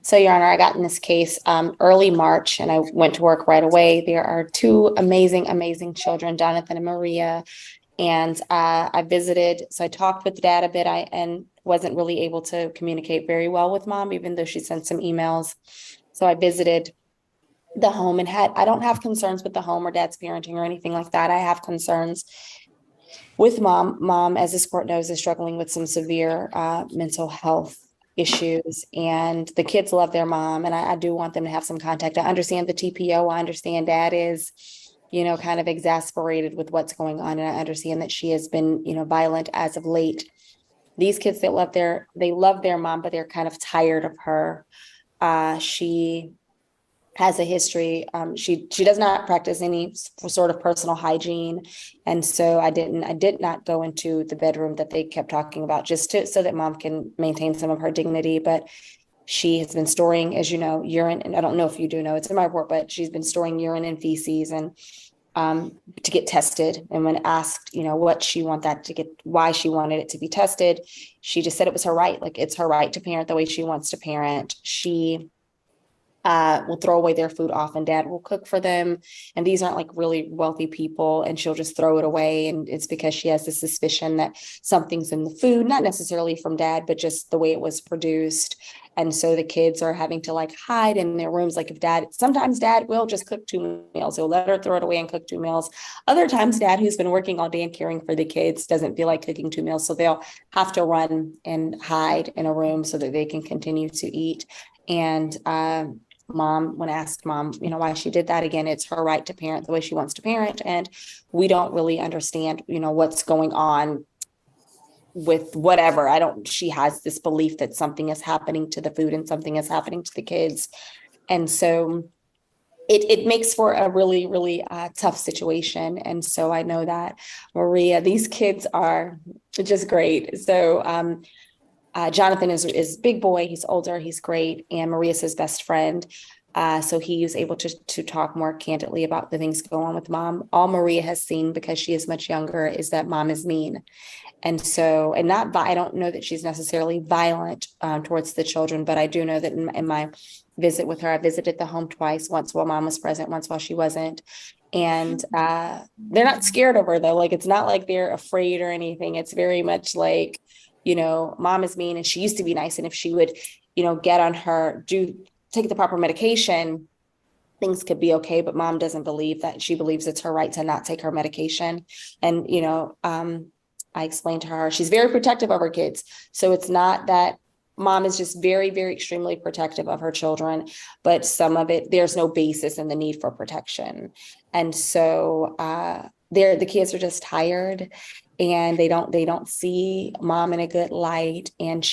So, Your Honor, I got in this case early March and I went to work right away. There are two amazing, amazing children, Jonathan and Maria. And I visited, so I talked with dad a bit and wasn't really able to communicate very well with mom, even though she sent some emails. So I visited the home and I don't have concerns with the home or dad's parenting or anything like that. I have concerns with mom. Mom, as this court knows, is struggling with some severe mental health issues, and the kids love their mom, and I do want them to have some contact. I understand the TPO. I understand dad is, kind of exasperated with what's going on, and I understand that she has been, violent as of late. These kids that they love their mom, but they're kind of tired of her. She has a history. She does not practice any sort of personal hygiene, and so I did not go into the bedroom that they kept talking about, just so that mom can maintain some of her dignity. But she has been storing, as you know, urine, and I don't know if you do know, it's in my report, but she's been storing urine and feces and to get tested. And when asked, why she wanted it to be tested, she just said it was her right. Like, it's her right to parent the way she wants to parent. She will throw away their food often. Dad will cook for them. And these aren't like really wealthy people, and she'll just throw it away. And it's because she has the suspicion that something's in the food, not necessarily from dad, but just the way it was produced. And so the kids are having to like hide in their rooms. Like, sometimes dad will just cook 2 meals. He'll let her throw it away and cook 2 meals. Other times dad, who's been working all day and caring for the kids, doesn't feel like cooking 2 meals. So they'll have to run and hide in a room so that they can continue to eat. And mom, when asked why she did that, again, it's her right to parent the way she wants to parent. And we don't really understand, what's going on with whatever. She has this belief that something is happening to the food and something is happening to the kids. And so it makes for a really, really tough situation. And so I know that Maria, these kids are just great. So, Jonathan is big boy. He's older. He's great. And Maria's his best friend. So he was able to talk more candidly about the things going on with mom. All Maria has seen, because she is much younger, is that mom is mean. And so, I don't know that she's necessarily violent towards the children, but I do know that in my visit with her, I visited the home twice, once while mom was present, once while she wasn't. And they're not scared of her, though. Like, it's not like they're afraid or anything. It's very much like, mom is mean and she used to be nice. And if she would, get on her, take the proper medication, things could be okay. But mom doesn't believe that. She believes it's her right to not take her medication. And, I explained to her, she's very protective of her kids. So it's not that mom is just very, very extremely protective of her children, but some of it, there's no basis in the need for protection. And so the kids are just tired, and they don't see mom in a good light. And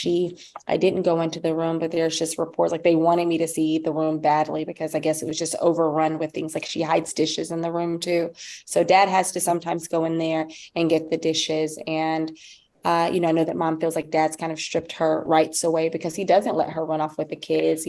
I didn't go into the room, but there's just reports like they wanted me to see the room badly, because I guess it was just overrun with things. Like, she hides dishes in the room too. So dad has to sometimes go in there and get the dishes. And I know that mom feels like dad's kind of stripped her rights away, because he doesn't let her run off with the kids.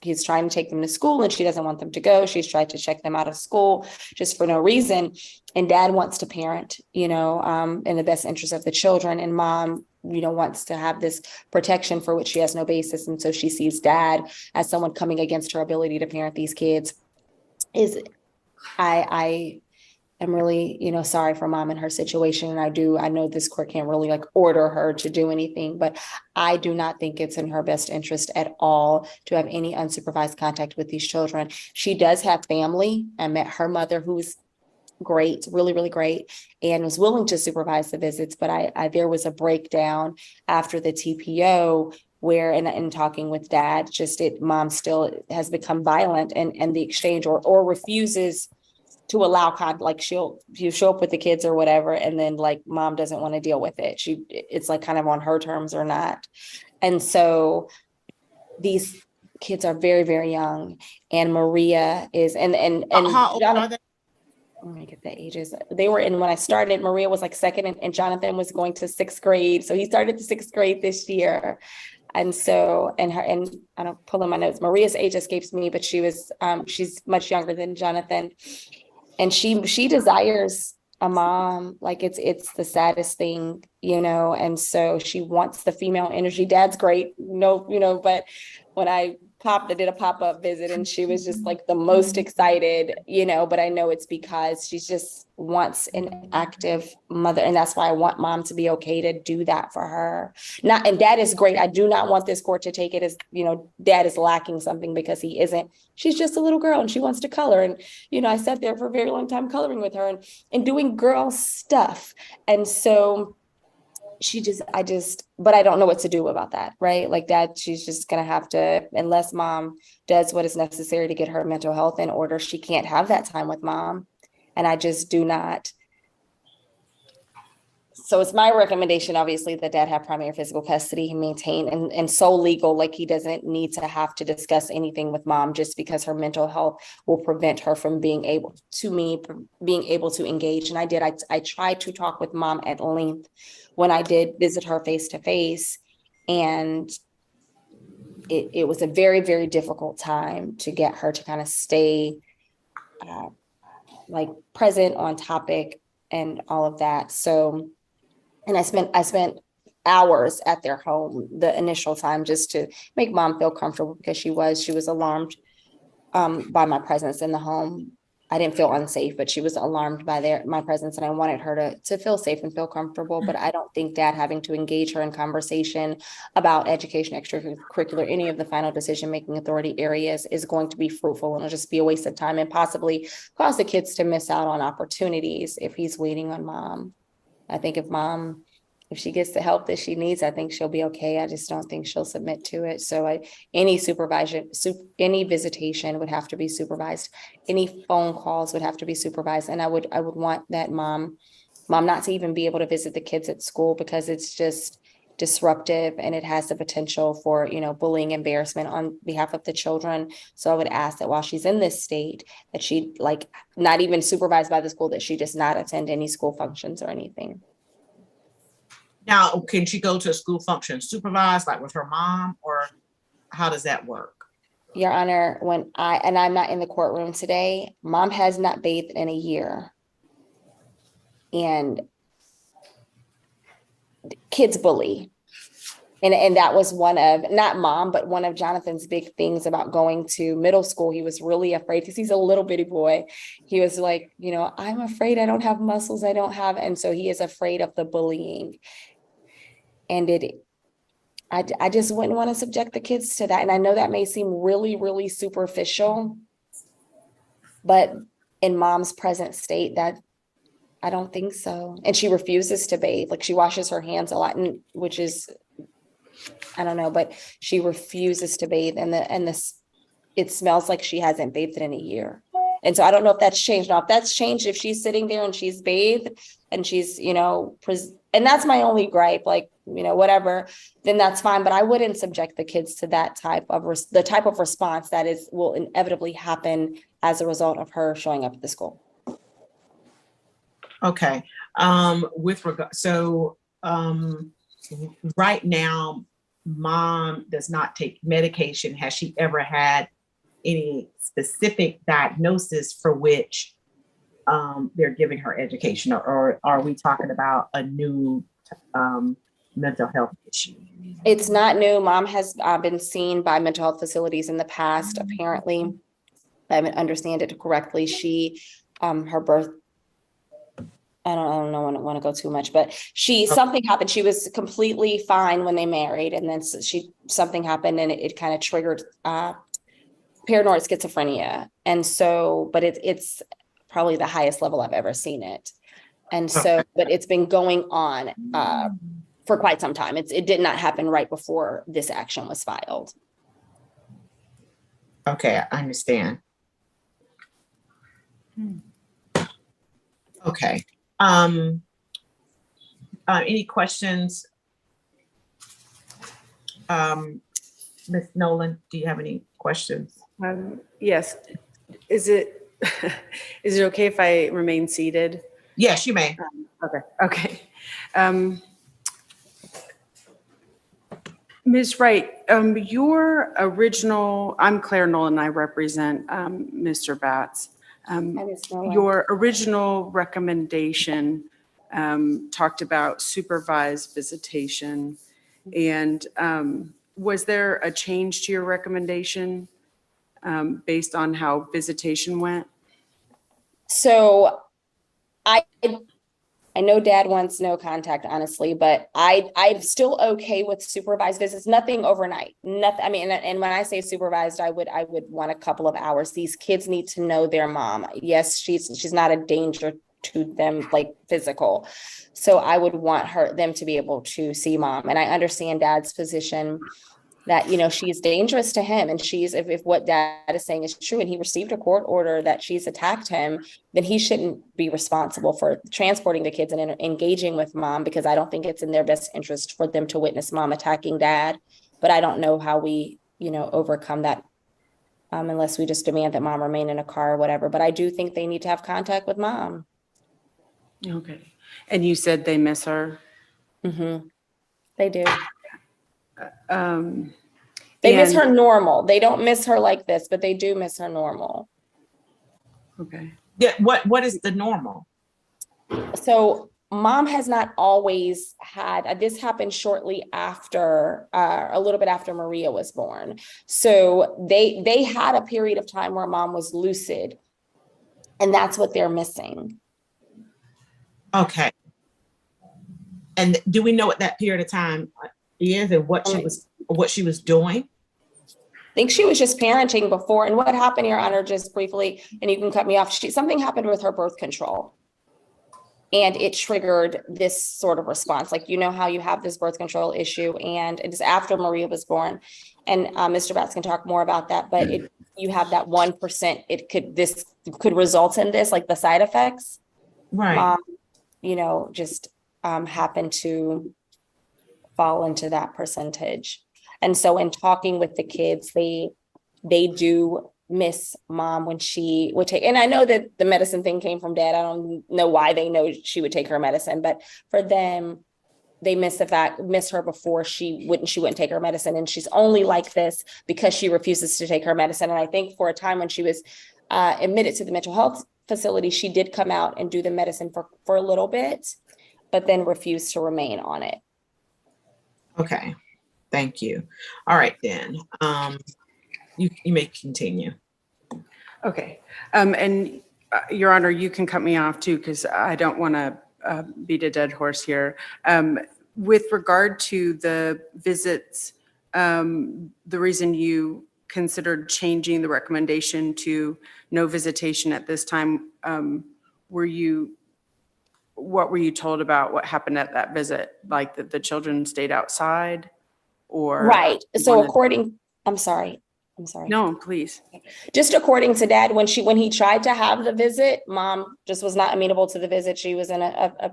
He's trying to take them to school and she doesn't want them to go. She's tried to check them out of school just for no reason. And dad wants to parent, in the best interest of the children. And mom, wants to have this protection for which she has no basis. And so she sees dad as someone coming against her ability to parent these kids. I'm really, sorry for mom and her situation. And I know this court can't really like order her to do anything, but I do not think it's in her best interest at all to have any unsupervised contact with these children. She does have family. I met her mother, who's great, really, really great, and was willing to supervise the visits. But there was a breakdown after the TPO where, in talking with dad, mom still has become violent and the exchange or refuses to allow like she'll show up with the kids or whatever, and then like mom doesn't want to deal with it. It's like kind of on her terms or not. And so these kids are very, very young, and Maria is and how old are they? Let me get the ages. They were when I started, Maria was like second, and Jonathan was going to sixth grade. So he started the sixth grade this year. And so, and I don't pull in my notes, Maria's age escapes me, but she's much younger than Jonathan. And she desires a mom. Like, it's the saddest thing, and so she wants the female energy. Dad's great, but when I did a pop-up visit, and she was just like the most excited, but I know it's because she just wants an active mother. And that's why I want mom to be okay to do that for her. And dad is great. I do not want this court to take it as, dad is lacking something, because he isn't. She's just a little girl and she wants to color. And, I sat there for a very long time coloring with her and doing girl stuff. And so but I don't know what to do about that, right? Like that, she's just gonna have to, unless mom does what is necessary to get her mental health in order, she can't have that time with mom. And I just do not. So it's my recommendation, obviously, that dad have primary physical custody and maintain and sole legal, like he doesn't need to have to discuss anything with mom, just because her mental health will prevent her from being able to engage. And I tried to talk with mom at length when I did visit her face to face, and it was a very, very difficult time to get her to kind of stay like present, on topic, and all of that. So, and I spent hours at their home the initial time, just to make mom feel comfortable, because she was alarmed by my presence in the home. I didn't feel unsafe, but she was alarmed by my presence, and I wanted her to feel safe and feel comfortable. But I don't think dad having to engage her in conversation about education, extracurricular, any of the final decision-making authority areas is going to be fruitful, and it'll just be a waste of time and possibly cause the kids to miss out on opportunities if he's waiting on mom. I think if she gets the help that she needs, I think she'll be okay. I just don't think she'll submit to it. So any visitation would have to be supervised. Any phone calls would have to be supervised. And I would want that mom not to even be able to visit the kids at school, because it's just disruptive and it has the potential for, bullying, embarrassment on behalf of the children. So I would ask that while she's in this state, that she, like, not even supervised by the school, that she just not attend any school functions or anything. Now, can she go to a school function supervised, like with her mom, or how does that work? Your Honor, I'm not in the courtroom today, mom has not bathed in a year. And kids bully. And that was one of Jonathan's big things about going to middle school. He was really afraid, because he's a little bitty boy. He was like, I'm afraid I don't have muscles. And so he is afraid of the bullying. And I just wouldn't want to subject the kids to that. And I know that may seem really, really superficial, but in mom's present state, that I don't think so. And she refuses to bathe. Like, she washes her hands a lot, and which is, I don't know, but she refuses to bathe, and it smells like she hasn't bathed in a year. And so I don't know if that's changed. Now, if that's changed, if she's sitting there and she's bathed and she's, and that's my only gripe, like, whatever, then that's fine. But I wouldn't subject the kids to that type of response that will inevitably happen as a result of her showing up at the school. Okay. Right now, mom does not take medication. Has she ever had any specific diagnosis for which they're giving her education, or are we talking about a new mental health issue? It's not new. Mom has been seen by mental health facilities in the past. Apparently, if I understand it correctly, her birth, I don't know, I don't want to go too much, but something happened. She was completely fine when they married, and then something happened, and it kind of triggered paranoid schizophrenia. And so, but it's probably the highest level I've ever seen it. And so, but it's been going on for quite some time. It did not happen right before this action was filed. Okay, I understand. Okay. Any questions? Ms. Nolan, do you have any questions? Yes. Is it okay if I remain seated? Yes, you may. Okay. Ms. Wright, your original, I'm Claire Nolan, I represent Mr. Batts. Your original recommendation talked about supervised visitation, and was there a change to your recommendation based on how visitation went? So I know dad wants no contact, honestly, but I'm still okay with supervised visits, nothing overnight, nothing. I mean, and when I say supervised, I would want a couple of hours. These kids need to know their mom. Yes, she's not a danger to them, like physical. So I would want them to be able to see mom. And I understand dad's position that, she's dangerous to him. And if what dad is saying is true and he received a court order that she's attacked him, then he shouldn't be responsible for transporting the kids and engaging with mom, because I don't think it's in their best interest for them to witness mom attacking dad. But I don't know how we, overcome that unless we just demand that mom remain in a car or whatever. But I do think they need to have contact with mom. Okay. And you said they miss her? Mm-hmm. They do. Um, They miss her normal. They don't miss her like this, but they do miss her normal. Okay. Yeah, what is the normal? So mom has not always had, this happened shortly after, a little bit after Maria was born. So they had a period of time where mom was lucid, and that's what they're missing. Okay. And do we know what that period of time is and what she was doing? I think she was just parenting before. And what happened, Your Honor, just briefly, and you can cut me off. Something happened with her birth control. And it triggered this sort of response. Like, how you have this birth control issue, and it is after Maria was born. And Mr. Batts can talk more about that, but you have that 1%, this could result in this, like the side effects. Right. Just happen to fall into that percentage. And so in talking with the kids, they do miss mom when she would take, and I know that the medicine thing came from dad. I don't know why they know she would take her medicine, but for them, they miss her before she wouldn't take her medicine. And she's only like this because she refuses to take her medicine. And I think for a time when she was admitted to the mental health facility, she did come out and do the medicine for a little bit, but then refused to remain on it. Okay. Thank you. All right, then. You may continue. Okay. And Your Honor, you can cut me off too, because I don't want to beat a dead horse here. With regard to the visits, the reason you considered changing the recommendation to no visitation at this time, what were you told about what happened at that visit? Like that the children stayed outside, or? Right. So I'm sorry. No, please. Just according to dad, when he tried to have the visit, mom just was not amenable to the visit. She was in a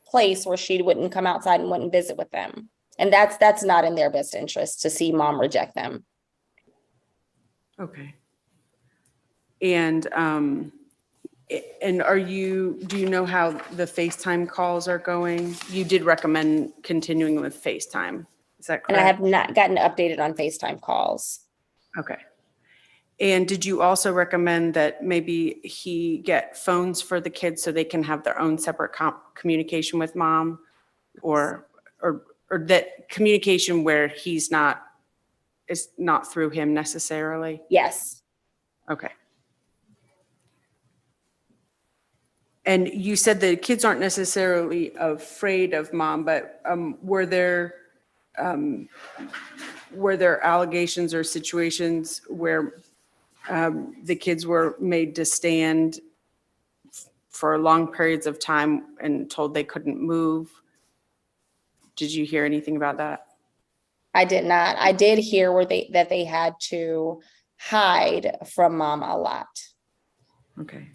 place where she wouldn't come outside and wouldn't visit with them. And that's not in their best interest to see mom reject them. Okay. And do you know how the FaceTime calls are going? You did recommend continuing with FaceTime. Is that correct? And I have not gotten updated on FaceTime calls. Okay. And did you also recommend that maybe he get phones for the kids so they can have their own separate communication with mom, or that communication where it's not through him necessarily? Yes. Okay. And you said the kids aren't necessarily afraid of mom, but were there allegations or situations where the kids were made to stand for long periods of time and told they couldn't move? Did you hear anything about that? I did not. I did hear that they had to hide from mom a lot. Okay.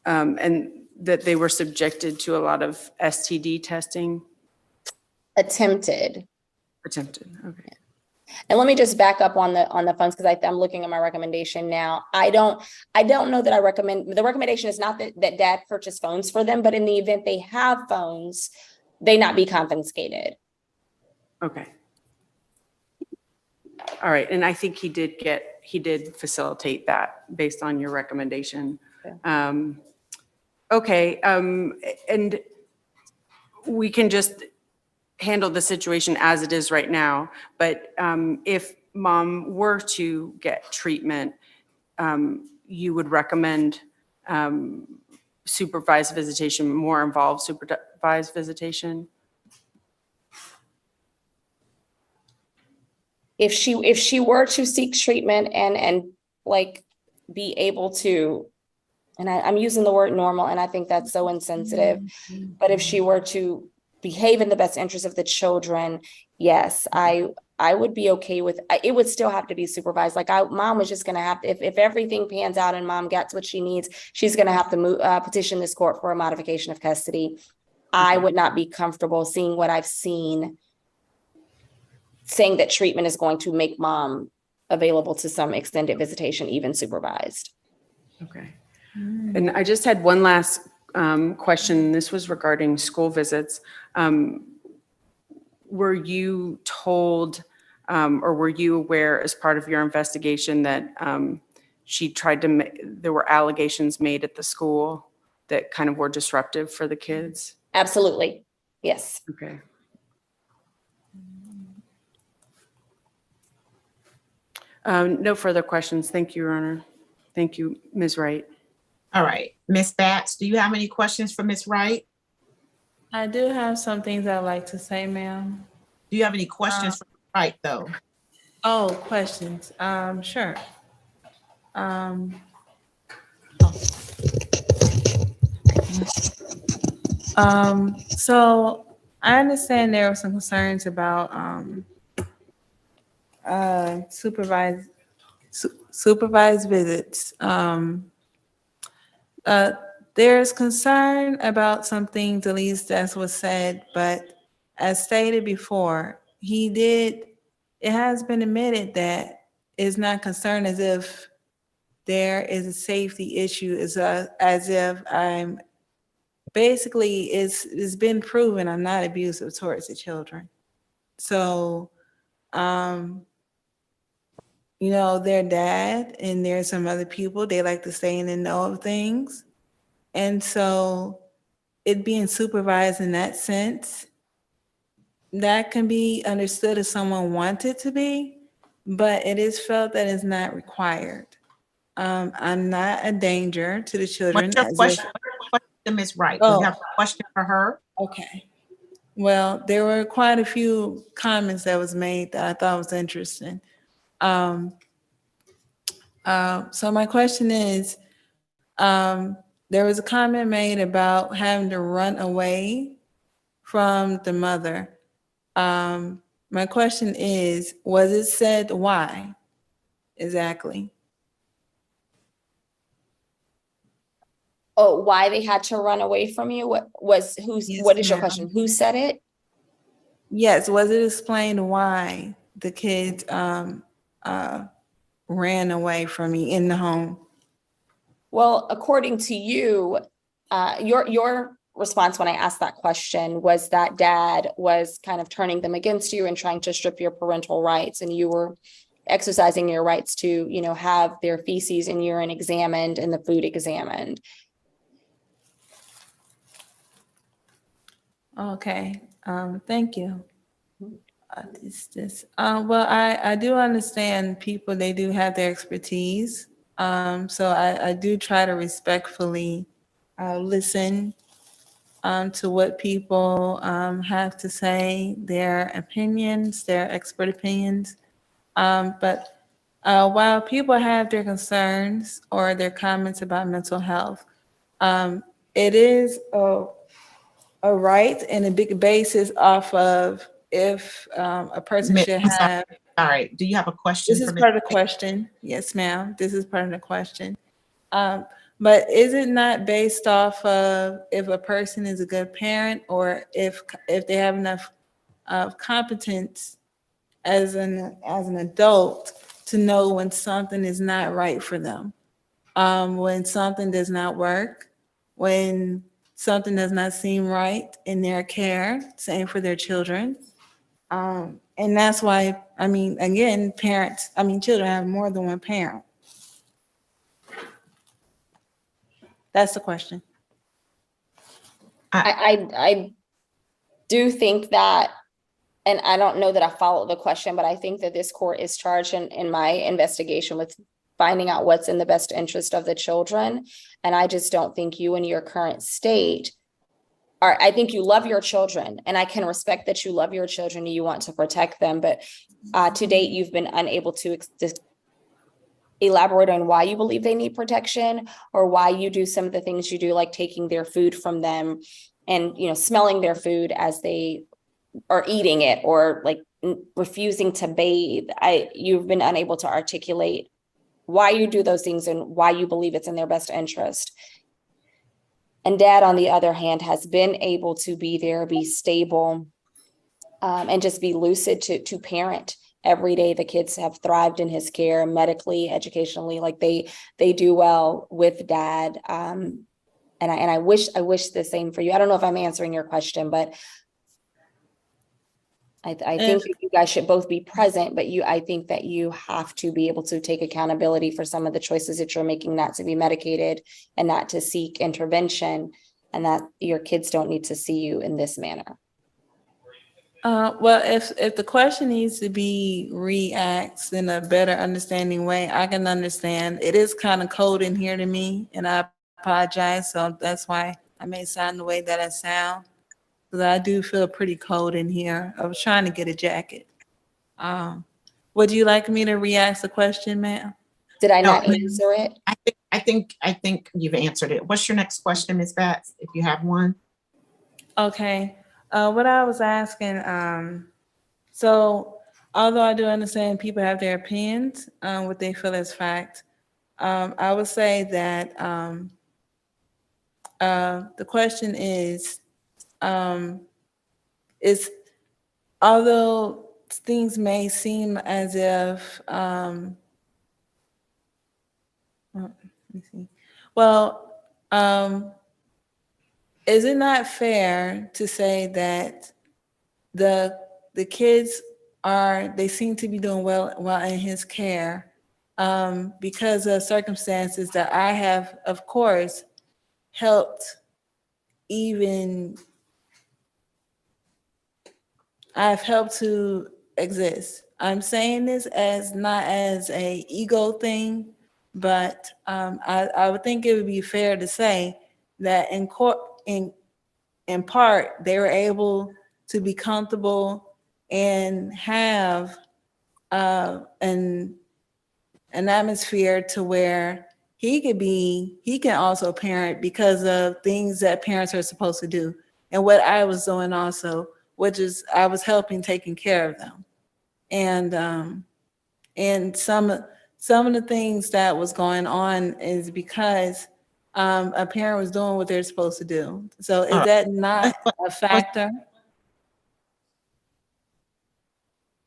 And that they were subjected to a lot of STD testing? Attempted. Okay. And let me just back up on the funds, because I'm looking at my recommendation now. I don't know that I recommend, the recommendation is not that dad purchase phones for them, but in the event they have phones, they not be confiscated. Okay. All right. And I think he did facilitate that based on your recommendation. Okay. And we can just handle the situation as it is right now. But if mom were to get treatment, you would recommend supervised visitation, more involved supervised visitation? If she were to seek treatment and like be able to, and I'm using the word normal, and I think that's so insensitive, but if she were to behave in the best interest of the children, yes, I would be okay with it. Would still have to be supervised. Like mom was just gonna have to, if everything pans out and mom gets what she needs, she's gonna have to petition this court for a modification of custody. I would not be comfortable seeing what I've seen, saying that treatment is going to make mom available to some extended visitation, even supervised. Okay. And I just had one last question. This was regarding school visits. Were you told or were you aware as part of your investigation that she tried to, there were allegations made at the school that kind of were disruptive for the kids? Absolutely. Yes. Okay. No further questions. Thank you, Your Honor. Thank you, Ms. Wright. All right, Ms. Batts, do you have any questions for Ms. Wright? I do have some things I'd like to say, ma'am. Do you have any questions for Ms. Wright, though? Oh, questions. Sure. So I understand there were some concerns about supervised visits. There's concern about some things, at least that was said, but as stated before, it has been admitted that it's not concerned as if there is a safety issue, as if I'm basically, it's been proven I'm not abusive towards the children. So, their dad and there's some other people, they like to stay in the know of things. And so it being supervised in that sense, that can be understood if someone wanted to be, but it is felt that it's not required. I'm not a danger to the children. What's your question to Ms. Wright? Do you have a question for her? Okay. Well, there were quite a few comments that was made that I thought was interesting. So my question is, there was a comment made about having to run away from the mother. My question is, was it said why exactly? Oh, why they had to run away from you? What is your question? Who said it? Yes, was it explained why the kids ran away from me in the home? Well, according to you, your response when I asked that question was that dad was kind of turning them against you and trying to strip your parental rights, and you were exercising your rights to, have their feces and urine examined and the food examined. Okay, thank you. Well, I do understand people, they do have their expertise. So I do try to respectfully listen to what people have to say, their opinions, their expert opinions. But while people have their concerns or their comments about mental health, it is a right and a big basis off of if a person should have. All right, do you have a question? This is part of the question. Yes, ma'am. This is part of the question. But is it not based off of if a person is a good parent or if they have enough competence as an adult to know when something is not right for them, when something does not work, when something does not seem right in their care, same for their children. And that's why, again, children have more than one parent. That's the question. I do think that and I don't know that I followed the question, but I think that this court is charged in my investigation with finding out what's in the best interest of the children. And I just don't think you in your current state are, I think you love your children, and I can respect that you love your children and you want to protect them, but to date, you've been unable to elaborate on why you believe they need protection, or why you do some of the things you do, like taking their food from them and, you know, smelling their food as they are eating it, or like refusing to bathe. You've been unable to articulate why you do those things and why you believe it's in their best interest. And dad, on the other hand, has been able to be there, be stable, and just be lucid to parent. Every day the kids have thrived in his care, medically, educationally, like they do well with dad. And I wish the same for you. I don't know if I'm answering your question, but I think that you guys should both be present, but I think that you have to be able to take accountability for some of the choices that you're making, not to be medicated and not to seek intervention, and that your kids don't need to see you in this manner. Well, if the question needs to be re-asked in a better understanding way, I can understand. It is kind of cold in here to me, and I apologize. So that's why I may sound the way that I sound, because I do feel pretty cold in here. I was trying to get a jacket. Would you like me to re-ask the question, ma'am? Did I No, not answer it? I think you've answered it. What's your next question, Ms. Batts, if you have one? Okay. What I was asking, so although I do understand people have their opinions, what they feel is fact, I would say that the question is although things may seem as if, let me see. Well, is it not fair to say that the kids they seem to be doing well in his care, because of circumstances that I have, of course, helped I've helped to exist. I'm saying this not as a ego thing, but I would think it would be fair to say that in part, they were able to be comfortable and have an atmosphere to where he can also parent because of things that parents are supposed to do. And what I was doing also, which is I was helping taking care of them. And some of the things that was going on is because a parent was doing what they're supposed to do. So is that not a factor?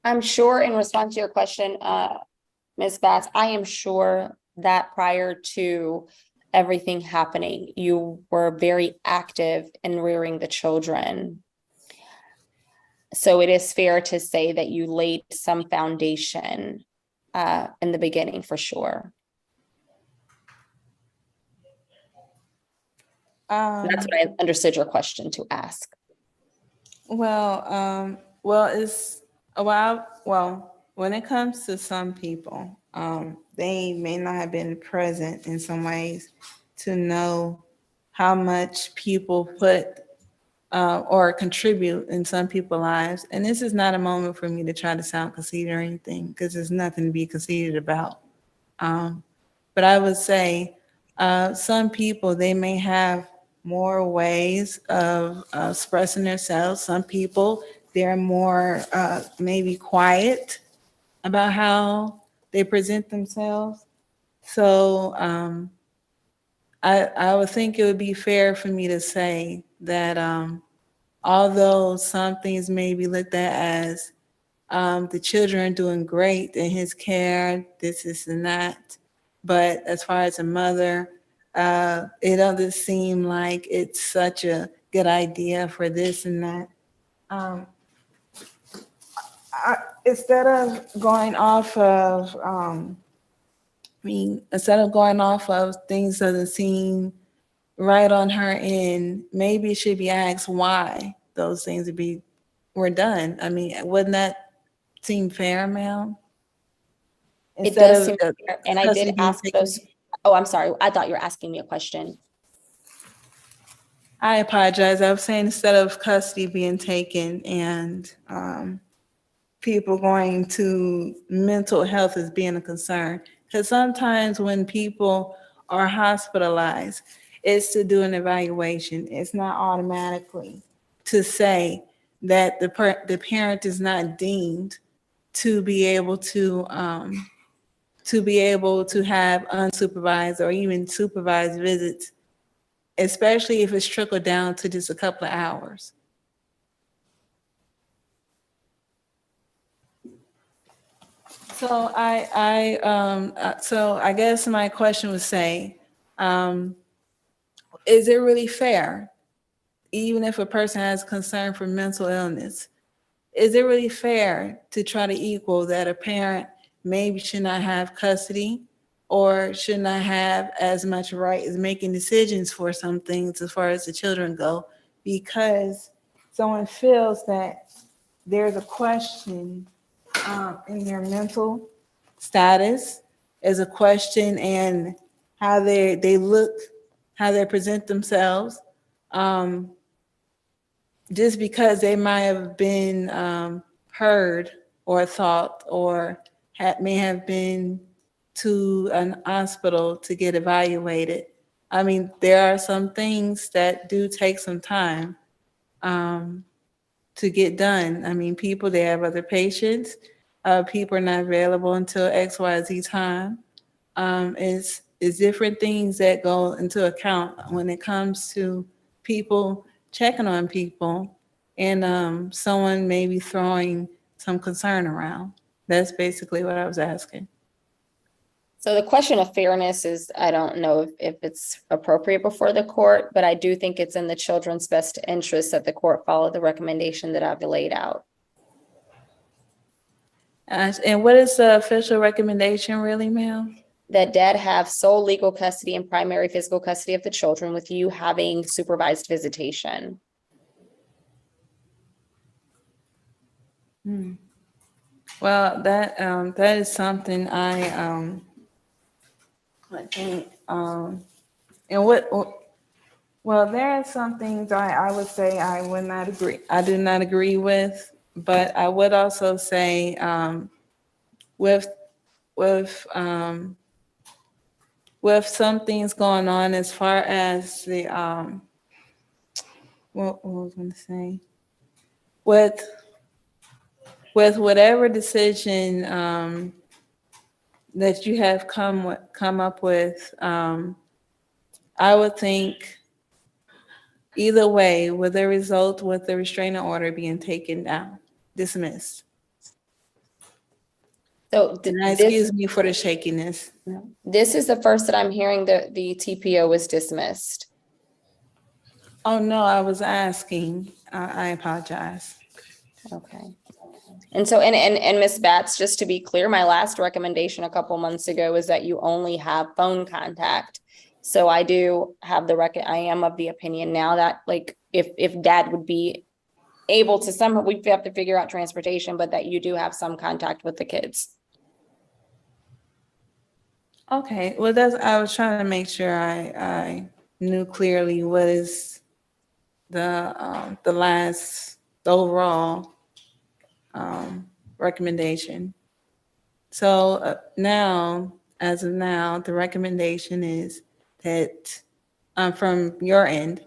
I'm sure, in response to your question, Ms. Bass, I am sure that prior to everything happening, you were very active in rearing the children. So it is fair to say that you laid some foundation in the beginning, for sure. That's what I understood your question to ask. Well, when it comes to some people, they may not have been present in some ways to know how much people put or contribute in some people's lives. And this is not a moment for me to try to sound conceited or anything, because there's nothing to be conceited about. But I would say some people, they may have more ways of expressing themselves. Some people, they're more maybe quiet about how they present themselves. So I would think it would be fair for me to say that although some things may be looked at as the children are doing great in his care, this and that, but as far as a mother, it doesn't seem like it's such a good idea for this and that. Instead of going off of, instead of going off of things doesn't seem right on her end, maybe it should be asked why those things would be we're done. I mean, wouldn't that seem fair, ma'am? It Instead does of seem fair, and I custody did being ask taken- those. Oh, I'm sorry. I thought you were asking me a question. I apologize. I was saying instead of custody being taken and people going to mental health as being a concern. Because sometimes when people are hospitalized, it's to do an evaluation. It's not automatically to say that the parent is not deemed to be able to have unsupervised or even supervised visits, especially if it's trickled down to just a couple of hours. So I guess my question would say, is it really fair, even if a person has concern for mental illness, is it really fair to try to equal that a parent maybe should not have custody or should not have as much right as making decisions for some things as far as the children go, because someone feels that there's a question in their mental status, is a question in how they look, how they present themselves, just because they might have been heard or thought or may have been to an hospital to get evaluated. I mean, there are some things that do take some time to get done. I mean, people, they have other patients. People are not available until XYZ time. It's different things that go into account when it comes to people checking on people and someone maybe throwing some concern around. That's basically what I was asking. So the question of fairness is, I don't know if it's appropriate before the court, but I do think it's in the children's best interest that the court follow the recommendation that I've laid out. And what is the official recommendation really, ma'am? That dad have sole legal custody and primary physical custody of the children, with you having supervised visitation. Well, that is something I think, and well, there are some things I would say I would not agree. I do not agree with, but I would also say with with um, with some things going on as far as the what was I going to say, with whatever decision that you have come up with, I would think either way, with the result with the restraining order being taken down, dismissed. So And excuse me for the shakiness. this is the first that I'm hearing that the TPO was dismissed. Oh, no, I was asking. I apologize. Okay. And so, and Ms. Batts, just to be clear, my last recommendation a couple months ago is that you only have phone contact. So I do have I am of the opinion now that, like, if dad would be able to somehow, we have to figure out transportation, but that you do have some contact with the kids. Okay, well, I was trying to make sure I knew clearly what is the overall recommendation. So now, as of now, the recommendation is that from your end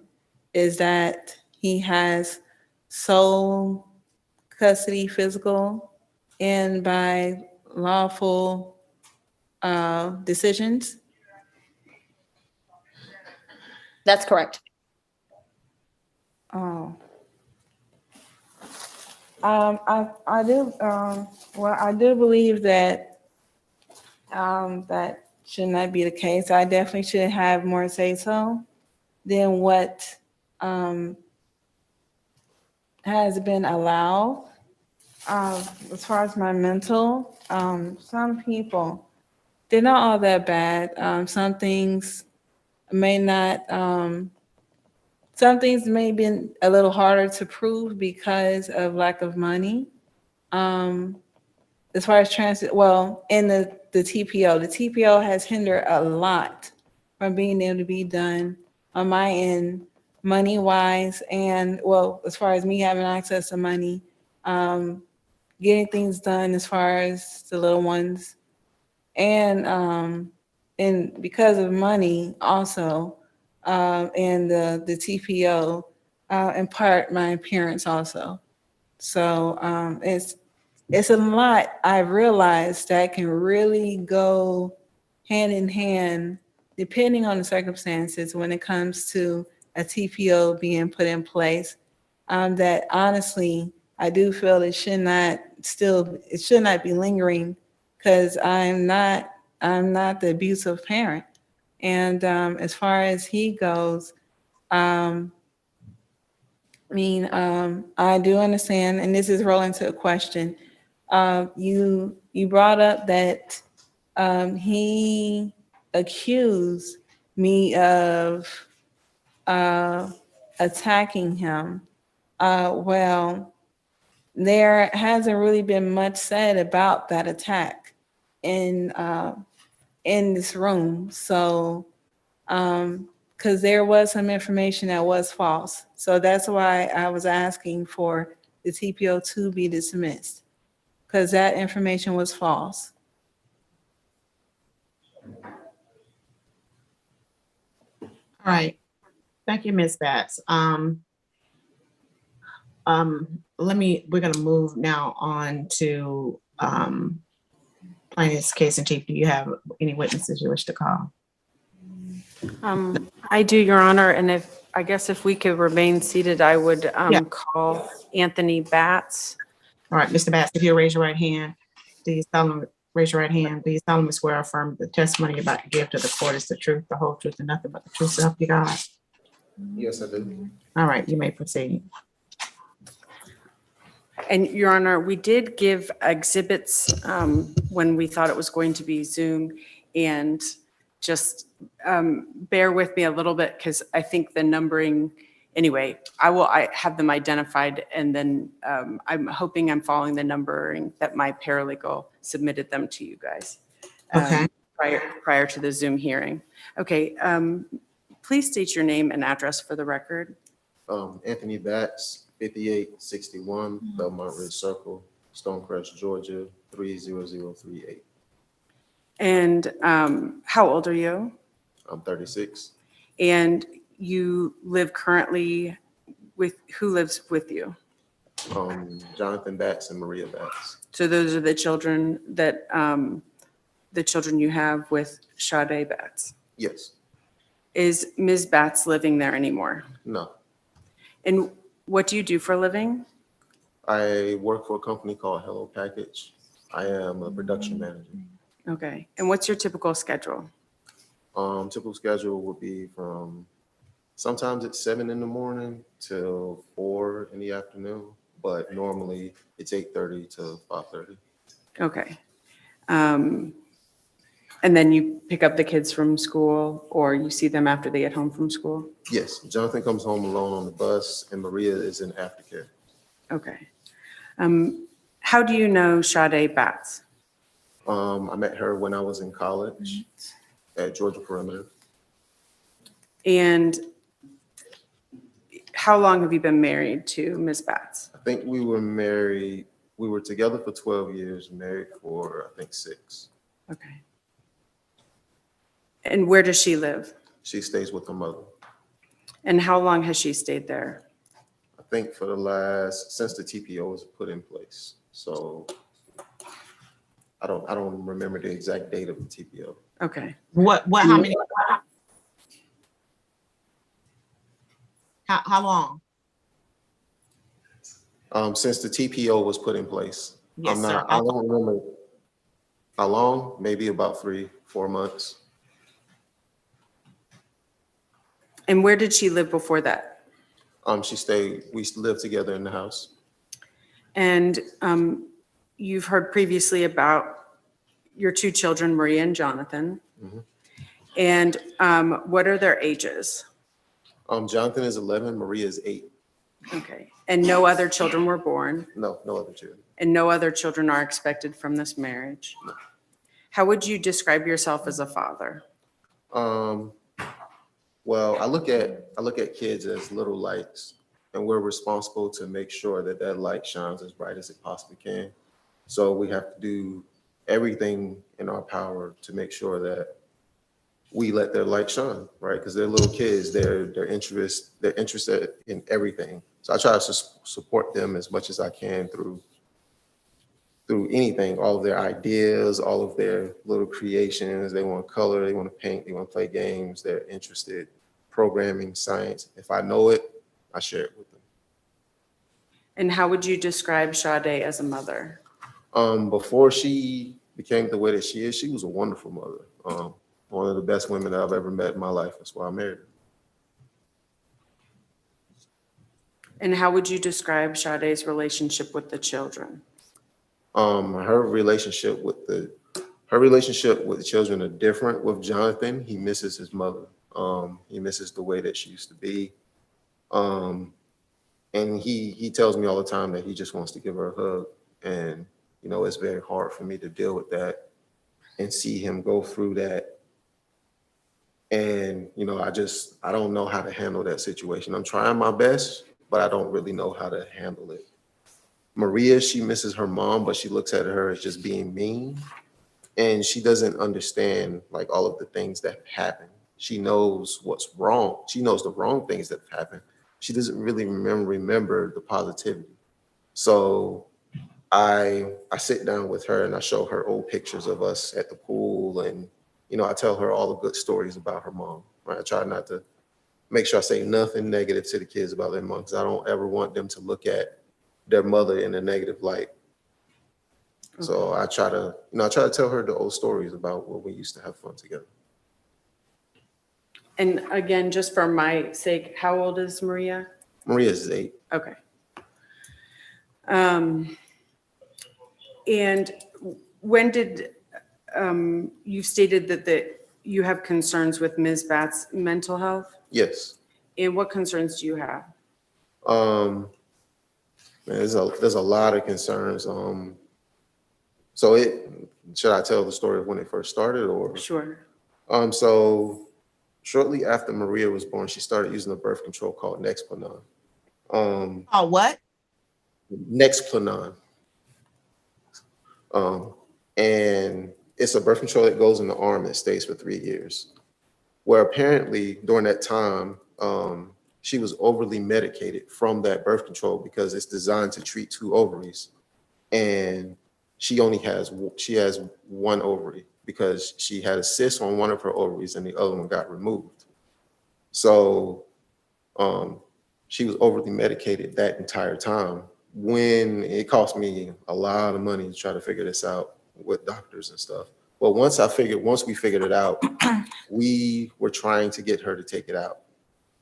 is that he has sole custody, physical, and by lawful decisions. That's correct. Oh. I do, well, I do believe that that should not be the case. I definitely should have more say-so than what has been allowed. As far as my mental, some people, they're not all that bad. Some things may not some things may have been a little harder to prove because of lack of money. As far as transit, well, in the TPO has hindered a lot from being able to be done on my end, money wise, and well, as far as me having access to money, getting things done as far as the little ones, and because of money also, and the TPO, in part my appearance also. So it's a lot. I realized that can really go hand in hand, depending on the circumstances, when it comes to a TPO being put in place. That honestly, I do feel it should not be lingering, because I'm not the abusive parent. And as far as he goes, I do understand, and this is rolling to a question. You brought up that he accused me of attacking him. Well, there hasn't really been much said about that attack in this room. So, because there was some information that was false. So that's why I was asking for the TPO to be dismissed, because that information was false. All right. Thank you, Ms. Batts. We're gonna move now on to plaintiff's case in chief. Do you have any witnesses you wish to call? I do, Your Honor, and if we could remain seated, I would Yeah. call Anthony Batts. All right, Mr. Batts, if you raise your right hand, do you solemnly swear or affirm the testimony you're about to give to the court is the truth, the whole truth, and nothing but the truth, so help you God? Yes, I do. All right, you may proceed. And Your Honor, we did give exhibits when we thought it was going to be Zoom, and just bear with me a little bit, because I think the numbering, anyway, I have them identified, and then I'm hoping I'm following the numbering that my paralegal submitted them to you guys. Okay. Prior to the Zoom hearing. Okay, please state your name and address for the record. Anthony Batts, 5861 Belmont Ridge Circle, Stonecrest, Georgia, 30038. And how old are you? I'm 36. And you live currently with, who lives with you? Jonathan Batts and Maria Batts. So those are the children that, the children you have with Shadae Batts. Yes. Is Ms. Batts living there anymore? No. And what do you do for a living? I work for a company called Hello Package. I am a production manager. Okay. And what's your typical schedule? Typical schedule would be from sometimes it's 7 in the morning till 4 in the afternoon, but normally it's 8:30 to 5:30. Okay. And then you pick up the kids from school, or you see them after they get home from school? Yes, Jonathan comes home alone on the bus, and Maria is in aftercare. Okay. How do you know Shadae Batts? I met her when I was in college at Georgia Perimeter. And how long have you been married to Ms. Batts? I think we were together for 12 years, married for, I think, 6. Okay. And where does she live? She stays with her mother. And how long has she stayed there? I think since the TPO was put in place. So I don't remember the exact date of the TPO. Okay. How many? How long? Since the TPO was put in place. Yes, sir. I don't remember how long, maybe about 3-4 months. And where did she live before that? We lived together in the house. And you've heard previously about your 2 children, Maria and Jonathan. Mhm. And what are their ages? Jonathan is 11, Maria is 8. Okay. And no other children were born, No, no other children. and no other children are expected from this marriage? No. How would you describe yourself as a father? Well, I look at kids as little lights, and we're responsible to make sure that that light shines as bright as it possibly can. So we have to do everything in our power to make sure that we let their light shine, right? Because they're little kids, they're interested in everything. So I try to support them as much as I can through anything, all of their ideas, all of their little creations. They want to color, they want to paint, they want to play games, they're interested, programming, science. If I know it, I share it with them. And how would you describe Shadae as a mother? Before she became the way that she is, she was a wonderful mother. One of the best women that I've ever met in my life. That's why I married her. And how would you describe Shadae's relationship with the children? Her relationship with the children are different. With Jonathan, he misses his mother. He misses the way that she used to be. And he tells me all the time that he just wants to give her a hug. And, you know, it's very hard for me to deal with that and see him go through that. And, you know, I don't know how to handle that situation. I'm trying my best, but I don't really know how to handle it. Maria, she misses her mom, but she looks at her as just being mean. And she doesn't understand like all of the things that happen. She knows what's wrong. She knows the wrong things that have happened. She doesn't really remember the positivity. So I sit down with her and I show her old pictures of us at the pool, and you know, I tell her all the good stories about her mom. Right? I try not to make sure I say nothing negative to the kids about their mom, because I don't ever want them to look at their mother in a negative light. Okay. So I try to tell her the old stories about what we used to have fun together. And again, just for my sake, how old is Maria? Maria is 8. Okay. And when did you stated that you have concerns with Ms. Batt's mental health? Yes. And what concerns do you have? There's a lot of concerns. Should I tell the story of when it first started, or? Sure. So shortly after Maria was born, she started using a birth control called Nexplanon. What? Nexplanon. And it's a birth control that goes in the arm that stays for 3 years. Where apparently during that time, she was overly medicated from that birth control because it's designed to treat 2 ovaries. And she has one ovary because she had a cyst on one of her ovaries and the other one got removed. So she was overly medicated that entire time, when it cost me a lot of money to try to figure this out with doctors and stuff. But once we figured it out, we were trying to get her to take it out.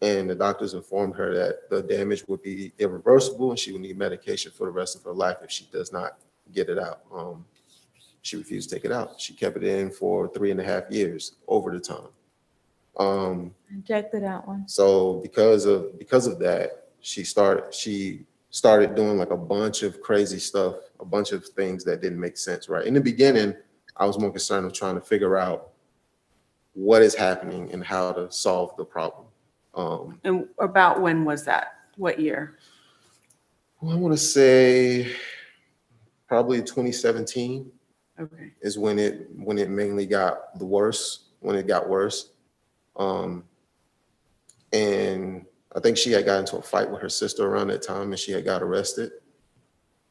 And the doctors informed her that the damage would be irreversible and she would need medication for the rest of her life if she does not get it out. She refused to take it out. She kept it in for 3.5 years over the time. Injected out one. So because of that, she started doing like a bunch of crazy stuff, a bunch of things that didn't make sense, right? In the beginning, I was more concerned with trying to figure out what is happening and how to solve the problem. And about when was that? What year? Well, I want to say probably 2017. Okay. Is when it mainly got worse. And I think she had got into a fight with her sister around that time, and she had got arrested.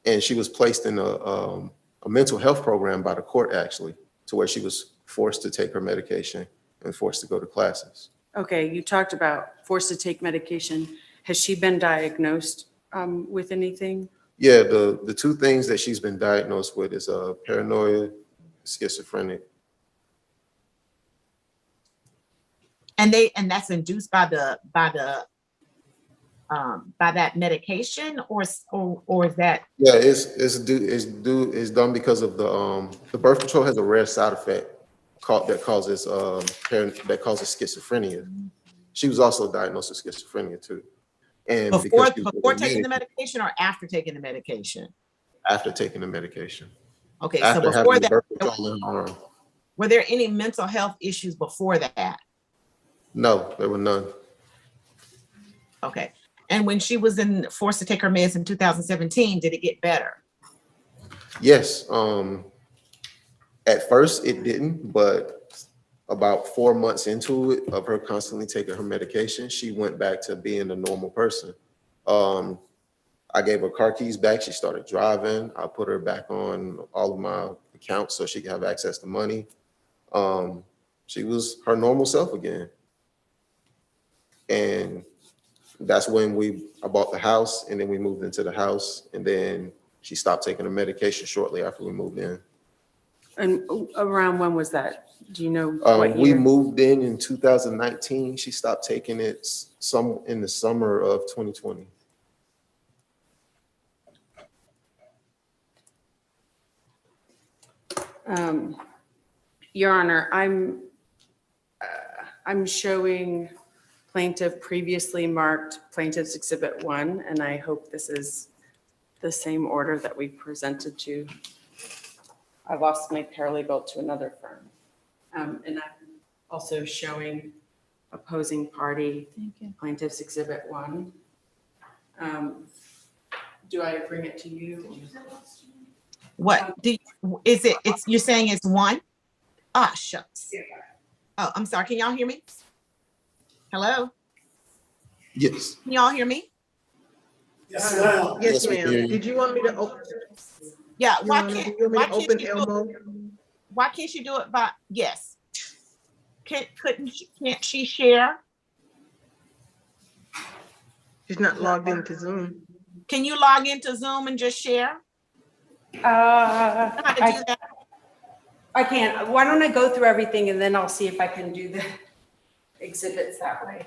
And she was placed in a mental health program by the court, actually, to where she was forced to take her medication and forced to go to classes. Okay, you talked about forced to take medication. Has she been diagnosed with anything? Yeah, the 2 things that she's been diagnosed with is paranoia, schizophrenic. And that's induced by that medication, or is that? Yeah, it's done because of the birth control has a rare side effect that causes schizophrenia. She was also diagnosed with schizophrenia too. And Before because she was taking the medicated, medication or after taking the medication? after taking the medication, Okay, so after before having the that, birth control in her arm. were there any mental health issues before that? No, there were none. Okay. And when she was forced to take her meds in 2017, did it get better? Yes. At first it didn't, but about 4 months into it, of her constantly taking her medication, she went back to being a normal person. I gave her car keys back. She started driving. I put her back on all of my accounts so she could have access to money. She was her normal self again. And that's when I bought the house, and then we moved into the house, and then she stopped taking her medication shortly after we moved in. And around when was that? Do you know what We year? moved in 2019. She stopped taking it in the summer of 2020. Your Honor, I'm showing plaintiff previously marked plaintiff's exhibit 1, and I hope this is the same order that we presented to. I lost my paralegal to another firm. And I'm also showing opposing party plaintiff's exhibit 1. Do I bring it to you? What is it? You're saying it's 1? Ah, shucks. Oh, I'm sorry. Can y'all hear me? Hello? Yes. Can y'all hear me? Yes, Yes, we ma'am. hear you. Did you want me to open? Yeah, Your Honor, did you want me to open Elmo? why can't she do it by, yes. Can't she share? She's not logged into Zoom. Can you log into Zoom and just share? How to do that? I can't. Why don't I go through everything and then I'll see if I can do the exhibits that way.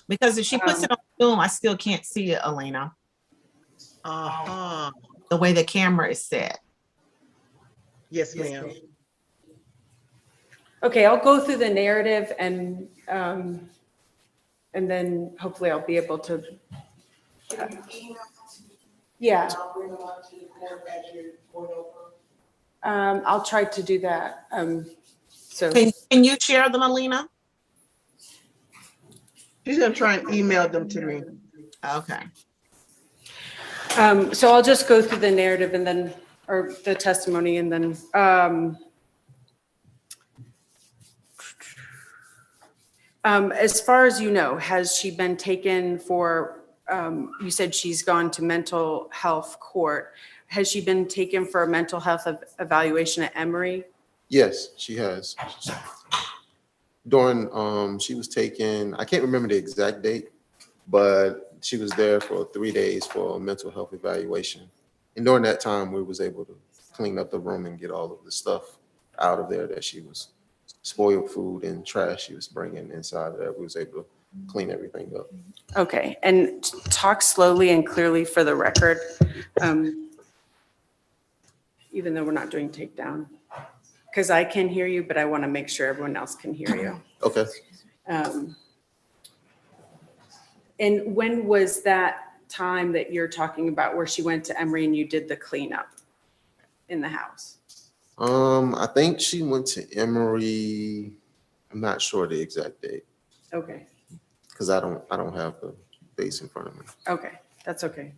Because if she puts it on Zoom, I still can't see it, Elena, Uh-huh. the way the camera is set. Yes, ma'am. Okay, I'll go through the narrative and then hopefully I'll be able to. Yeah. I'll try to do that. So Can you share them, Alina? She's gonna try and email them to me. Okay. so I'll just go through the narrative and then, or the testimony and then, as far as you know, has she been taken for, you said she's gone to mental health court. Has she been taken for a mental health evaluation at Emory? Yes, she has. During, she was taken, I can't remember the exact date, but she was there for 3 days for a mental health evaluation. And during that time, we was able to clean up the room and get all of the stuff out of there that she was, spoiled food and trash she was bringing inside of there. We was able to clean everything up. Okay, and talk slowly and clearly for the record, even though we're not doing takedown. Because I can hear you, but I want to make sure everyone else can hear you. Okay. And when was that time that you're talking about where she went to Emory and you did the cleanup in the house? I think she went to Emory. I'm not sure the exact date Okay, because I don't have the dates in front of me. okay, that's okay.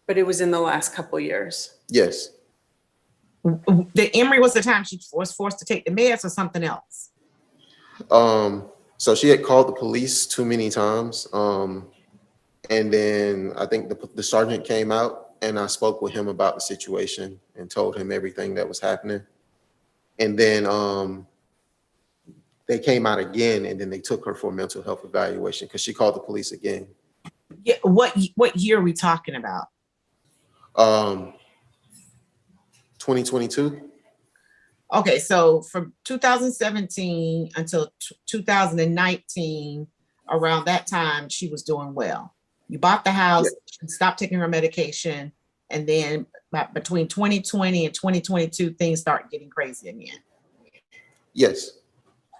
But it was in the last couple years. Yes. The Emory was the time she was forced to take the meds or something else? So she had called the police too many times. And then I think the sergeant came out and I spoke with him about the situation and told him everything that was happening. And then they came out again and then they took her for a mental health evaluation because she called the police again. Yeah, what year are we talking about? 2022. Okay, so from 2017 until 2019, around that time, she was doing well. You bought the house, she stopped taking her medication, And then between 2020 and 2022, things start getting crazy again. Yes,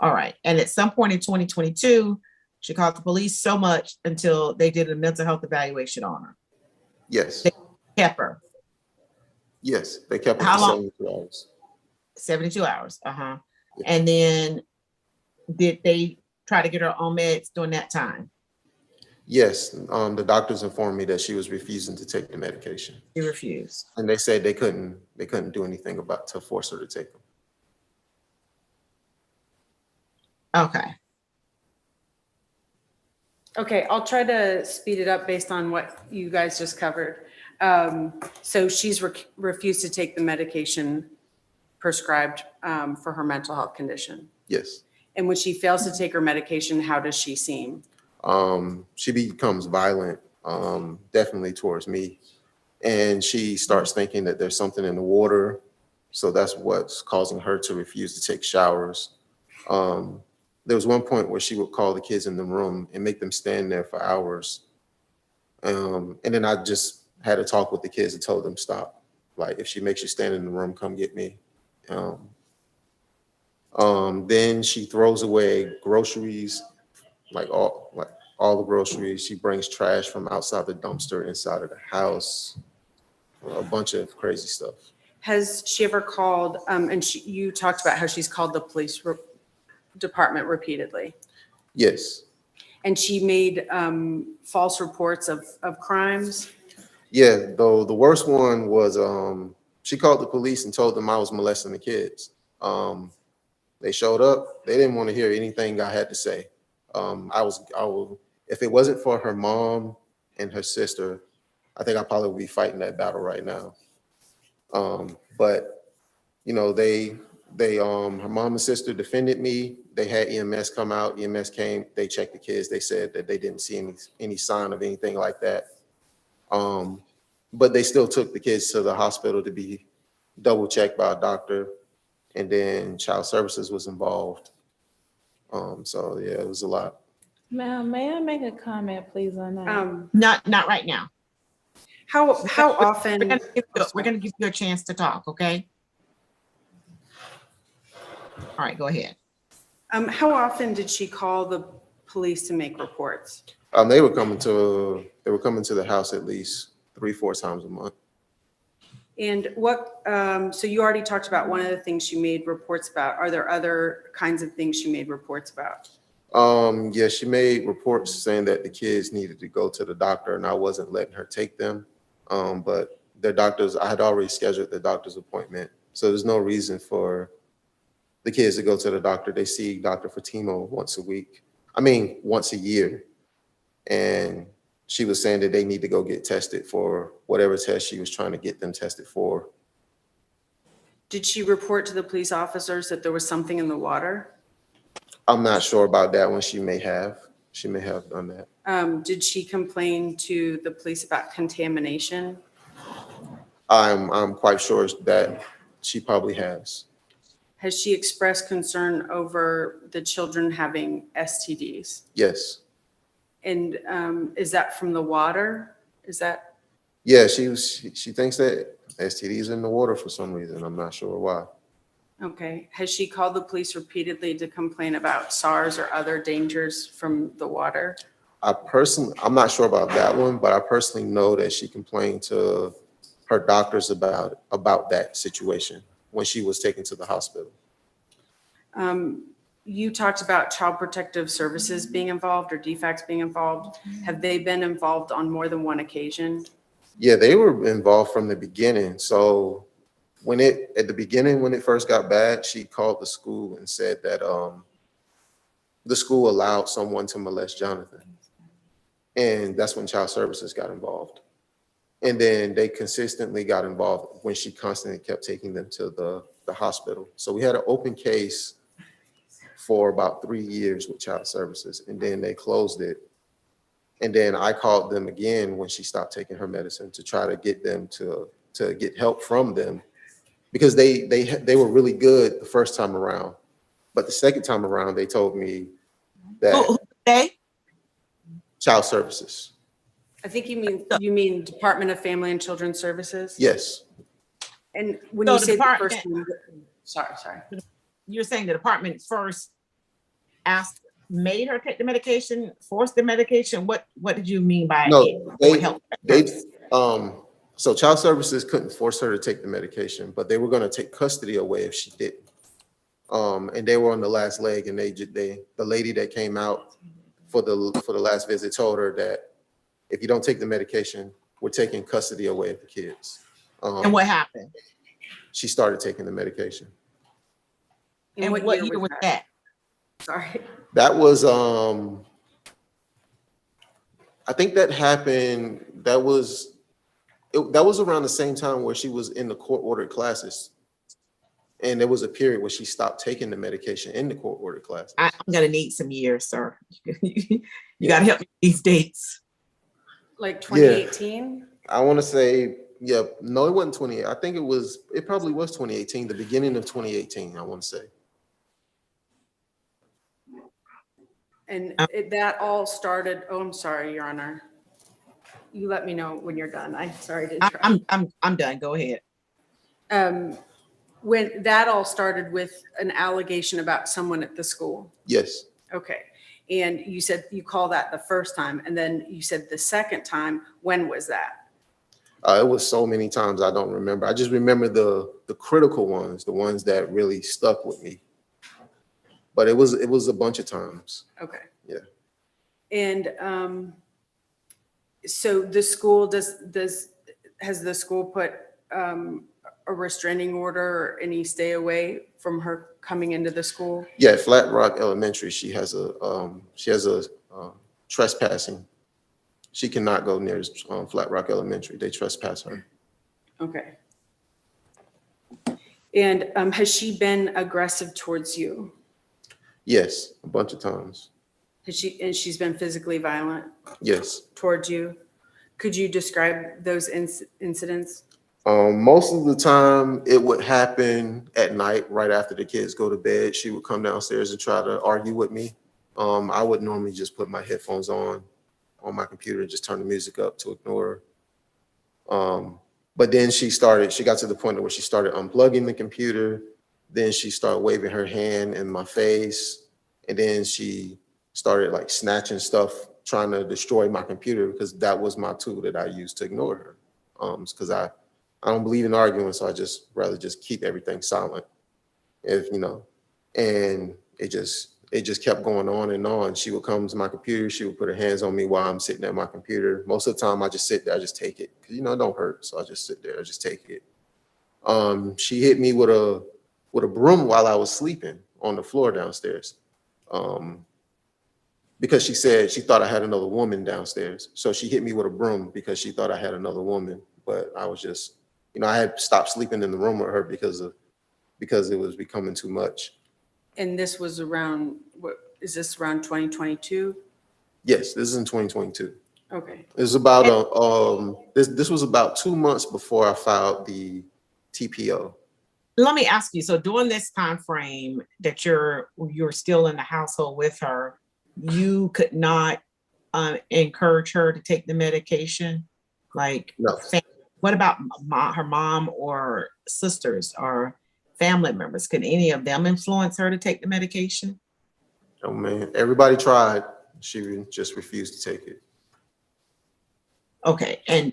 All right. And at some point in 2022, she called the police so much until they did a mental health evaluation on her. yes, Kept her yes. They kept her How for long? 72 hours. 72 hours. Yeah. And then did they try to get her on meds during that time? Yes, the doctors informed me that she was refusing to take the medication, She refused. and they said they couldn't do anything about to force her to take them. Okay. Okay, I'll try to speed it up based on what you guys just covered. So she's refused to take the medication prescribed for her mental health condition. Yes. And when she fails to take her medication, how does she seem? She becomes violent, definitely towards me. And she starts thinking that there's something in the water. So that's what's causing her to refuse to take showers. There was one point where she would call the kids in the room and make them stand there for hours. And then I just had a talk with the kids and told them, stop. Like, if she makes you stand in the room, come get me. Then she throws away groceries, like all the groceries. She brings trash from outside the dumpster inside of the house, a bunch of crazy stuff. Has she ever called, and you talked about how she's called the police department repeatedly, Yes. and she made false reports of crimes? Yeah, though the worst one was she called the police and told them I was molesting the kids. They showed up. They didn't want to hear anything I had to say. If it wasn't for her mom and her sister, I think I probably would be fighting that battle right now. But you know, her mom and sister defended me. They had EMS come out. EMS came. They checked the kids. They said that they didn't see any sign of anything like that. But they still took the kids to the hospital to be double checked by a doctor, and then child services was involved. So yeah, it was a lot. Ma'am, may I make a comment, please, on that? Not right now. How often? We're gonna give you a chance to talk, okay? All right, go ahead. How often did she call the police to make reports? They were coming to the house at least 3-4 times a month. And what, so you already talked about one of the things she made reports about. Are there other kinds of things she made reports about? Yeah, she made reports saying that the kids needed to go to the doctor and I wasn't letting her take them. But their doctors, I had already scheduled the doctor's appointment. So there's no reason for the kids to go to the doctor. They see Dr. Fatimo once a year. And she was saying that they need to go get tested for whatever test she was trying to get them tested for. Did she report to the police officers that there was something in the water? I'm not sure about that one. She may have done that. Did she complain to the police about contamination? I'm quite sure that she probably has. Has she expressed concern over the children having STDs? Yes. And is that from the water? Yeah, she thinks that STDs in the water for some reason. I'm not sure why. Okay. Has she called the police repeatedly to complain about SARS or other dangers from the water? I'm not sure about that one, but I personally know that she complained to her doctors about that situation when she was taken to the hospital. You talked about Child Protective Services being involved or DFACS being involved. Have they been involved on more than one occasion? Yeah, they were involved from the beginning. So when it first got bad, she called the school and said that the school allowed someone to molest Jonathan. And that's when Child Services got involved. And then they consistently got involved when she constantly kept taking them to the hospital. So we had an open case for about 3 years with Child Services, and then they closed it. And then I called them again when she stopped taking her medicine to try to get them to get help from them, because they were really good the first time around. But the second time around, they told me that Who they? Child Services. I think you mean Department of Family and Children's Services? Yes, And when So you the say the department- first one, sorry. You're saying the department first made her take the medication, forced the medication? What did you mean by no, it? What helped her they, first? so child services couldn't force her to take the medication, but they were gonna take custody away if she didn't. And they were on the last leg, and the lady that came out for the last visit told her that if you don't take the medication, we're taking custody away of the kids. And what happened? She started taking the medication. And what year was that? Sorry. That was, I think that happened, that was around the same time where she was in the court-ordered classes. And there was a period where she stopped taking the medication in the court-ordered classes. I'm gonna need some years, sir. You gotta help me with these dates. Like 2018? I want to say, yeah, no, it wasn't 28. I think it probably was 2018, the beginning of 2018, I want to say. And that all started, oh, I'm sorry, Your Honor. You let me know when you're done. I'm sorry to interrupt. I'm done. Go ahead. When that all started with an allegation about someone at the school. Yes. Okay. And you said you call that the first time, and then you said the second time. When was that? It was so many times I don't remember. I just remember the critical ones, the ones that really stuck with me. But it was a bunch of times. Okay. Yeah. And so the school has the school put a restraining order or any stay away from her coming into the school? Yeah, Flat Rock Elementary, she has a trespassing. She cannot go near Flat Rock Elementary. They trespass her. Okay. And has she been aggressive towards you? Yes, a bunch of times. And she's been physically violent Yes. towards you? Could you describe those incidents? Most of the time it would happen at night, right after the kids go to bed. She would come downstairs and try to argue with me. I would normally just put my headphones on my computer and just turn the music up to ignore her. But then she got to the point where she started unplugging the computer. Then she started waving her hand in my face. And then she started like snatching stuff, trying to destroy my computer, because that was my tool that I used to ignore her. Because I don't believe in arguing, so I just rather just keep everything silent. And it just kept going on and on. She would come to my computer, she would put her hands on me while I'm sitting at my computer. Most of the time I just sit there, I just take it. Because it don't hurt. So I just sit there, I just take it. She hit me with a broom while I was sleeping on the floor downstairs. Because she said she thought I had another woman downstairs. So she hit me with a broom because she thought I had another woman. But I was just, I had stopped sleeping in the room with her because it was becoming too much. And this was around, is this around 2022? Yes, this is in 2022. Okay. It was about this was about 2 months before I filed the TPO. Let me ask you, so during this time frame that you're still in the household with her, you could not encourage her to take the medication? Like, No. What about her mom or sisters or family members? Could any of them influence her to take the medication? Oh man, everybody tried. She just refused to take it. Okay, and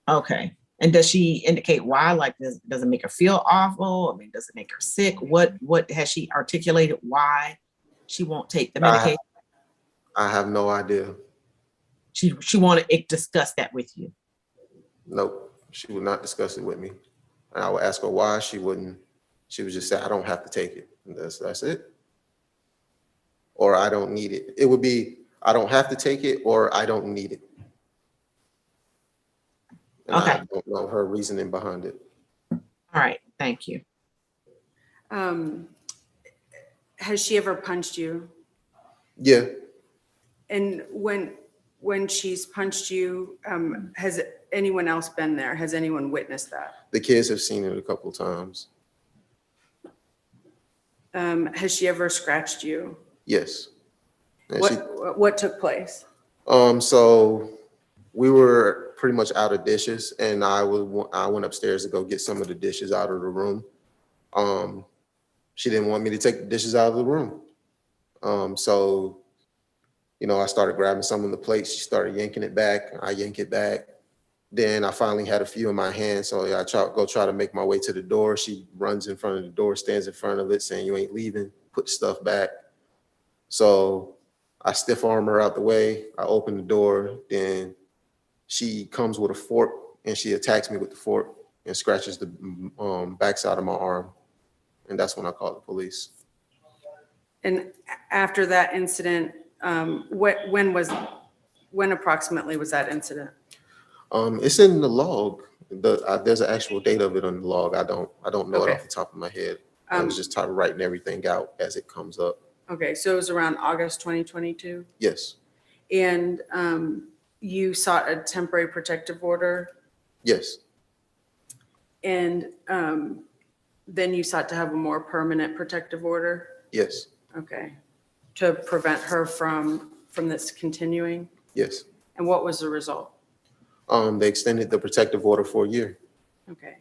okay. And does she indicate why? Like, does it make her feel awful? I mean, does it make her sick? What has she articulated why she won't take the medication? I have no idea. She wanted to discuss that with you. Nope, she would not discuss it with me. And I would ask her why, she wouldn't. She would just say, I don't have to take it. And that's it. Or I don't need it. It would be, I don't have to take it, or I don't need it. And Okay. I don't know her reasoning behind it. All right, thank you. Has she ever punched you? Yeah. And when she's punched you, has anyone else been there? Has anyone witnessed that? The kids have seen it a couple of times. Has she ever scratched you? Yes. And What took place? So We were pretty much out of dishes, and I went upstairs to go get some of the dishes out of the room. She didn't want me to take the dishes out of the room. So, you know, I started grabbing some of the plates. She started yanking it back. I yank it back. Then I finally had a few in my hand, so I try to make my way to the door. She runs in front of the door, stands in front of it, saying, "You ain't leaving, put stuff back." So I stiff arm her out the way. I open the door. Then she comes with a fork, and she attacks me with the fork and scratches the backside of my arm. And that's when I called the police. And after that incident, when approximately was that incident? It's in the log. There's an actual date of it on the log. I don't know it Okay. off the top of my head. I was just writing everything out as it comes up. Okay, so it was around August 2022? Yes, And you sought a temporary protective order, yes, and then you sought to have a more permanent protective order? yes, Okay, to prevent her from this continuing? yes. And what was the result? They extended the protective order for a year. Okay.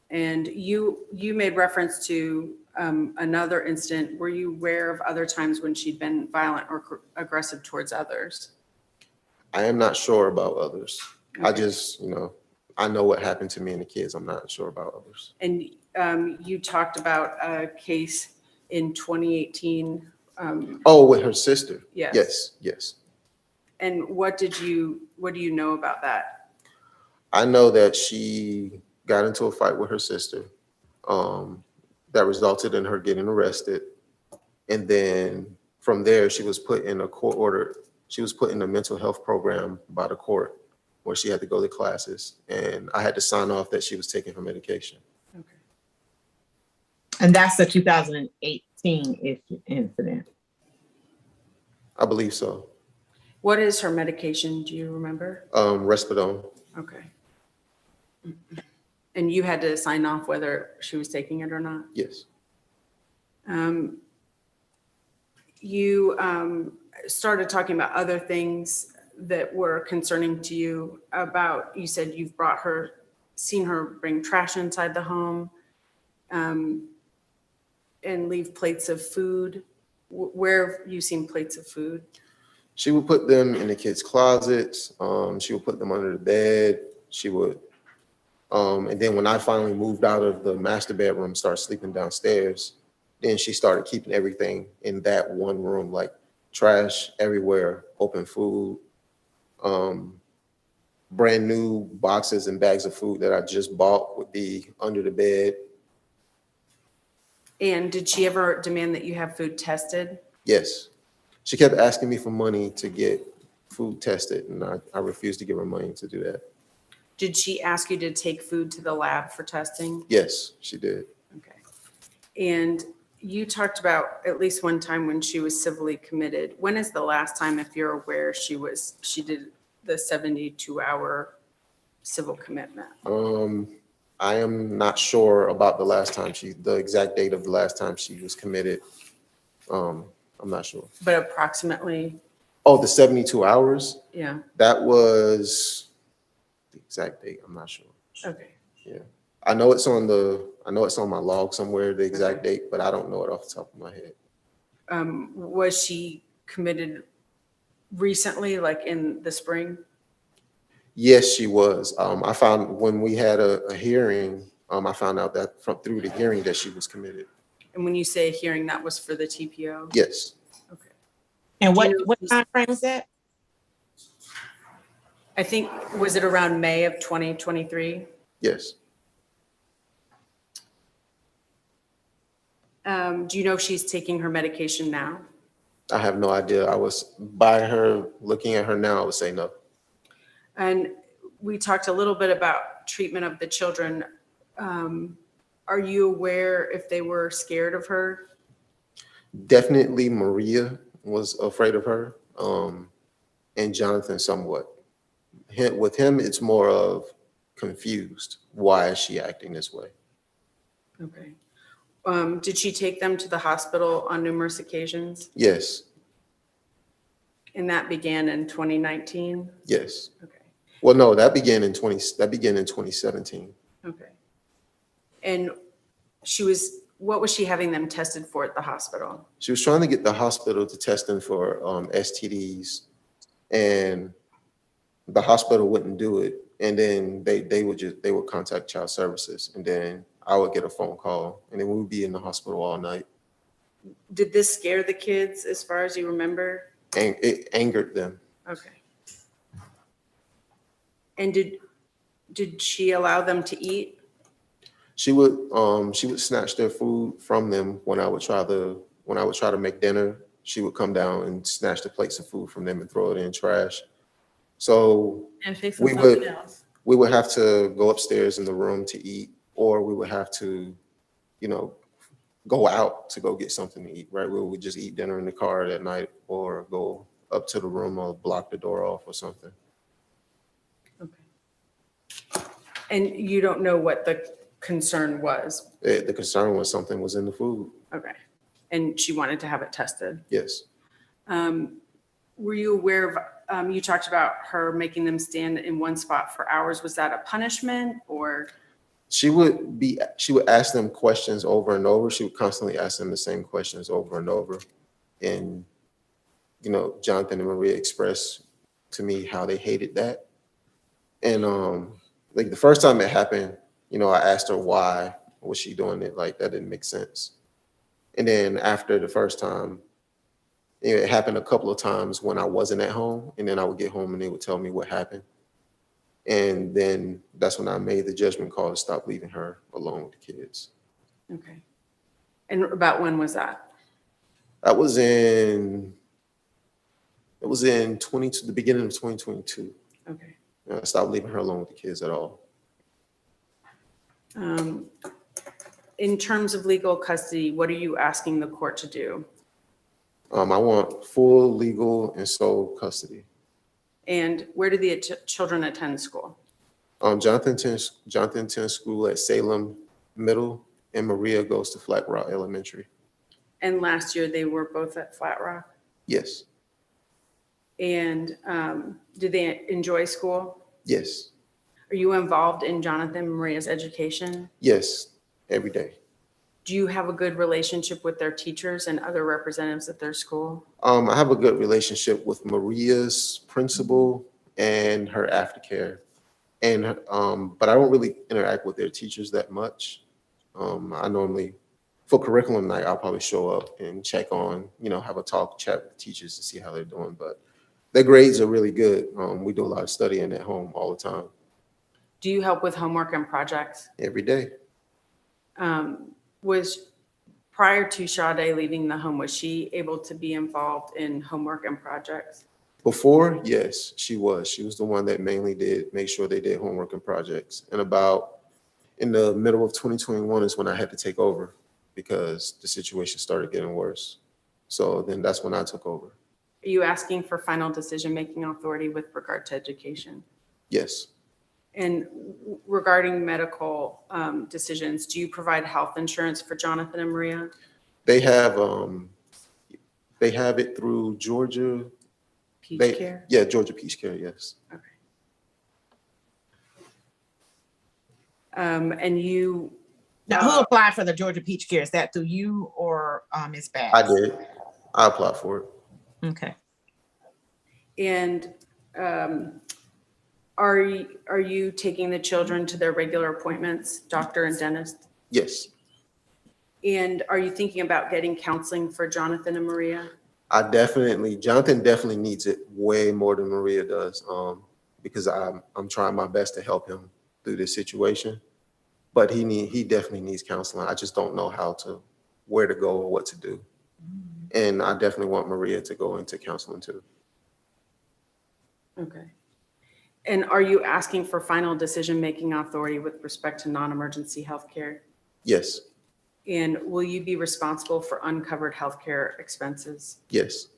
And you made reference to another incident. Were you aware of other times when she'd been violent or aggressive towards others? I am not sure about others. I Okay. just, you know, I know what happened to me and the kids. I'm not sure about others. And you talked about a case in 2018. Oh, with her sister? Yes. Yes, yes. And what do you know about that? I know that she got into a fight with her sister that resulted in her getting arrested. And then from there, she was put in a court order. She was put in a mental health program by the court where she had to go to classes. And I had to sign off that she was taking her medication. Okay. And that's the 2018 incident. I believe so. What is her medication? Do you remember? Respondent. Okay. And you had to sign off whether she was taking it or not? Yes. You started talking about other things that were concerning to you about, you said you've seen her bring trash inside the home and leave plates of food. Where have you seen plates of food? She would put them in the kids' closets. She would put them under the bed. She would, and then when I finally moved out of the master bedroom, started sleeping downstairs, then she started keeping everything in that one room, like trash everywhere, open food, brand new boxes and bags of food that I just bought would be under the bed. And did she ever demand that you have food tested? Yes. She kept asking me for money to get food tested, and I refused to give her money to do that. Did she ask you to take food to the lab for testing? Yes, she did. Okay. And you talked about at least one time when she was civilly committed. When is the last time, if you're aware, she did the 72-hour civil commitment? I am not sure about the exact date of the last time she was committed. I'm not sure. But approximately? Oh, the 72 hours? Yeah. That was the exact date. I'm not sure. Okay. Yeah. I know it's on my log somewhere, the exact date, but I don't know it off the top of my head. Was she committed recently, like in the spring? Yes, she was. I found when we had a hearing, I found out that through the hearing that she was committed. And when you say hearing, that was for the TPO? Yes. Okay. And Do you know what if time frame is that? I think, was it around May of 2023? Yes. Do you know if she's taking her medication now? I have no idea. I was by her, looking at her now, I would say no. And we talked a little bit about treatment of the children. Are you aware if they were scared of her? Definitely Maria was afraid of her, and Jonathan somewhat. With him, it's more of confused. Why is she acting this way? Okay. Did she take them to the hospital on numerous occasions? Yes, And that began in 2019? yes. Okay. Well, no, that began in 2017. Okay. And what was she having them tested for at the hospital? She was trying to get the hospital to test them for STDs, and the hospital wouldn't do it. And then they would contact child services, and then I would get a phone call, and then we would be in the hospital all night. Did this scare the kids as far as you remember? And it angered them. Okay. And did she allow them to eat? She would snatch their food from them when I would try to make dinner. She would come down and snatch the plates of food from them and throw it in trash. So And fix we something would else. we would have to go upstairs in the room to eat, or we would have to, go out to go get something to eat, right? We would just eat dinner in the car that night, or go up to the room or block the door off or something. Okay. And you don't know what the concern was? The concern was something was in the food. Okay. And she wanted to have it tested? Yes. Were you aware of, you talked about her making them stand in one spot for hours. Was that a punishment or? She would ask them questions over and over. She would constantly ask them the same questions over and over. And, Jonathan and Maria expressed to me how they hated that. And like the first time it happened, I asked her why was she doing it? Like that didn't make sense. And then after the first time, it happened a couple of times when I wasn't at home, and then I would get home and they would tell me what happened. And then that's when I made the judgment call to stop leaving her alone with the kids. Okay. And about when was that? That was in the beginning of 2022. Okay. I stopped leaving her alone with the kids at all. In terms of legal custody, what are you asking the court to do? I want full legal and sole custody. And where do the children attend school? Jonathan attends school at Salem Middle, and Maria goes to Flat Rock Elementary. And last year they were both at Flat Rock? Yes. And do they enjoy school? Yes. Are you involved in Jonathan and Maria's education? Yes, every day. Do you have a good relationship with their teachers and other representatives at their school? I have a good relationship with Maria's principal and her aftercare, and but I don't really interact with their teachers that much. I normally, for curriculum night, I'll probably show up and check on, have a chat with the teachers to see how they're doing. But their grades are really good. We do a lot of studying at home all the time. Do you help with homework and projects? Every day. Was prior to Shadae leaving the home, was she able to be involved in homework and projects? Before, yes, she was. She was the one that mainly make sure they did homework and projects. And about in the middle of 2021 is when I had to take over because the situation started getting worse. So then that's when I took over. Are you asking for final decision-making authority with regard to education? Yes. And regarding medical decisions, do you provide health insurance for Jonathan and Maria? They have it through Georgia. Peach Care? Yeah, Georgia Peach Care, yes. Okay. And you? Now, who applied for the Georgia Peach Care? Is that through you or Ms. Bass? I did. I applied for it. Okay. And are you taking the children to their regular appointments, doctor and dentist? Yes. And are you thinking about getting counseling for Jonathan and Maria? Jonathan definitely needs it way more than Maria does, because I'm trying my best to help him through this situation. But he definitely needs counseling. I just don't know where to go or what to do. And I definitely want Maria to go into counseling too. Okay. And are you asking for final decision-making authority with respect to non-emergency healthcare? Yes. And will you be responsible for uncovered healthcare expenses? Yes.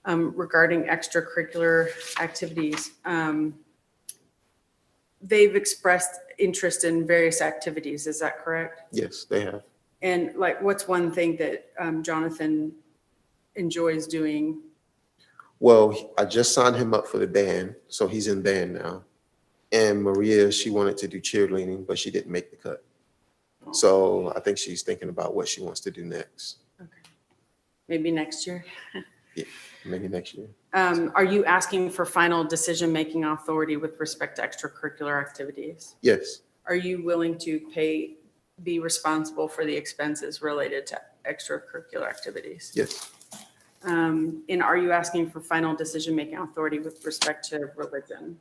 Regarding extracurricular activities, they've expressed interest in various activities. Is that correct? Yes, they have. And what's one thing that Jonathan enjoys doing? Well, I just signed him up for the band, so he's in band now. And Maria, she wanted to do cheerleading, but she didn't make the cut. So I think she's thinking about what she wants to do next. Okay. Maybe next year. Yeah, maybe next year. Are you asking for final decision-making authority with respect to extracurricular activities? Yes, Are you willing to be responsible for the expenses related to extracurricular activities? yes, And are you asking for final decision-making authority with respect to religion?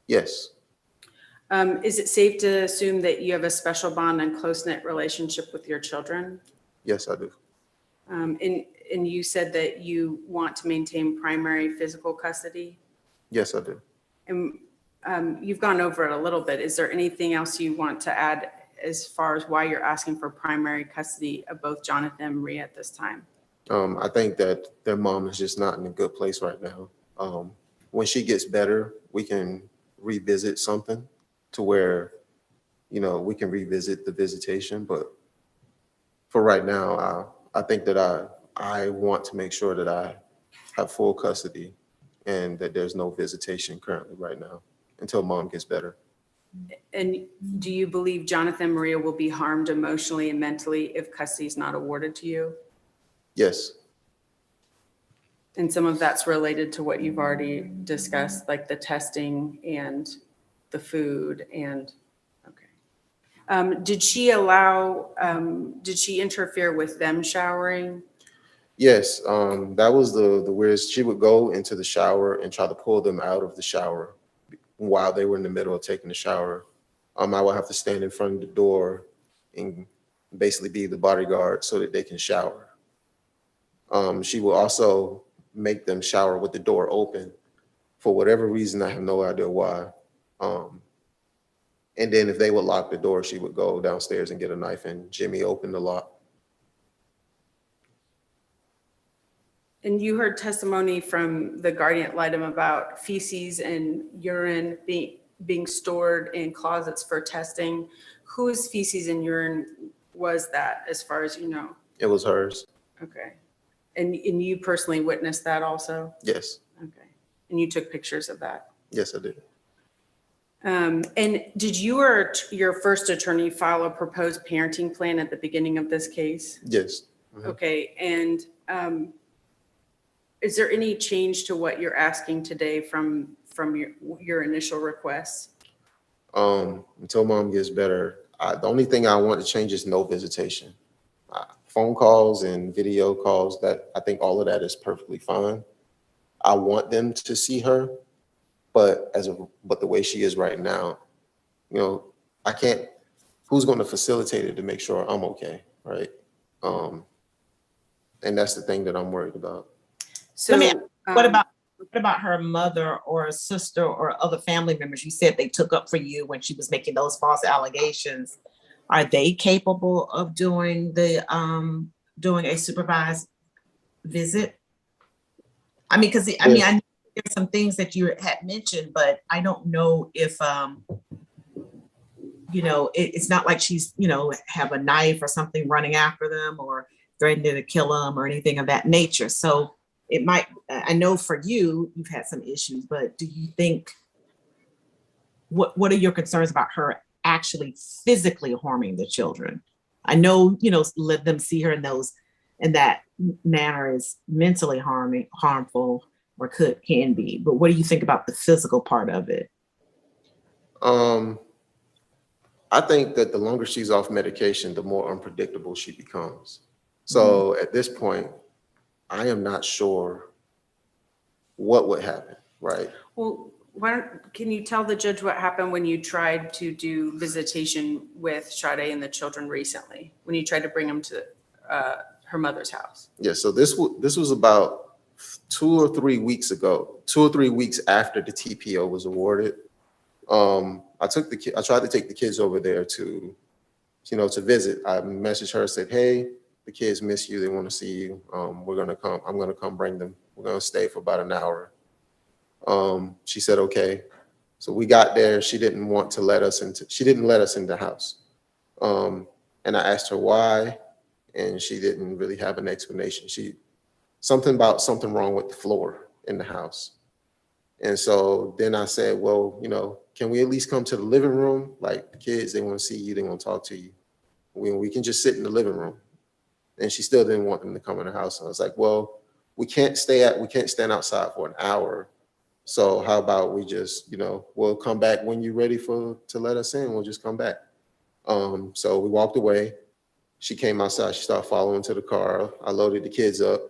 yes, Is it safe to assume that you have a special bond and close-knit relationship with your children? yes, I do. And you said that you want to maintain primary physical custody? Yes, I do. And you've gone over it a little bit. Is there anything else you want to add as far as why you're asking for primary custody of both Jonathan and Maria at this time? I think that their mom is just not in a good place right now. When she gets better, we can revisit something to where, you know, we can revisit the visitation. But for right now, I think that I want to make sure that I have full custody and that there's no visitation currently right now until mom gets better. And do you believe Jonathan and Maria will be harmed emotionally and mentally if custody is not awarded to you? Yes, And some of that's related to what you've already discussed, like the testing and the food and, okay. Did she interfere with them showering? yes. That was the weirdest. She would go into the shower and try to pull them out of the shower while they were in the middle of taking the shower. I would have to stand in front of the door and basically be the bodyguard so that they can shower. She will also make them shower with the door open for whatever reason. I have no idea why. And then if they would lock the door, she would go downstairs and get a knife and Jimmy opened the lock. And you heard testimony from the guardian ad litem about feces and urine being stored in closets for testing. Whose feces and urine was that, as far as you know? It was hers. Okay. And you personally witnessed that also? Yes, Okay. And you took pictures of that? yes, I did. And did you or your first attorney file a proposed parenting plan at the beginning of this case? Yes. Mhm. Okay. And is there any change to what you're asking today from your initial requests? Until mom gets better, the only thing I want to change is no visitation. Phone calls and video calls, that I think all of that is perfectly fine. I want them to see her, but the way she is right now, you know, I can't. Who's going to facilitate it to make sure I'm okay, right? And that's the thing that I'm worried about. So Let me ask, what about her mother or a sister or other family members? You said they took up for you when she was making those false allegations. Are they capable of doing a supervised visit? I mean, because I know there's some things that you had mentioned, but I don't know if it's not like she's have a knife or something running after them or threatening to kill them or anything of that nature. So it might. I know for you've had some issues, but do you think what are your concerns about her actually physically harming the children? I know, let them see her in that manner is mentally harmful or can be, but what do you think about the physical part of it? I think that the longer she's off medication, the more unpredictable she becomes. So at this point, I am not sure what would happen, right? well, can you tell the judge what happened when you tried to do visitation with Shadae and the children recently, when you tried to bring them to her mother's house? Yeah, so this was about 2 or 3 weeks ago, 2 or 3 weeks after the TPO was awarded. I tried to take the kids over there to visit. I messaged her, said, hey, the kids miss you. They want to see you. I'm going to come bring them. We're going to stay for about an hour. She said, okay. So we got there. She didn't let us into the house. And I asked her why, and she didn't really have an explanation. Something wrong with the floor in the house. And so then I said, well, can we at least come to the living room? Like the kids, they want to see you, they want to talk to you. We can just sit in the living room. And she still didn't want them to come in the house. And I was like, well, we can't stand outside for an hour. So how about we just, we'll come back when you're ready to let us in. We'll just come back. So we walked away. She came outside. She started following to the car. I loaded the kids up.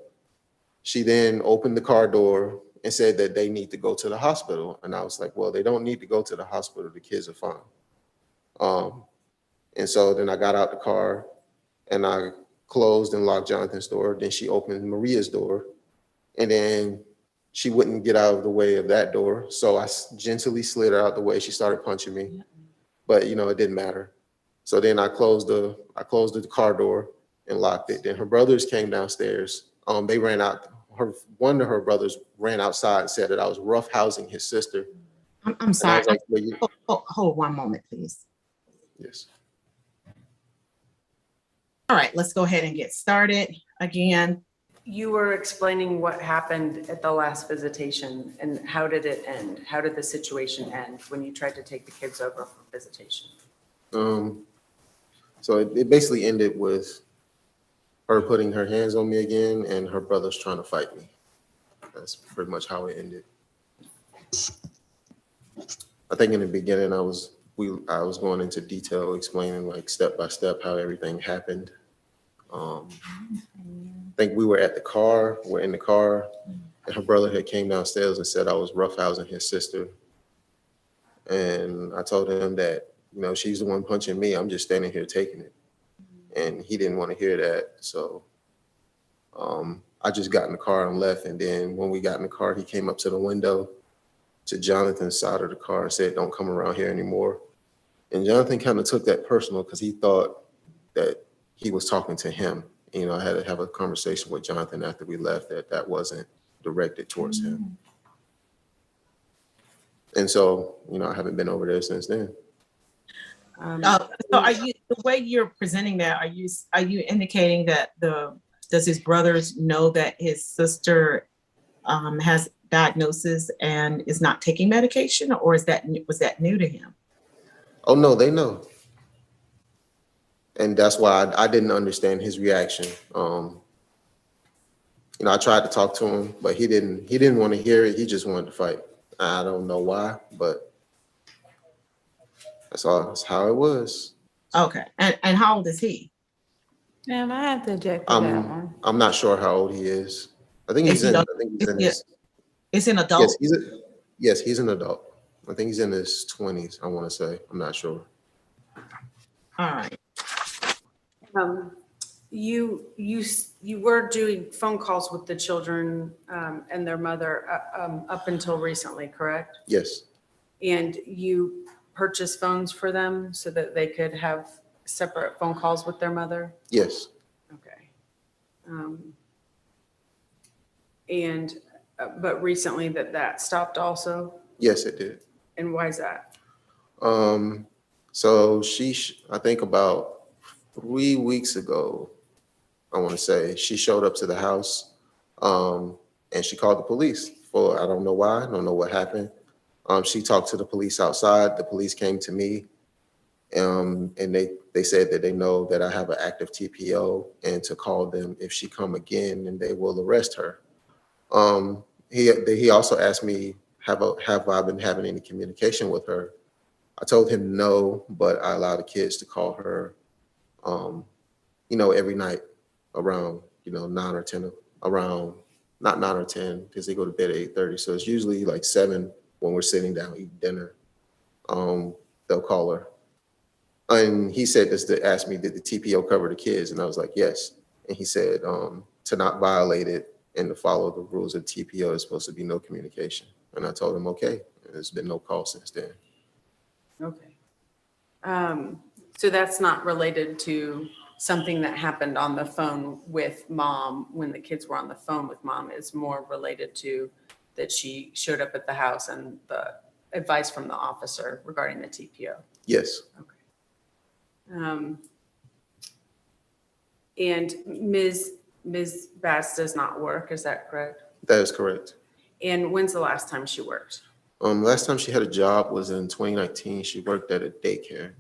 She then opened the car door and said that they need to go to the hospital. And I was like, well, they don't need to go to the hospital. The kids are fine. And so then I got out the car and I closed and locked Jonathan's door. Then she opened Maria's door. And then she wouldn't get out of the way of that door. So I gently slid her out the way. She started punching me, but it didn't matter. So then I closed the car door and locked it. Then her brothers came downstairs. They ran out. One of her brothers ran outside and said that I was roughhousing his sister. I'm And I sorry. was like, well, Hold one moment, please. yes. All right, let's go ahead and get started again. You were explaining what happened at the last visitation and how did it end? How did the situation end when you tried to take the kids over for visitation? So it basically ended with her putting her hands on me again and her brothers trying to fight me. That's pretty much how it ended. I think in the beginning I was going into detail explaining like step by step how everything happened. I think we're in the car, and her brother had came downstairs and said I was roughhousing his sister. And I told him that, she's the one punching me. I'm just standing here taking it. And he didn't want to hear that. So I just got in the car and left. And then when we got in the car, he came up to the window to Jonathan's side of the car and said, don't come around here anymore. And Jonathan kind of took that personal because he thought that he was talking to him. I had to have a conversation with Jonathan after we left that wasn't directed towards him. And so, I haven't been over there since then. So are you, the way you're presenting that, are you indicating that does his brothers know that his sister has diagnosis and is not taking medication, or was that new to him? Oh no, they know. And that's why I didn't understand his reaction. I tried to talk to him, but he didn't want to hear it. He just wanted to fight. I don't know why, but that's how it was. Okay, and how old is he? Ma'am, I have to object to that one. I'm not sure how old he is. I think he's in his. It's an adult? Yes, he's an adult. I think he's in his 20s, I want to say. I'm not sure. All right. You were doing phone calls with the children and their mother up until recently, correct? Yes. And you purchased phones for them so that they could have separate phone calls with their mother? Yes. Okay. But recently that stopped also? Yes, it did. And why is that? So I think about 3 weeks ago, I want to say, she showed up to the house and she called the police I don't know why, I don't know what happened. She talked to the police outside. The police came to me and they said that they know that I have an active TPO and to call them if she come again and they will arrest her. He also asked me, have I been having any communication with her? I told him no, but I allowed the kids to call her, every night around, 9 or 10, not 9 or 10, because they go to bed at 8:30. So it's usually like 7 when we're sitting down eating dinner. They'll call her. And he said this to ask me, did the TPO cover the kids? And I was like, yes. And he said to not violate it and to follow the rules of TPO, there's supposed to be no communication. And I told him, okay. And there's been no call since then. Okay. So that's not related to something that happened on the phone with mom when the kids were on the phone with mom. It's more related to that she showed up at the house and the advice from the officer regarding the TPO. Yes. Okay. And Ms. Bass does not work, is that correct? That is correct. And when's the last time she worked? Last time she had a job was in 2019. She worked at a daycare.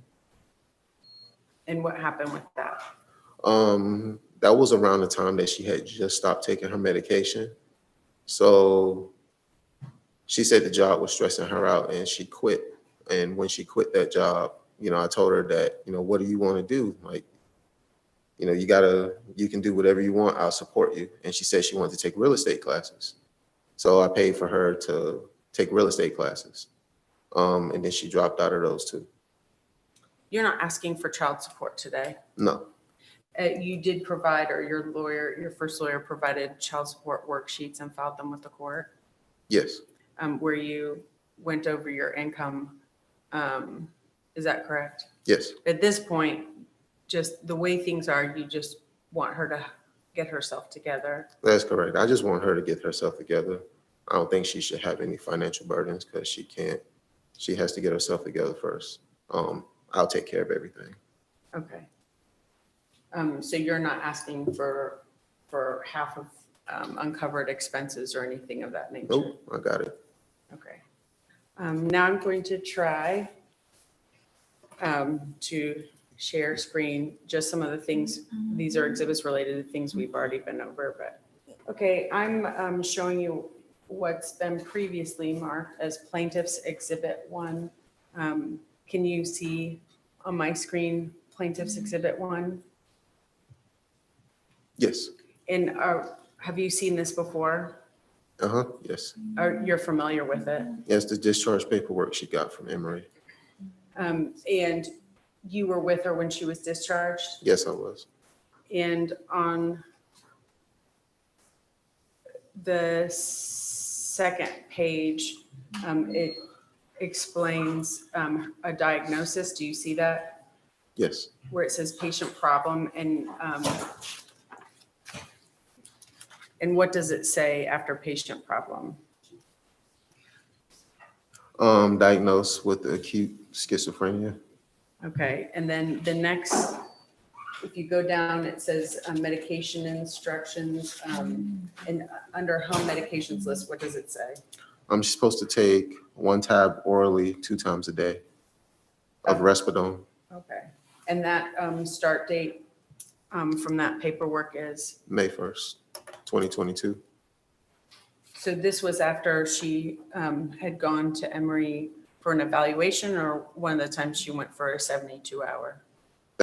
And what happened with that? That was around the time that she had just stopped taking her medication. So she said the job was stressing her out and she quit. And when she quit that job, I told her that, what do you want to do? Like, you can do whatever you want. I'll support you. And she said she wanted to take real estate classes. So I paid for her to take real estate classes. And then she dropped out of those two. You're not asking for child support today. No. You did provide, or your first lawyer provided child support worksheets and filed them with the court, Yes. where you went over your income. Is that correct? Yes. At this point, just the way things are, you just want her to get herself together. That's correct. I just want her to get herself together. I don't think she should have any financial burdens because she can't. She has to get herself together first. I'll take care of everything. Okay. So you're not asking for half of uncovered expenses or anything of that nature? Nope, I got it. Okay. Now I'm going to try to share screen just some of the things. These are exhibits related to things we've already been over, but okay, I'm showing you what's been previously marked as Plaintiff's Exhibit 1. Can you see on my screen Plaintiff's Exhibit 1? Yes. And have you seen this before? Yes. You're familiar with it? Yes, the discharge paperwork she got from Emory. And you were with her when she was discharged? Yes, I was. And on the second page, it explains a diagnosis. Do you see that? Yes. Where it says patient problem, and what does it say after patient problem? Diagnosed with acute schizophrenia. Okay, and then the next, if you go down, it says medication instructions, and under home medications list, what does it say? I'm supposed to take 1 tab orally 2 times a day of Respondent. Okay, and that start date from that paperwork is? May 1st, 2022. So this was after she had gone to Emory for an evaluation, or one of the times she went for a 72-hour?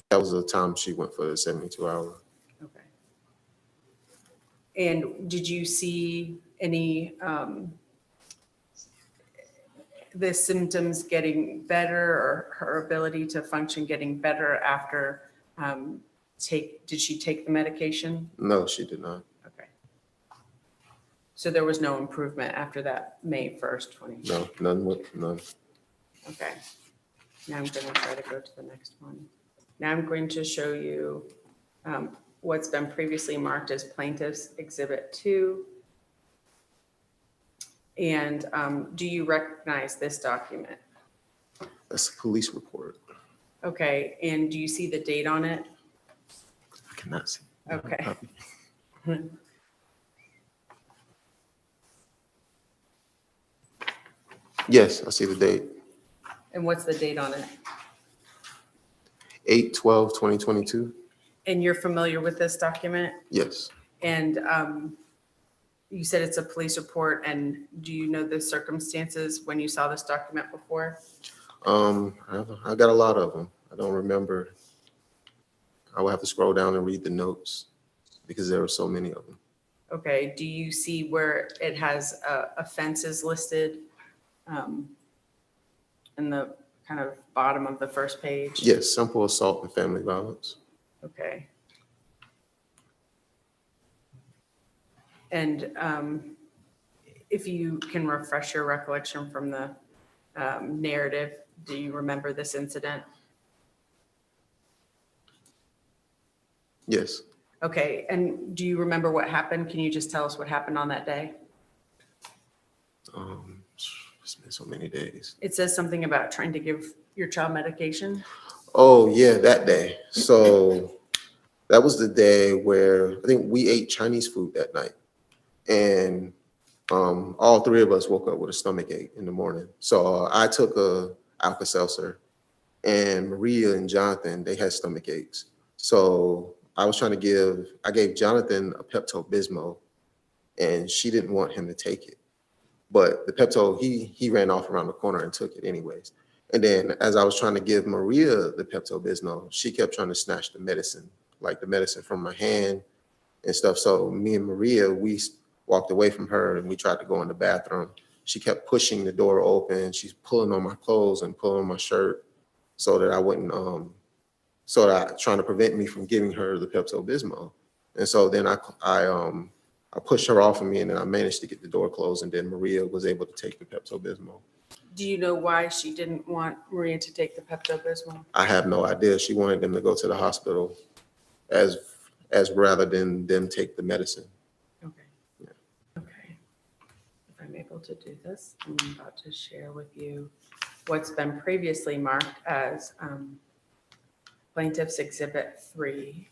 That was the time she went for the 72-hour. Okay. And did you see any, the symptoms getting better, or her ability to function getting better after did she take the medication? No, she did not. Okay. So there was no improvement after that May 1st, 2020? No, none. Okay. Now I'm going to try to go to the next one. Now I'm going to show you what's been previously marked as Plaintiff's Exhibit 2. And do you recognize this document? That's a police report. Okay, and do you see the date on it? I cannot see. Okay. Yes, I see the date. And what's the date on it? 8/12/2022. And you're familiar with this document? Yes. And you said it's a police report, and do you know the circumstances when you saw this document before? I got a lot of them. I don't remember. I will have to scroll down and read the notes because there were so many of them. Okay, do you see where it has offenses listed in the kind of bottom of the first page? Yes, simple assault and family violence. Okay. And if you can refresh your recollection from the narrative, do you remember this incident? Yes. Okay, and do you remember what happened? Can you just tell us what happened on that day? It's been so many days. It says something about trying to give your child medication. Oh yeah, that day. So that was the day where I think we ate Chinese food that night. And All three of us woke up with a stomach ache in the morning. So I took a Alka-Seltzer, and Maria and Jonathan, they had stomach aches. So I gave Jonathan a Pepto-Bismol, and she didn't want him to take it. But the Pepto, he ran off around the corner and took it anyways. And then as I was trying to give Maria the Pepto-Bismol, she kept trying to snatch the medicine, like the medicine from my hand and stuff. So me and Maria, we walked away from her and we tried to go in the bathroom. She kept pushing the door open. She's pulling on my clothes and pulling on my shirt so that I wouldn't, trying to prevent me from giving her the Pepto-Bismol. And so then I pushed her off of me, and then I managed to get the door closed, and then Maria was able to take the Pepto-Bismol. Do you know why she didn't want Maria to take the Pepto-Bismol? I have no idea. She wanted them to go to the hospital as rather than them take the medicine. Okay. Yeah. Okay. If I'm able to do this, I'm about to share with you what's been previously marked as Plaintiff's Exhibit 3.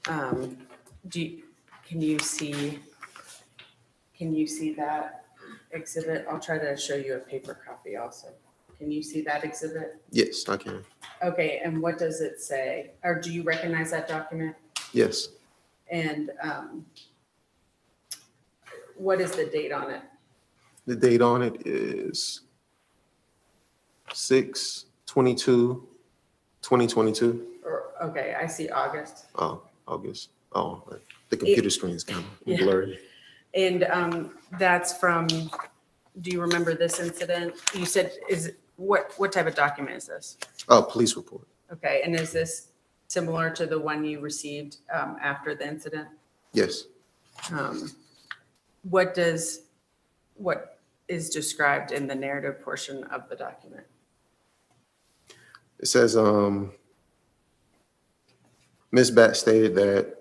Can you see that exhibit? I'll try to show you a paper copy also. Can you see that exhibit? Yes, I can. Okay, and what does it say? Or do you recognize that document? Yes. And what is the date on it? The date on it is 6/22/2022. Okay, I see August. Oh, August. Oh, the computer screen is kind of blurry. And that's from, do you remember this incident? You said, what type of document is this? Oh, police report. Okay, and is this similar to the one you received after the incident? Yes. What is described in the narrative portion of the document? It says, Ms. Batt stated that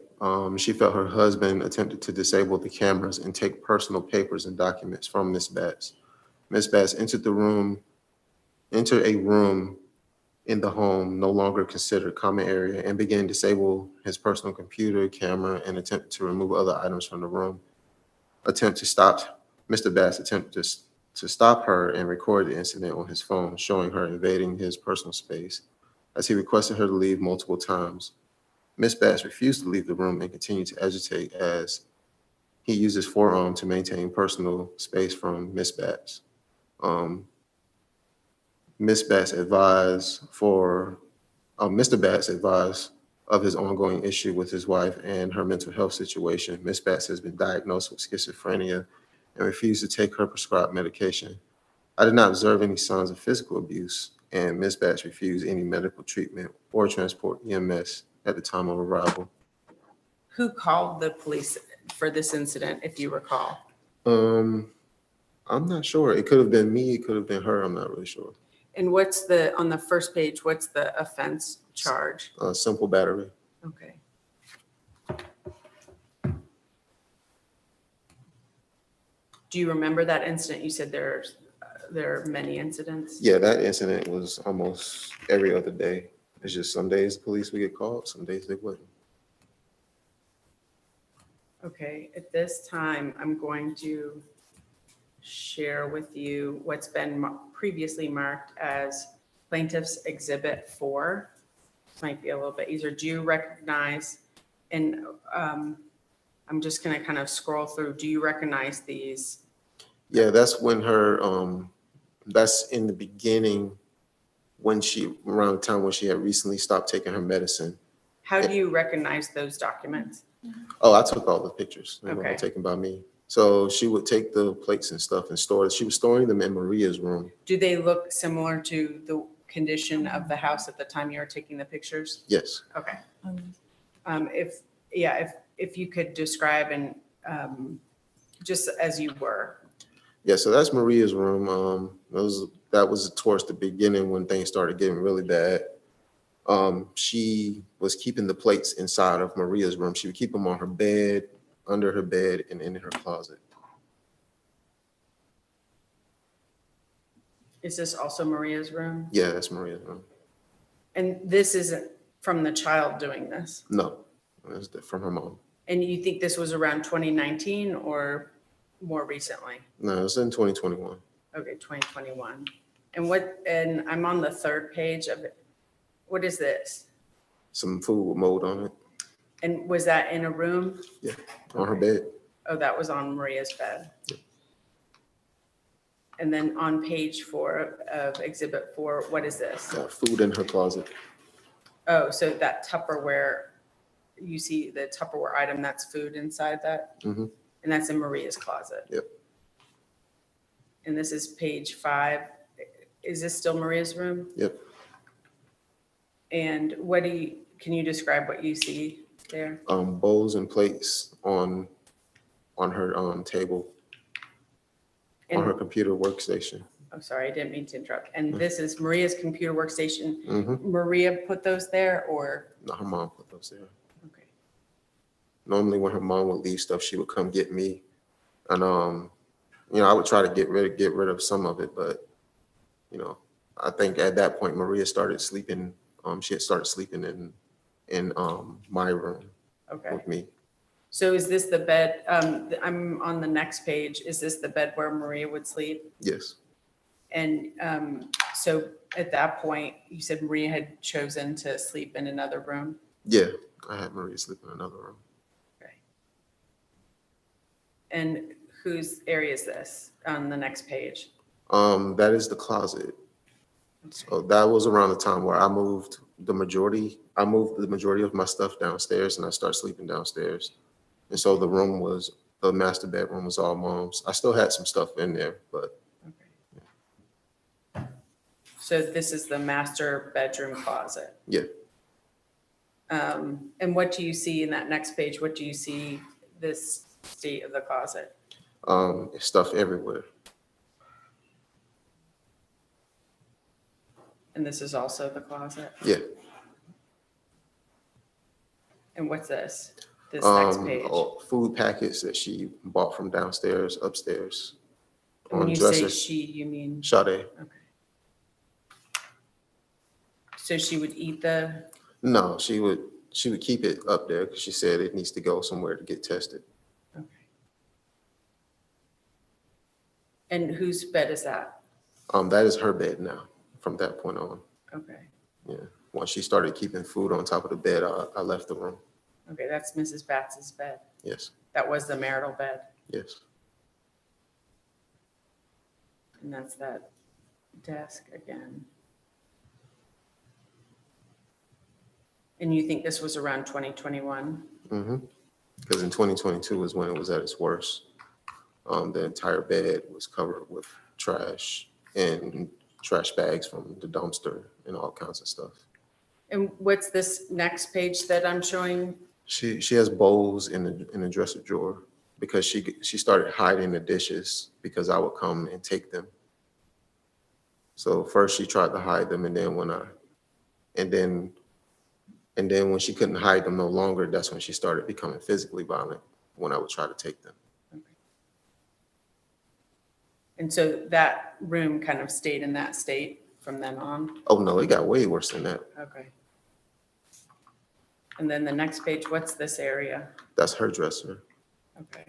she felt her husband attempted to disable the cameras and take personal papers and documents from Ms. Batts. Ms. Batts entered a room in the home no longer considered common area and began to disable his personal computer, camera, and attempted to remove other items from the room. Mr. Batts attempted to stop her and record the incident on his phone, showing her invading his personal space as he requested her to leave multiple times. Ms. Batts refused to leave the room and continued to agitate as he used his forearm to maintain personal space from Ms. Batts. Mr. Batts advised of his ongoing issue with his wife and her mental health situation. Ms. Batts has been diagnosed with schizophrenia and refused to take her prescribed medication. I did not observe any signs of physical abuse, and Ms. Batts refused any medical treatment or transport EMS at the time of arrival. Who called the police for this incident, if you recall? I'm not sure. It could have been me. It could have been her. I'm not really sure. And on the first page, what's the offense charge? Simple battery. Okay. Do you remember that incident? You said there are many incidents. Yeah, that incident was almost every other day. It's just some days the police would get called, some days they wouldn't. Okay, at this time, I'm going to share with you what's been previously marked as Plaintiff's Exhibit 4. Might be a little bit easier. Do you recognize, and I'm just going to kind of scroll through, do you recognize these? Yeah, that's when that's in the beginning around the time when she had recently stopped taking her medicine. How do you recognize those documents? Oh, I took all the pictures. They Okay. were taken by me. So she would take the plates and stuff and store it. She was storing them in Maria's room. Do they look similar to the condition of the house at the time you were taking the pictures? Yes. Okay. If you could describe and just as you were. Yeah, so that's Maria's room. That was towards the beginning when things started getting really bad. She was keeping the plates inside of Maria's room. She would keep them on her bed, under her bed, and in her closet. Is this also Maria's room? Yeah, that's Maria's room. And this isn't from the child doing this? No, that's from her mom. And you think this was around 2019 or more recently? No, it's in 2021. Okay, 2021. And I'm on the third page of it. What is this? Some food with mold on it. And was that in a room? Yeah, on her bed. Oh, that was on Maria's bed. And then on page 4 of Exhibit 4, what is this? Got food in her closet. Oh, so that Tupperware, you see the Tupperware item, that's food inside that? Mhm. And that's in Maria's closet? Yep. And this is page 5. Is this still Maria's room? Yep. And can you describe what you see there? Bowls and plates on her table, on her And, computer workstation. oh, sorry, I didn't mean to interrupt. And this is Maria's computer workstation. Mm-hmm. Maria put those there or? No, her mom put those there. Okay. Normally when her mom would leave stuff, she would come get me. And, I would try to get rid of some of it, but, I think at that point, Maria started sleeping. She had started sleeping in my room Okay. with me. So is this the bed, I'm on the next page, is this the bed where Maria would sleep? Yes. And so at that point, you said Maria had chosen to sleep in another room? Yeah, I had Maria sleep in another room. Okay. And whose area is this on the next page? That is the closet. So that was around the time where I moved the majority of my stuff downstairs and I started sleeping downstairs. And so the master bedroom was all mom's. I still had some stuff in there, but. Okay. So this is the master bedroom closet? Yeah. And what do you see in that next page? What do you see this state of the closet? Stuff everywhere. And this is also the closet? Yeah. And what's this? This next page? Food packets that she bought from downstairs, upstairs. And when On you say dressers. she, you mean? Shadae. Okay. So she would eat the, No, she would keep it up there because she said it needs to go somewhere to get tested. okay. And whose bed is that? That is her bed now from that point on. Okay. Yeah. Once she started keeping food on top of the bed, I left the room. Okay, that's Mrs. Batts's bed. Yes. That was the marital bed. Yes. And that's that desk again. And you think this was around 2021? Mm-hmm. Because in 2022 is when it was at its worst. The entire bed was covered with trash and trash bags from the dumpster and all kinds of stuff. And what's this next page that I'm showing? She has bowls in the dresser drawer because she started hiding the dishes because I would come and take them. So first she tried to hide them, and then when she couldn't hide them no longer, that's when she started becoming physically violent when I would try to take them. Okay. And so that room kind of stayed in that state from then on? Oh no, it got way worse than that. Okay. And then the next page, what's this area? That's her dresser. Okay.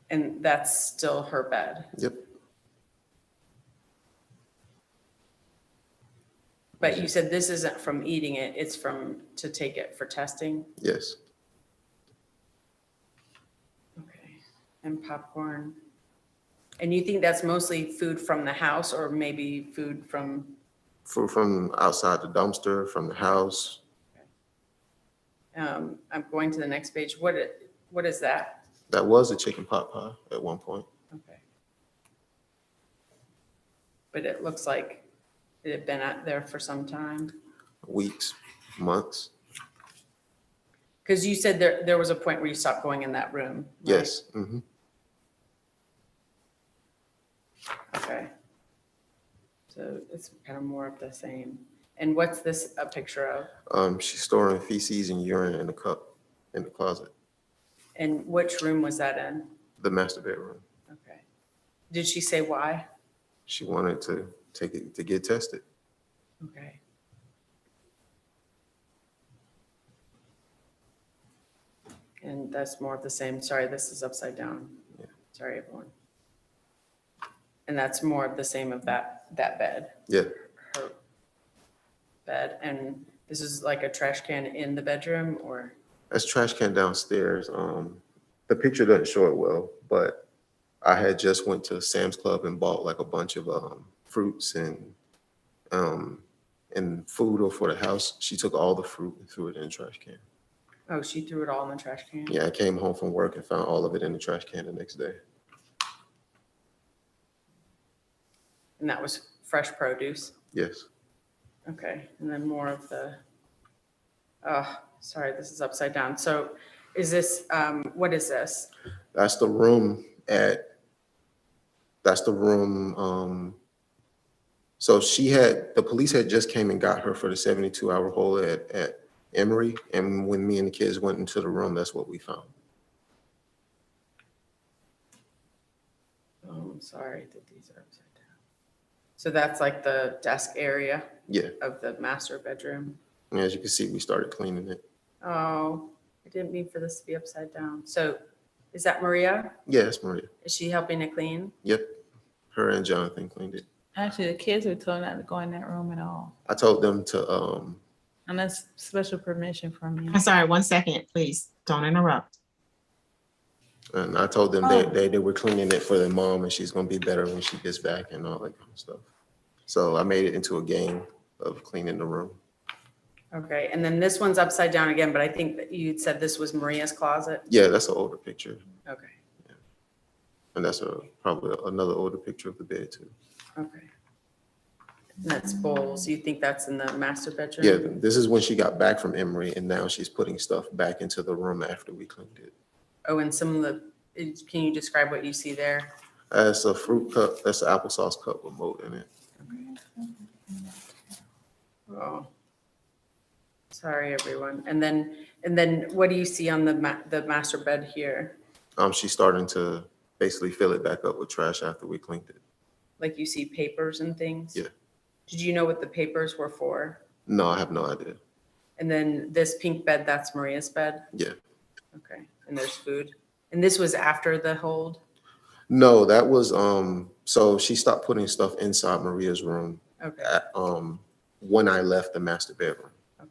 And that's still her bed? Yep. But you said this isn't from eating it, it's to take it for testing? Yes. Okay. And popcorn. And you think that's mostly food from the house or maybe food from? Food from outside the dumpster, from the house. I'm going to the next page. What is that? That was a chicken pot pie at one point. Okay. But it looks like it had been out there for some time. Weeks, months. Because you said there was a point where you stopped going in that room. Right? Yes. Mm-hmm. Okay. So it's kind of more of the same. And what's this a picture of? She's storing feces and urine in a cup in the closet. And which room was that in? The master bedroom. Okay. Did she say why? She wanted to take it to get tested. Okay. And that's more of the same. Sorry, this is upside down. Yeah. Sorry, everyone. And that's more of the same of that bed. Yeah, Her bed. And this is like a trash can in the bedroom, or? that's trash can downstairs. The picture doesn't show it well, but I had just went to Sam's Club and bought like a bunch of fruits and food for the house. She took all the fruit and threw it in the trash can. Oh, she threw it all in the trash can? Yeah, I came home from work and found all of it in the trash can the next day. And that was fresh produce? Yes. Okay, and then more of the, oh, sorry, this is upside down. So is this, what is this? That's the room so the police had just came and got her for the 72-hour hold at Emory. And when me and the kids went into the room, that's what we found. Oh, I'm sorry that these are upside down. So that's like the desk area Yeah. of the master bedroom? And as you can see, we started cleaning it. Oh, I didn't mean for this to be upside down. So is that Maria? Yeah, it's Maria. Is she helping to clean? Yep. Her and Jonathan cleaned it. Actually, the kids were told not to go in that room at all. I told them to, And that's special permission from you. I'm sorry, 1 second, please. Don't interrupt. and I told them they were cleaning it for their mom and she's gonna be better when she gets back and all that kind of stuff. So I made it into a game of cleaning the room. Okay, and then this one's upside down again, but I think that you said this was Maria's closet? Yeah, that's an older picture. Okay, And that's probably another older picture of the bed too. okay. And that's bowls. You think that's in the master bedroom? Yeah, this is when she got back from Emory and now she's putting stuff back into the room after we cleaned it. Oh, and some of the, can you describe what you see there? That's a fruit cup, that's an applesauce cup with mold in it. Oh. Sorry, everyone. And then what do you see on the master bed here? She's starting to basically fill it back up with trash after we cleaned it. Like you see papers and things? Yeah. Did you know what the papers were for? No, I have no idea. And then this pink bed, that's Maria's bed? Yeah. Okay, and there's food. And this was after the hold? No, that was, so she stopped putting stuff inside Maria's room Okay, when I left the master bedroom. okay.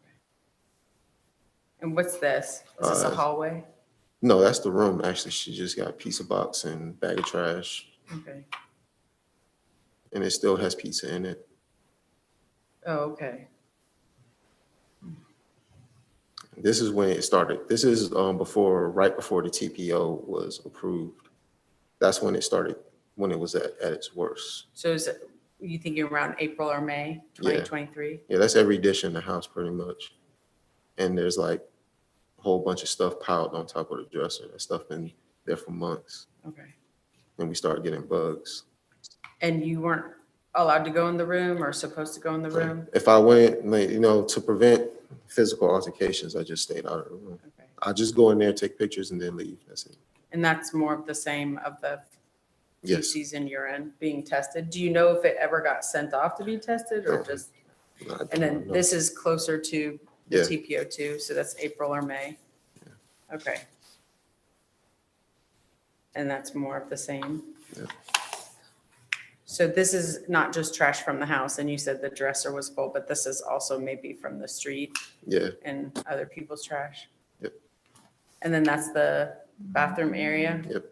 And what's this? Is this a hallway? No, that's the room. Actually, she just got a pizza box and bag of trash Okay. and it still has pizza in it. Oh, okay. This is when it started. This is right before the TPO was approved. That's when it started, when it was at its worst. So is it, you thinking around April or May 2023? Yeah, that's every dish in the house pretty much. And there's like a whole bunch of stuff piled on top of the dresser. That stuff been there for months. Okay. And we started getting bugs. And you weren't allowed to go in the room or supposed to go in the room? If I went, to prevent physical altercations, I just stayed out of the room. Okay. I just go in there, take pictures, and then leave. That's it. And that's more of the same of the Yes. feces and urine being tested. Do you know if it ever got sent off to be tested or No. just? No, I And then don't know. this is closer to the Yeah. TPO too, so that's April or May? Okay. And that's more of the same? Yeah. So this is not just trash from the house, and you said the dresser was full, but this is also maybe from the street Yeah. and other people's trash? Yep. And then that's the bathroom area? Yep.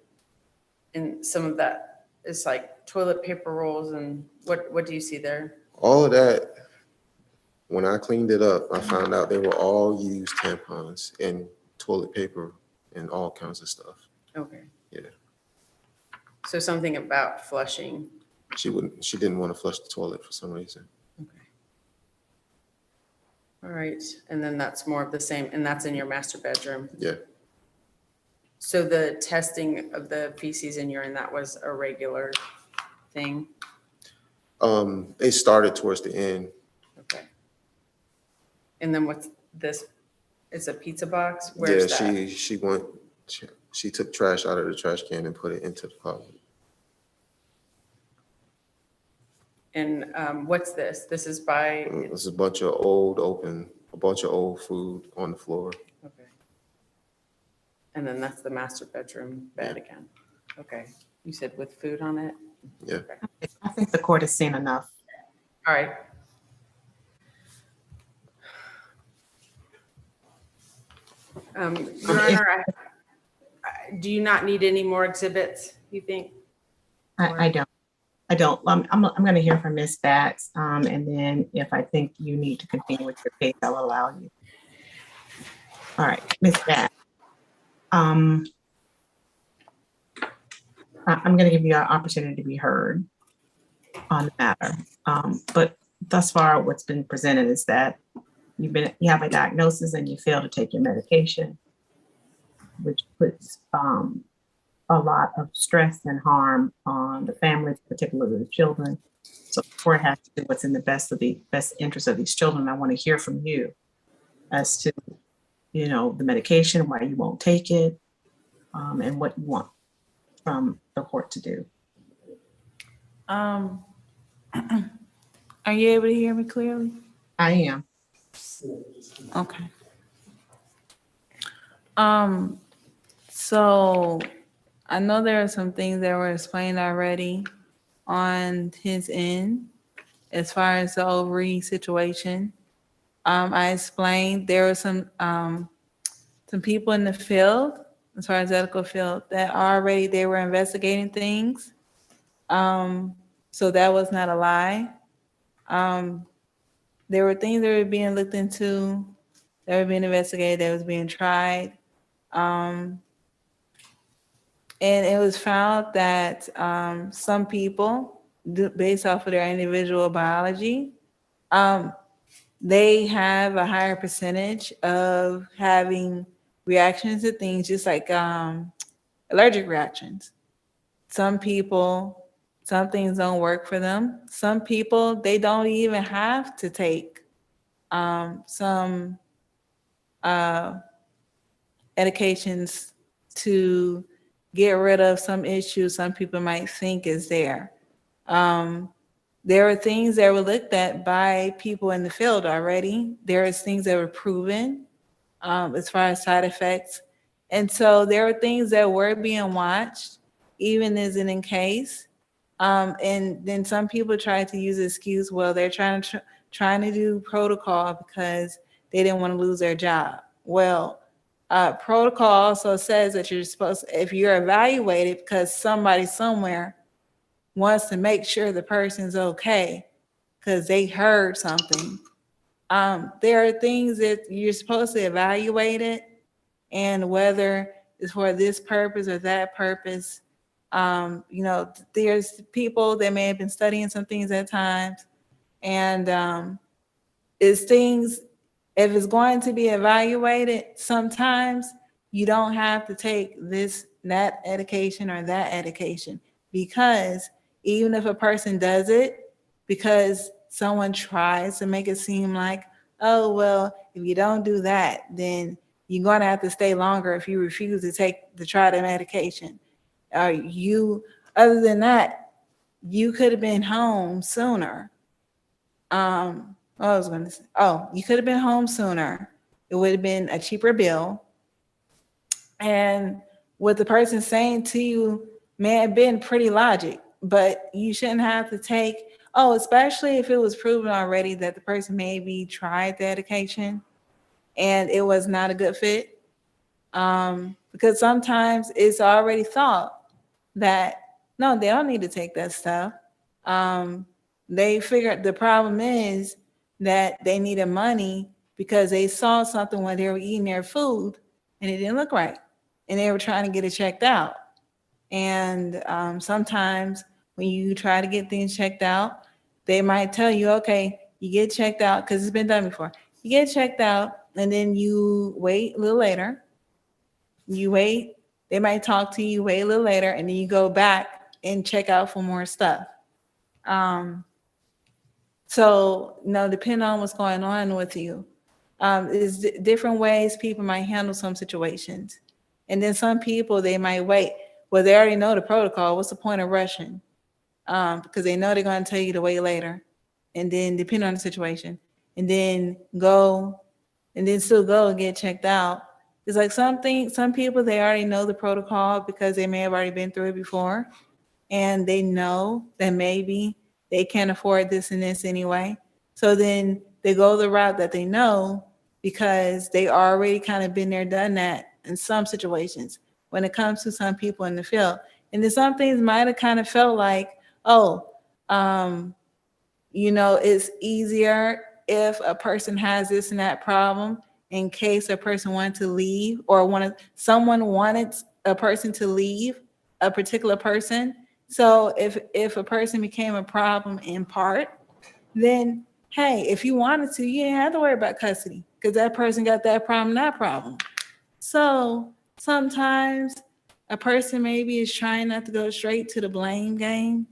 And some of that is like toilet paper rolls, and what do you see there? All of that, when I cleaned it up, I found out they were all used tampons and toilet paper and all kinds of stuff. Okay. Yeah. So something about flushing. She didn't want to flush the toilet for some reason. Okay. All right, and then that's more of the same, and that's in your master bedroom. Yeah. So the testing of the feces and urine, that was a regular thing? It started towards the end. Okay. And then what's this? It's a pizza box? Where's Yeah, that? she took trash out of the trash can and put it into the closet. And what's this? This is by, There's a bunch of old food on the floor. okay. And then that's the master bedroom bed again. Okay. You said with food on it? Yeah. Okay. I think the court has seen enough. All right. Your Honor, do you not need any more exhibits, you think? I don't. I don't. I'm going to hear from Ms. Batts, and then if I think you need to continue with your case, I'll allow you. All right, Ms. Batts. I'm going to give you an opportunity to be heard on the matter. But thus far, what's been presented is that you have a diagnosis and you fail to take your medication, which puts a lot of stress and harm on the family, particularly the children. So the court has to do what's in the best interest of these children. I want to hear from you as to, the medication, why you won't take it, and what you want from the court to do. Are you able to hear me clearly? I am. Okay. So I know there are some things that were explained already on his end as far as the ovary situation. I explained there were some people in the field, as far as the medical field, that already they were investigating things. So that was not a lie. There were things that were being looked into, that were being investigated, that was being tried. And it was found that some people, based off of their individual biology, they have a higher percentage of having reactions to things, just like allergic reactions. Some people, some things don't work for them. Some people, they don't even have to take some medications to get rid of some issues some people might think is there. There are things that were looked at by people in the field already. There is things that were proven as far as side effects. And so there are things that were being watched, even as in case. And then some people try to use the excuse, well, they're trying to do protocol because they didn't want to lose their job. Well, protocol also says that you're supposed to, if you're evaluated because somebody somewhere wants to make sure the person's okay because they heard something, there are things that you're supposed to evaluate it, and whether it's for this purpose or that purpose. There's people that may have been studying some things at times, and it's things, if it's going to be evaluated, sometimes you don't have to take that medication or that medication, because even if a person does it because someone tries to make it seem like, oh, well, if you don't do that, then you're going to have to stay longer if you refuse to try the medication. Other than that, you could have been home sooner. You could have been home sooner. It would have been a cheaper bill. And what the person's saying to you may have been pretty logic, but you shouldn't have to take, especially if it was proven already that the person maybe tried the medication and it was not a good fit. Because sometimes it's already thought that, no, they don't need to take that stuff. They figured the problem is that they needed money because they saw something when they were eating their food and it didn't look right. And they were trying to get it checked out. And sometimes when you try to get things checked out, they might tell you, okay, you get checked out, because it's been done before. You get checked out and then you wait a little later. You wait, they might talk to you, wait a little later, and then you go back and check out for more stuff. So, depending on what's going on with you, is different ways people might handle some situations. And then some people, they might wait. Well, they already know the protocol. What's the point of rushing? Because they know they're going to tell you to wait later. And then depending on the situation, and then still go and get checked out. It's like some people, they already know the protocol because they may have already been through it before. And they know that maybe they can't afford this and this anyway. So then they go the route that they know because they already kind of been there, done that in some situations when it comes to some people in the field. And then some things might have kind of felt like, it's easier if a person has this and that problem in case a person wanted to leave or someone wanted a person to leave, a particular person. So if a person became a problem in part, then hey, if you wanted to, you didn't have to worry about custody because that person got that problem. So sometimes a person maybe is trying not to go straight to the blame game.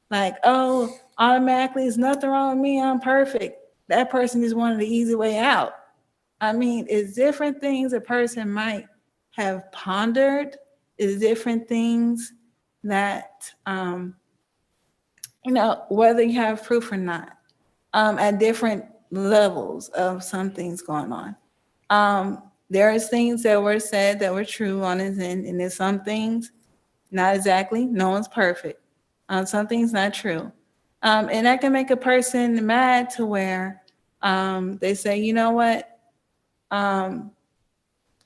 Like, oh, automatically, there's nothing wrong with me, I'm perfect. That person just wanted the easy way out. I mean, it's different things a person might have pondered, it's different things that, whether you have proof or not, at different levels of some things going on. There is things that were said that were true on his end, and there's some things, not exactly, no one's perfect. Some things not true. And that can make a person mad to where they say, you know what?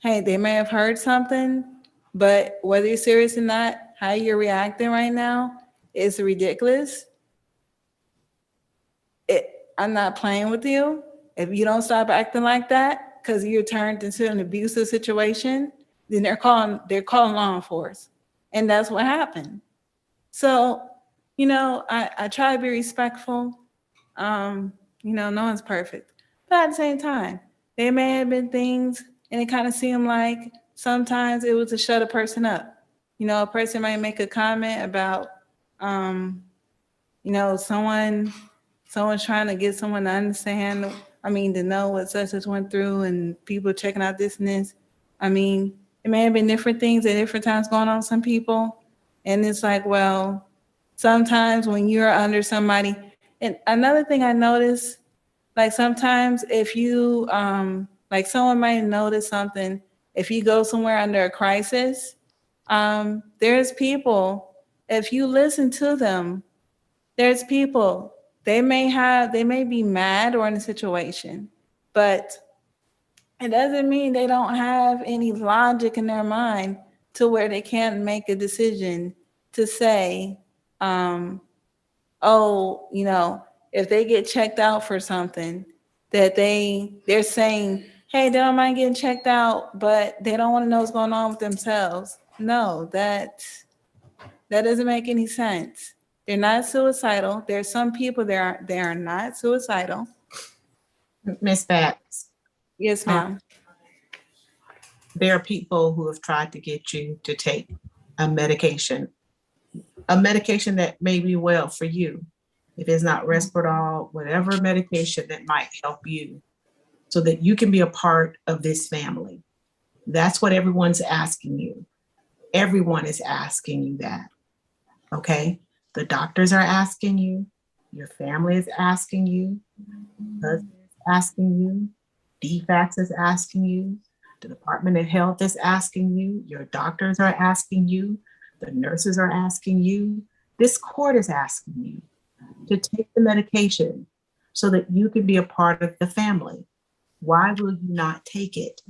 Hey, they may have heard something, but whether you're serious or not, how you're reacting right now is ridiculous. I'm not playing with you. If you don't stop acting like that because you're turned into an abusive situation, then they're calling law enforcement. And that's what happened. So, I try to be respectful. No one's perfect. But at the same time, there may have been things, and it kind of seemed like sometimes it was to shut a person up. A person might make a comment about, someone's trying to get someone to understand, to know what such as went through and people checking out this and this. It may have been different things at different times going on with some people. And it's like, well, sometimes when you're under somebody, and another thing I noticed, like sometimes if you, like someone might notice something, if you go somewhere under a crisis, there's people, if you listen to them, there's people, they may be mad or in a situation, but it doesn't mean they don't have any logic in their mind to where they can't make a decision to say, if they get checked out for something, that they're saying, hey, they don't mind getting checked out, but they don't want to know what's going on with themselves. No, that doesn't make any sense. They're not suicidal. There are some people they are not suicidal. Ms. Batts, Yes, ma'am. there are people who have tried to get you to take a medication that may be well for you. If it's not Respondent, whatever medication that might help you so that you can be a part of this family. That's what everyone's asking you. Everyone is asking you that, okay? The doctors are asking you, your family is asking you, husband is asking you, DFACS is asking you, the Department of Health is asking you, your doctors are asking you, the nurses are asking you, this court is asking you to take the medication so that you can be a part of the family. Why will you not take it?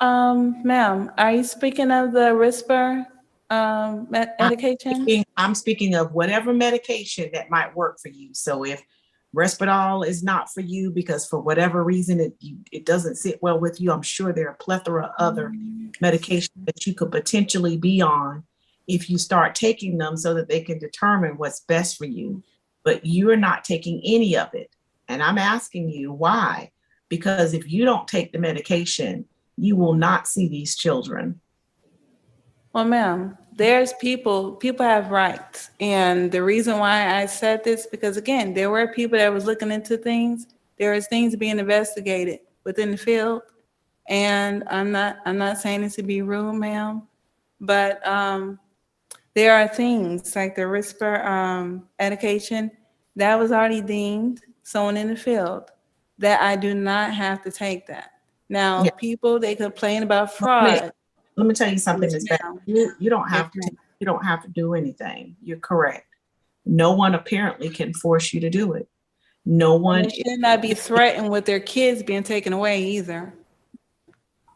Ma'am, are you speaking of the whisper medication? I'm speaking of whatever medication that might work for you. So if Respondent is not for you because for whatever reason it doesn't sit well with you, I'm sure there are a plethora of other medications that you could potentially be on if you start taking them so that they can determine what's best for you. But you're not taking any of it. And I'm asking you why? Because if you don't take the medication, you will not see these children. Well, ma'am, there's people have rights. And the reason why I said this, because again, there were people that was looking into things. There is things being investigated within the field. And I'm not saying this to be rude, ma'am, but there are things like the whisper education that was already deemed someone in the field that I do not have to take that. Now, Yeah. people, they complain about fraud. Let me tell you something, Yes, Ms. Beck. ma'am. You don't Yes, have to, ma'am. you don't have to do anything. You're correct. No one apparently can force you to do it. No And one, they should not be threatened with their kids being taken away either.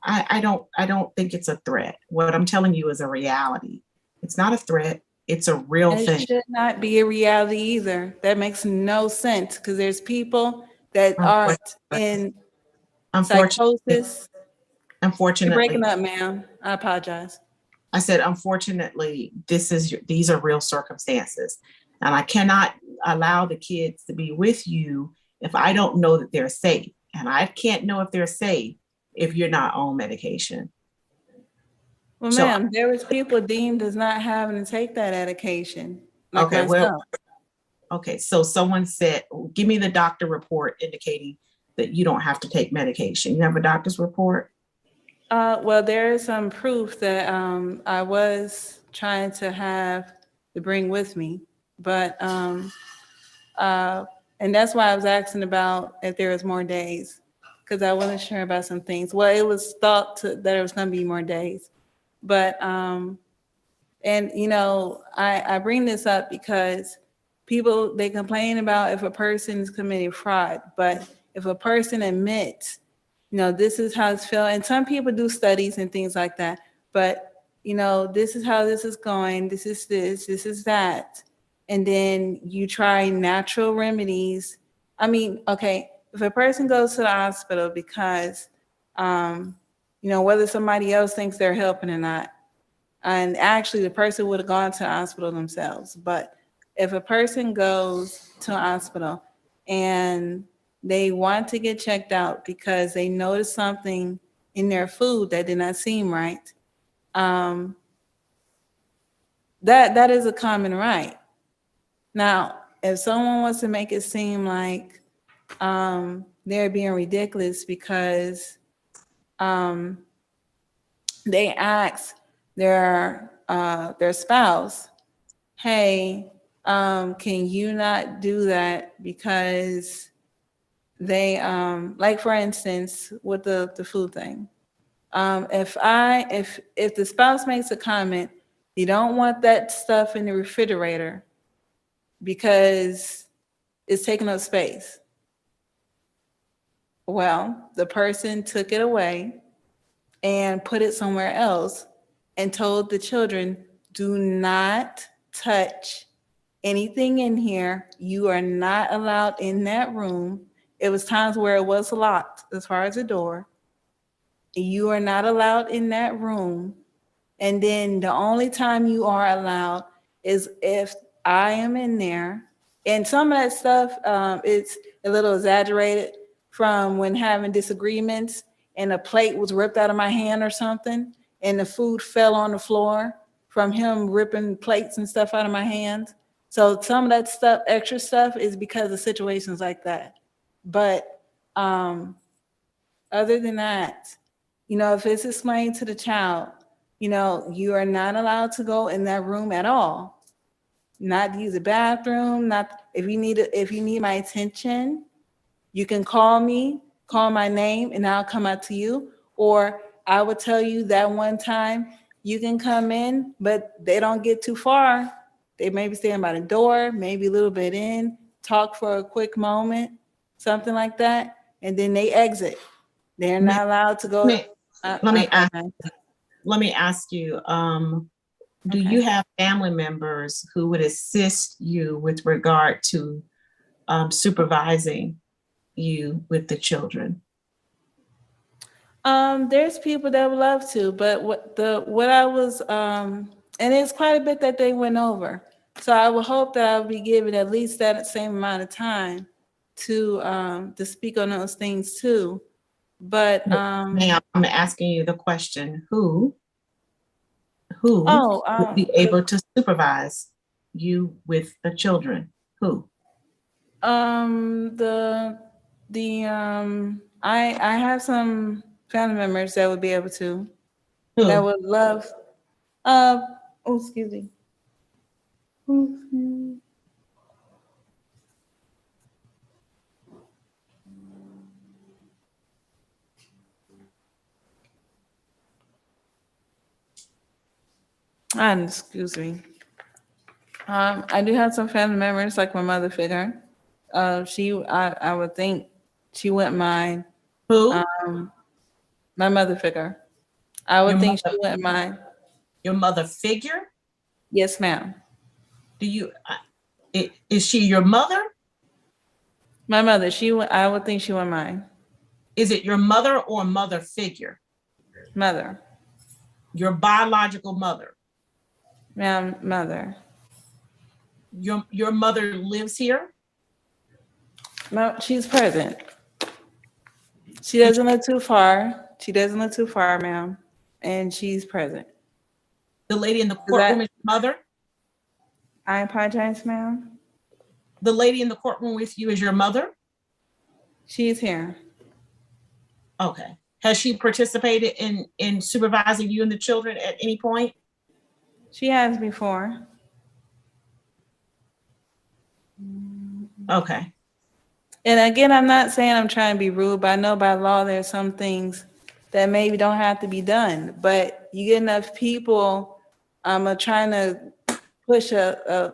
I don't think it's a threat. What I'm telling you is a reality. It's not a threat. It's a real And it thing. should not be a reality either. That makes no sense because there's people that aren't in Unfortunately, psychosis. You're unfortunately, breaking up, ma'am. I apologize. I said, unfortunately, these are real circumstances. And I cannot allow the kids to be with you if I don't know that they're safe. And I can't know if they're safe if you're not on medication. Well, So, ma'am, there was people deemed as not having to take that medication, like okay, well, myself. okay, so someone said, give me the doctor report indicating that you don't have to take medication. You have a doctor's report? Well, there is some proof that I was trying to bring with me, but and that's why I was asking about if there was more days, because I wasn't sure about some things. Well, it was thought that there was going to be more days, but and you know, I bring this up because people, they complain about if a person is committing fraud, but if a person admits, you know, this is how it's felt, and some people do studies and things like that, but you know, this is how this is going, this is that, and then you try natural remedies. I mean, okay, if a person goes to the hospital because you know, whether somebody else thinks they're helping or not, and actually the person would have gone to the hospital themselves, but if a person goes to a hospital and they want to get checked out because they noticed something in their food that did not seem right, that is a common right. Now, if someone wants to make it seem like they're being ridiculous because they ask their spouse, hey, can you not do that because they like, for instance, with the food thing, if the spouse makes a comment, you don't want that stuff in the refrigerator because it's taking up space. Well, the person took it away and put it somewhere else and told the children, do not touch anything in here. You are not allowed in that room. It was times where it was locked as far as the door. You are not allowed in that room. And then the only time you are allowed is if I am in there. And some of that stuff, it's a little exaggerated from when having disagreements and a plate was ripped out of my hand or something, and the food fell on the floor from him ripping plates and stuff out of my hands. So some of that stuff, extra stuff, is because of situations like that. But other than that, you know, if it's explained to the child, you know, you are not allowed to go in that room at all. Not to use a bathroom, not if you need my attention, you can call me, call my name, and I'll come out to you. Or I will tell you that one time you can come in, but they don't get too far. They maybe stand by the door, maybe a little bit in, talk for a quick moment, something like that, and then they exit. They're not allowed to go. Let me ask you, do you have family members who would assist you with regard to supervising you with the children? There's people that would love to, but what I was and it's quite a bit that they went over. So I would hope that I would be given at least that same amount of time to speak on those things too. But Ma'am, I'm asking you the question, who would be the able to supervise you with the children? Who? I have some family members that would be able to, that Who? would love, excuse me. Excuse me. I do have some family members, like my mother figure. I would think she wouldn't mind. Who? My mother figure. I would Your think mother. she wouldn't mind. Your mother figure? Yes, ma'am. Do you, is she your mother? My mother, I would think she wouldn't mind. Is it your mother or mother figure? Mother, Your biological mother? ma'am, mother. Your mother lives here? No, she's present. She doesn't live too far. She doesn't live too far, ma'am, and she's present. The lady in the courtroom is your mother? I apologize, ma'am. The lady in the courtroom with you is your mother? She's here. Okay. Has she participated in supervising you and the children at any point? She has before. Okay. And again, I'm not saying I'm trying to be rude, but I know by law there's some things that maybe don't have to be done. But you get enough people trying to push an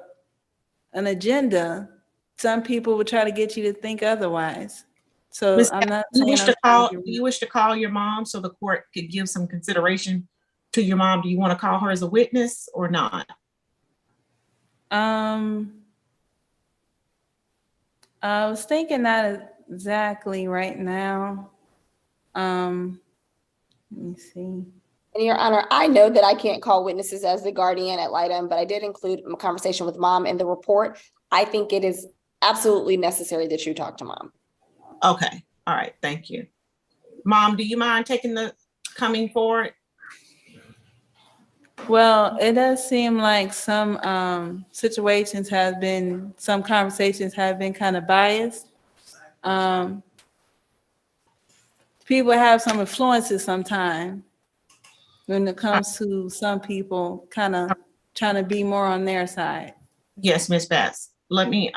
agenda, some people will try to get you to think otherwise. So Ms. I'm not Do you saying wish I'm to trying call, to be do you wish to call your mom so the court could give some consideration to your mom? Do you want to call her as a witness or not? I was thinking not exactly right now. Let me see. And Your Honor, I know that I can't call witnesses as the guardian at litem, but I did include a conversation with mom in the report. I think it is absolutely necessary that you talk to mom. Okay. All right. Thank you. Mom, do you mind coming forward? Well, it does seem like some some conversations have been kind of biased. People have some influences sometimes when it comes to some people kind of trying to be more on their side. Yes, Ms. Betts. Let me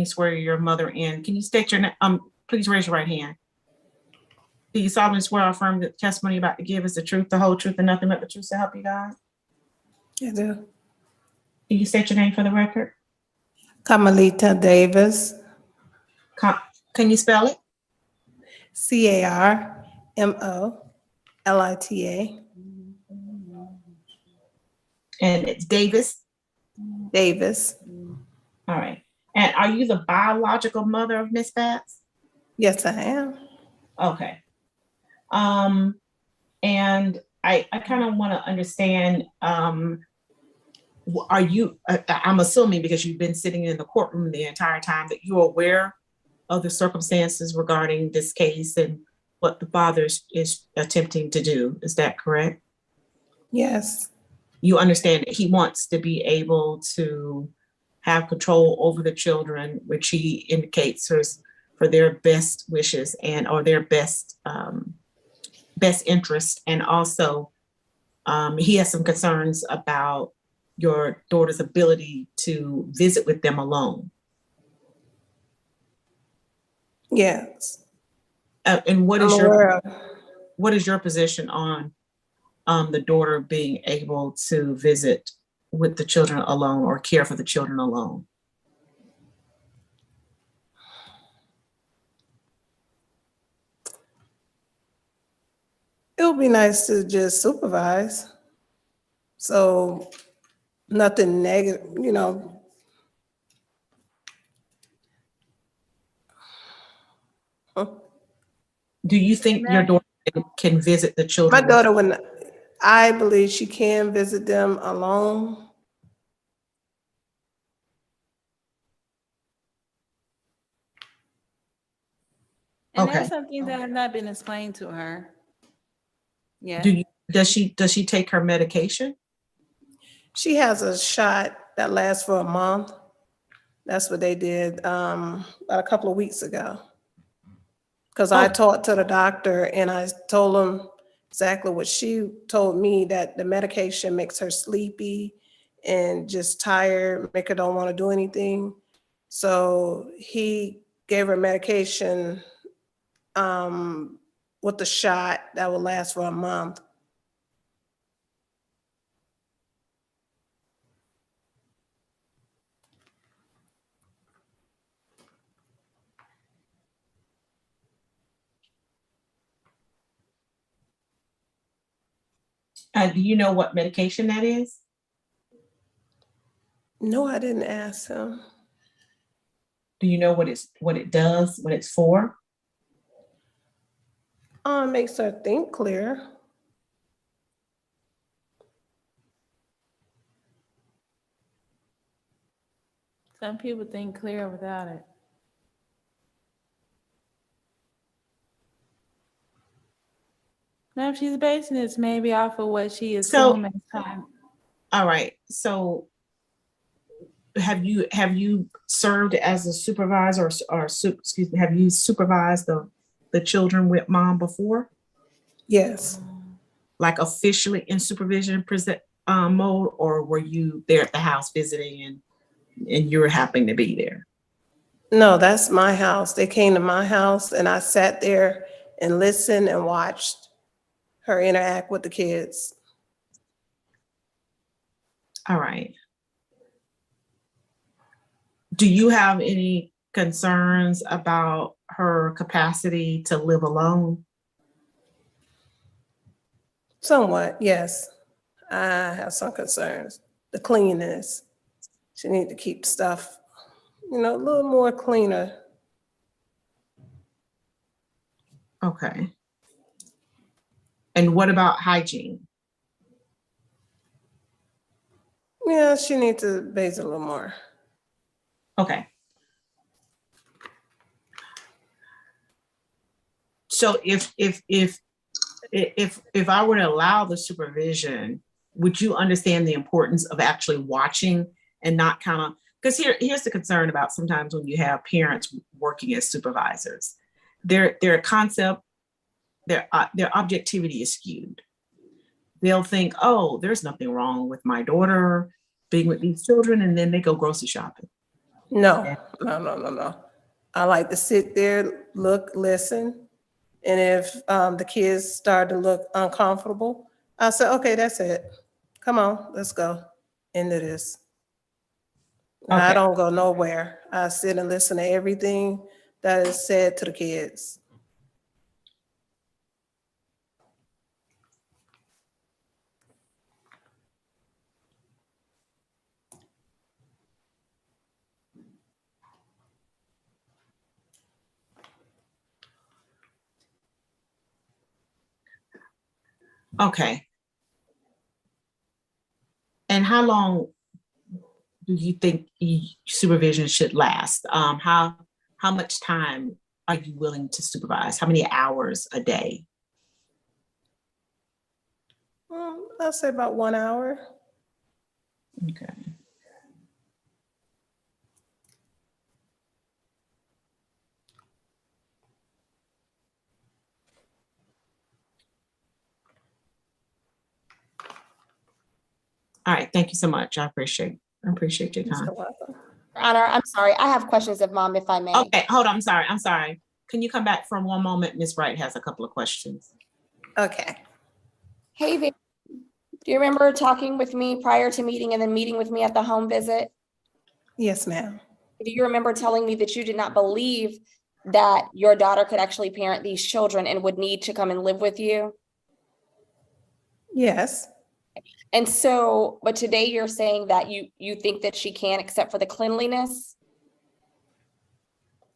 swear your mother in. Can you state your name? Please raise your right hand. Do you solemnly swear or affirm that the testimony you're about to give is the truth, the whole truth, and nothing but the truth to help you God? I do. Can you state your name for the record? Kamalita Davis, Can you spell it? CARMOLITA And it's Davis. Davis. All right. And are you the biological mother of Miss Betts? Yes, I am. Okay. And I kind of want to understand, I'm assuming because you've been sitting in the courtroom the entire time that you're aware of the circumstances regarding this case and what the father is attempting to do. Is that correct? Yes. You understand that he wants to be able to have control over the children, which he indicates is for their best wishes and or their best interest. And also he has some concerns about your daughter's ability to visit with them alone. Yes. And what I'm is aware of. what is your position on the daughter being able to visit with the children alone or care for the children alone? It would be nice to just supervise. So nothing negative, you know. Do you think your daughter can visit the My children? daughter, I believe she can visit them alone. And Okay. there's some things that have not been explained to her. Yeah. Does she take her medication? She has a shot that lasts for a month. That's what they did about a couple of weeks ago. Because I talked to the doctor and I told him exactly what she told me, that the medication makes her sleepy and just tired, make her don't want to do anything. So he gave her medication with the shot that will last for a month. Do you know what medication that is? No, I didn't ask him. Do you know what it does, what it's for? Makes her think clear. Some people think clear without it. Now, if she's basing this maybe off of what she is So- assuming. All right, so have you served as a supervisor excuse me, have you supervised the children with mom before? Yes. Like officially in supervision mode, or were you there at the house visiting and you were happening to be there? No, that's my house. They came to my house and I sat there and listened and watched her interact with the kids. All right. Do you have any concerns about her capacity to live alone? Somewhat, yes. I have some concerns. The cleanliness. She need to keep stuff, a little more cleaner. Okay. And what about hygiene? Yeah, she needs to bathe a little more. Okay. So if I were to allow the supervision, would you understand the importance of actually watching and not kind of, because here's the concern about sometimes when you have parents working as supervisors, their concept, their objectivity is skewed. They'll think, oh, there's nothing wrong with my daughter being with these children, and then they go grocery shopping. No. I like to sit there, look, listen. And if the kids start to look uncomfortable, I'll say, okay, that's it. Come on, let's go into this. I Okay. don't go nowhere. I sit and listen to everything that is said to the kids. Okay. And how long do you think supervision should last? How much time are you willing to supervise? How many hours a day? I'll say about 1 hour. Okay. All right, thank you so much. I appreciate your time. You're welcome. Your Honor, I'm sorry. I have questions of mom, if I may. Okay, hold on. I'm sorry. Can you come back for one moment? Ms. Wright has a couple of questions. Okay. Hey there. Do you remember talking with me prior to meeting and then meeting with me at the home visit? Yes, ma'am. Do you remember telling me that you did not believe that your daughter could actually parent these children and would need to come and live with you? Yes. And so, but today you're saying that you think that she can, except for the cleanliness?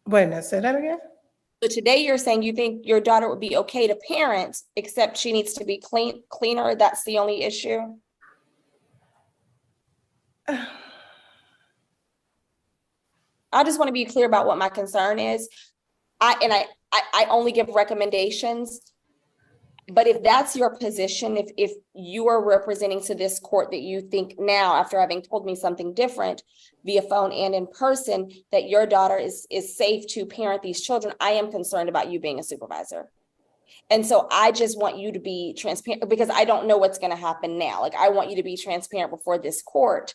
Wait a minute, say that again? So today you're saying you think your daughter would be okay to parent, except she needs to be cleaner. That's the only issue? I just want to be clear about what my concern is. I only give recommendations. But if that's your position, if you are representing to this court that you think now, after having told me something different via phone and in person, that your daughter is safe to parent these children, I am concerned about you being a supervisor. And so I just want you to be transparent, because I don't know what's going to happen now. Like, I want you to be transparent before this court.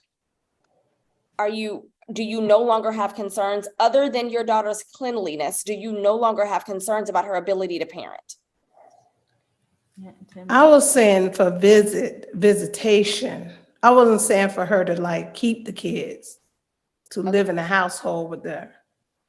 Do you no longer have concerns other than your daughter's cleanliness? Do you no longer have concerns about her ability to parent? I was saying for visitation. I wasn't saying for her to keep the kids, to live in the household with her.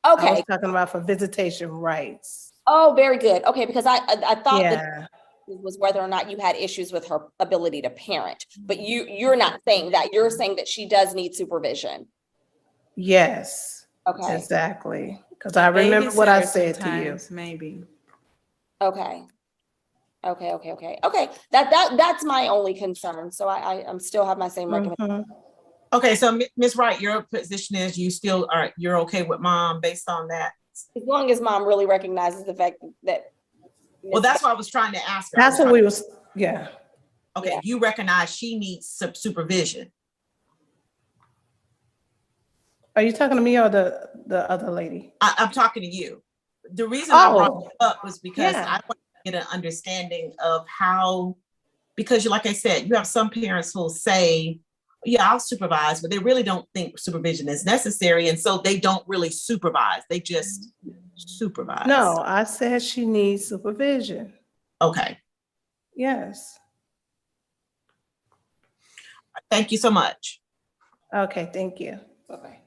I Okay. was talking about for visitation rights. Oh, very good. Okay, because I thought that Yeah. was whether or not you had issues with her ability to parent. But you're not saying that. You're saying that she does need supervision. Yes, Okay. exactly. Because I remember what I Babysitter said to you. sometimes, maybe. Okay. Okay. That's my only concern. So I'm still have my same recommendation. Mhm. Okay, so Ms. Wright, your position is you're okay with mom based on that? As long as mom really recognizes the fact that. Well, that's what I was trying to ask her. That's what we was, yeah. Okay, Yeah. you recognize she needs some supervision. Are you talking to me or the other lady? I'm talking to you. The reason I brought it up was because yeah. I want to get an understanding of how, because like I said, you have some parents who'll say, yeah, I'll supervise, but they really don't think supervision is necessary. And so they don't really supervise. They just supervise. No, I said she needs supervision. Okay. Yes. Thank you so much. Okay, thank you. Okay.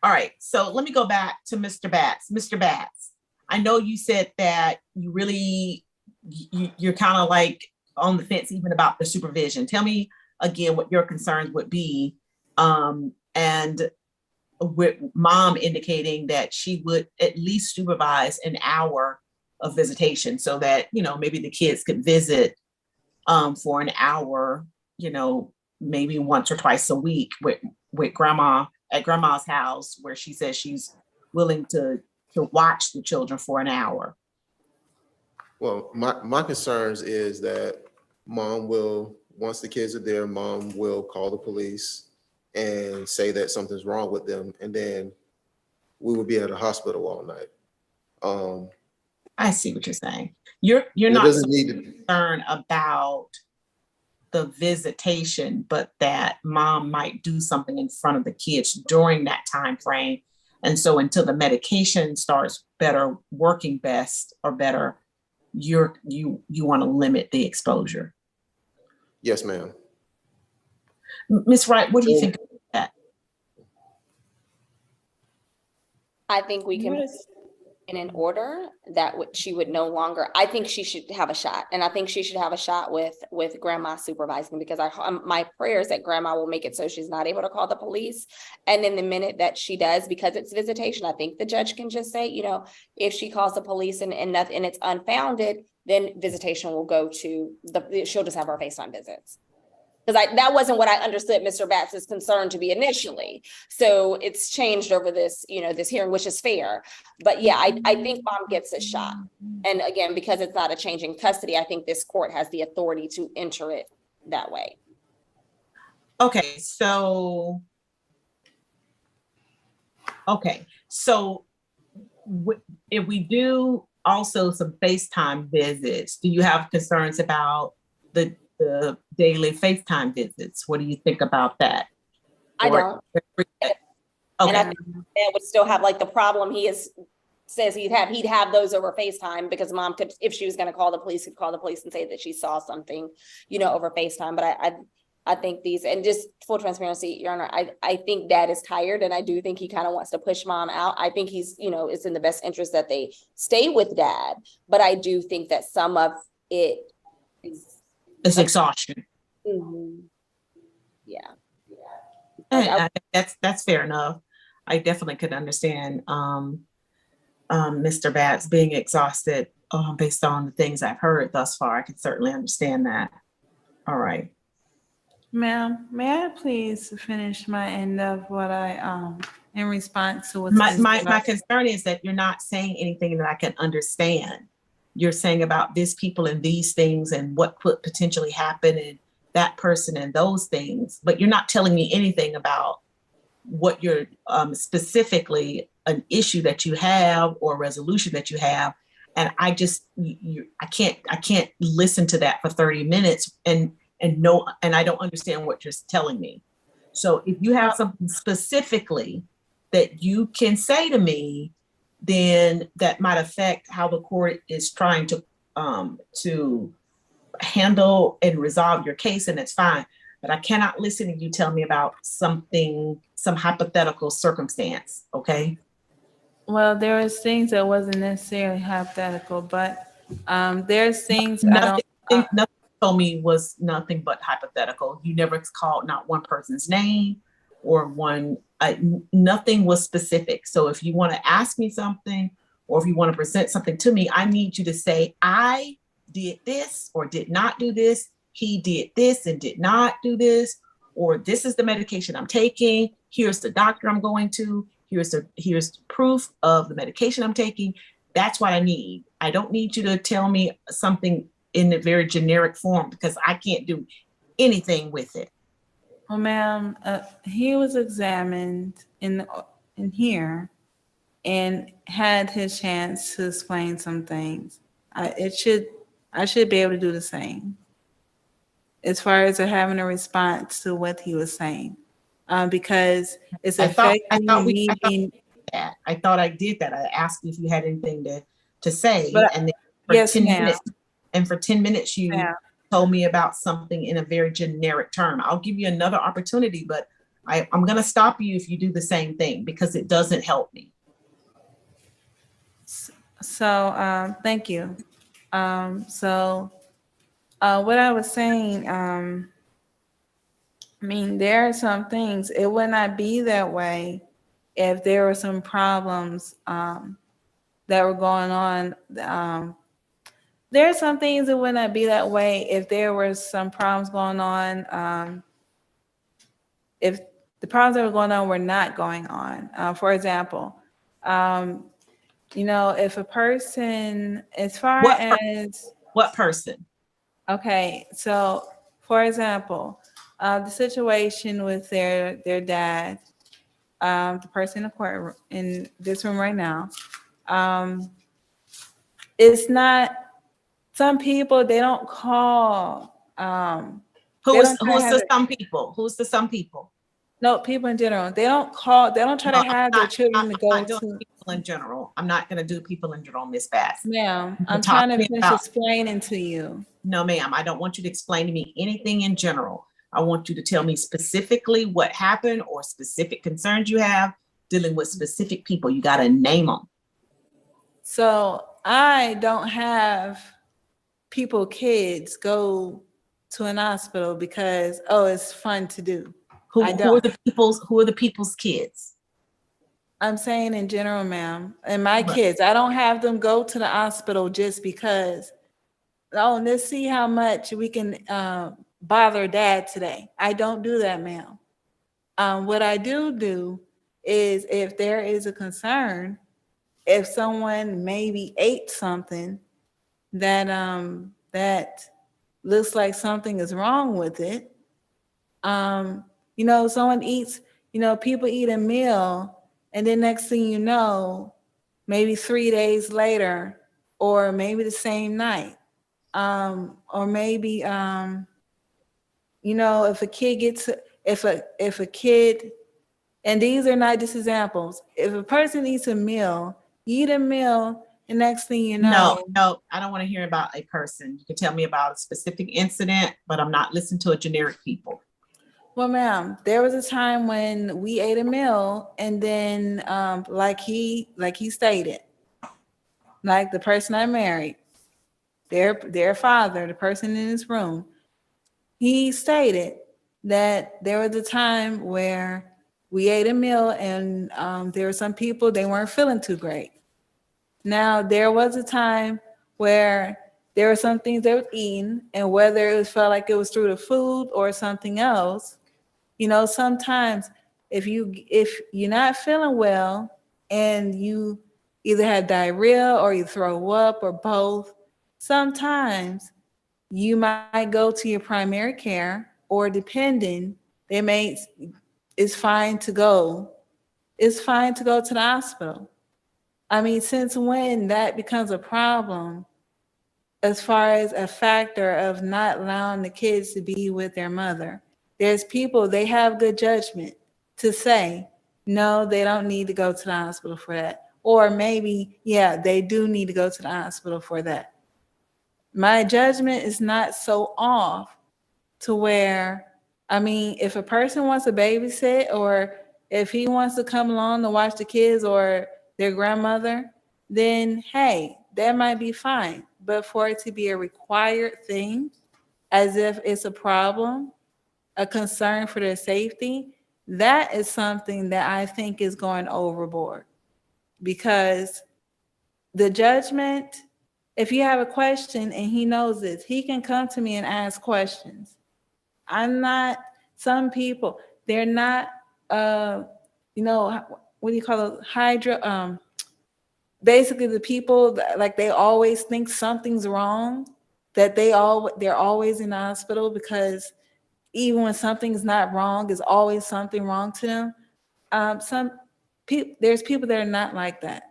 All right, so let me go back to Mr. Batts. Mr. Batts, I know you said that you really, you're kind of like on the fence even about the supervision. Tell me again what your concerns would be. And with mom indicating that she would at least supervise an hour of visitation so that, maybe the kids could visit for an hour, maybe once or twice a week with grandma at grandma's house, where she says she's willing to watch the children for an hour. Well, my concerns is that mom will, once the kids are there, mom will call the police and say that something's wrong with them, and then we will be at a hospital all night. I see what you're saying. You're not concerned about the visitation, but that mom might do something in front of the kids during that time frame. And so until the medication starts working best or better, you want to limit the exposure. Yes, ma'am. Ms. Wright, what do you think about that? I think we can in an order that she would no longer, I think she should have a shot. And I think she should have a shot with grandma supervising, because my prayer is that grandma will make it so she's not able to call the police. And then the minute that she does, because it's visitation, I think the judge can just say, if she calls the police and it's unfounded, then visitation will go to she'll just have her FaceTime visits. Because that wasn't what I understood Mr. Batts' concern to be initially. So it's changed over this, this hearing, which is fair. But yeah, I think mom gets a shot. And again, because it's not a change in custody, I think this court has the authority to enter it that way. Okay, so if we do also some FaceTime visits, do you have concerns about the daily FaceTime visits? What do you think about that? I don't. Okay. And I think that would still have like the problem says he'd have those over FaceTime, because mom could, if she was going to call the police, could call the police and say that she saw something, over FaceTime. But I think these, and just full transparency, Your Honor, I think dad is tired, and I do think he kind of wants to push mom out. I think he's, it's in the best interest that they stay with dad, but I do think that some of it is. It's exhaustion. Mm-hmm. Yeah. I think that's fair enough. I definitely could understand Mr. Batts being exhausted based on the things I've heard thus far. I can certainly understand that. All right. Ma'am, may I please finish my end of what I in response to what my concern is that you're not saying anything that I can understand. You're saying about this people and these things and what could potentially happen and that person and those things, but you're not telling me anything about what you're specifically an issue that you have or resolution that you have. And I just, I can't listen to that for 30 minutes and I don't understand what you're telling me. So if you have something specifically that you can say to me, then that might affect how the court is trying to handle and resolve your case, and it's fine. But I cannot listen to you tell me about some hypothetical circumstance, okay? Well, there was things that wasn't necessarily hypothetical, but There's things I don't. Nothing told me was nothing but hypothetical. You never called not one person's name or nothing was specific. So if you want to ask me something or if you want to present something to me, I need you to say, I did this or did not do this. He did this and did not do this, or this is the medication I'm taking. Here's the doctor I'm going to. Here's proof of the medication I'm taking. That's what I need. I don't need you to tell me something in a very generic form because I can't do anything with it. Well, ma'am, he was examined in here and had his chance to explain some things. I should be able to do the same as far as having a response to what he was saying, because it's affecting me. I thought I did that. I asked you if you had anything to say, But, and then for yes, 10 ma'am. minutes, and for 10 minutes you told me about something in a very generic term. I'll give you another opportunity, but I'm going to stop you if you do the same thing because it doesn't help me. So, thank you. What I was saying, I mean, there are some things, it would not be that way if there were some problems that were going on. There are some things that would not be that way if there were some problems going on, if the problems that were going on were not going on. For example, if a person, as far as... What person? Okay, so for example, the situation with their dad, the person in the courtroom in this room right now, it's not. Some people, they don't call. Who's the some people? Who's the some people? No, people in general. They don't call. They don't try to have their children to go to. People in general. I'm not going to do people in general, Miss Bass. Ma'am, I'm trying to finish explaining to you. No, ma'am, I don't want you to explain to me anything in general. I want you to tell me specifically what happened or specific concerns you have dealing with specific people. You got to name them. So I don't have kids go to an hospital because, it's fun to do. Who are the people's kids? I'm saying in general, ma'am. And my kids, I don't have them go to the hospital just because, let's see how much we can bother dad today. I don't do that, ma'am. What I do is if there is a concern, if someone maybe ate something that looks like something is wrong with it, someone eats, people eat a meal and then next thing you know, maybe 3 days later, or maybe the same night, or maybe, if a kid, and these are not just examples, if a person eats a meal, you eat a meal, and next thing you know. No, I don't want to hear about a person. You can tell me about a specific incident, but I'm not listening to a generic people. Well, ma'am, there was a time when we ate a meal and then, like he stated, like the person I married, their father, the person in this room, he stated that there was a time where we ate a meal and there were some people, they weren't feeling too great. Now, there was a time where there were some things they were eating, and whether it felt like it was through the food or something else, sometimes if you're not feeling well and you either have diarrhea or you throw up or both, sometimes you might go to your primary care, or depending, it's fine to go to the hospital. I mean, since when that becomes a problem as far as a factor of not allowing the kids to be with their mother? There's people, they have good judgment to say, no, they don't need to go to the hospital for that. Or maybe, yeah, they do need to go to the hospital for that. My judgment is not so off to where, I mean, if a person wants to babysit, or if he wants to come along to watch the kids or their grandmother, then hey, that might be fine. but for it to be a required thing, as if it's a problem, a concern for their safety, that is something that I think is going overboard. Because the judgment, if you have a question and he knows this, he can come to me and ask questions. Some people, they're not, what do you call it? Basically the people that, like, they always think something's wrong, that they're always in the hospital because even when something's not wrong, there's always something wrong to them. There's people that are not like that.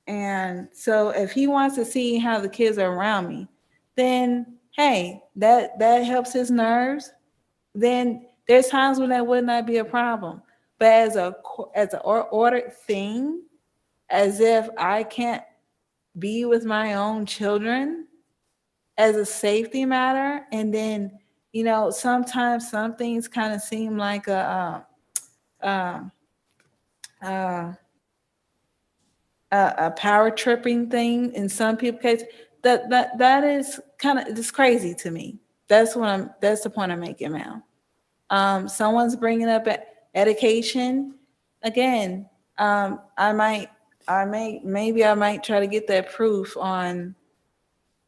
And so if he wants to see how the kids are around me, then hey, that helps his nerves. Then there's times when that would not be a problem. But as an ordered thing, as if I can't be with my own children as a safety matter, and then sometimes some things kind of seem like a power tripping thing in some people's case. That is kind of just crazy to me. That's the point I'm making now. Someone's bringing up education again. I might try to get that proof on,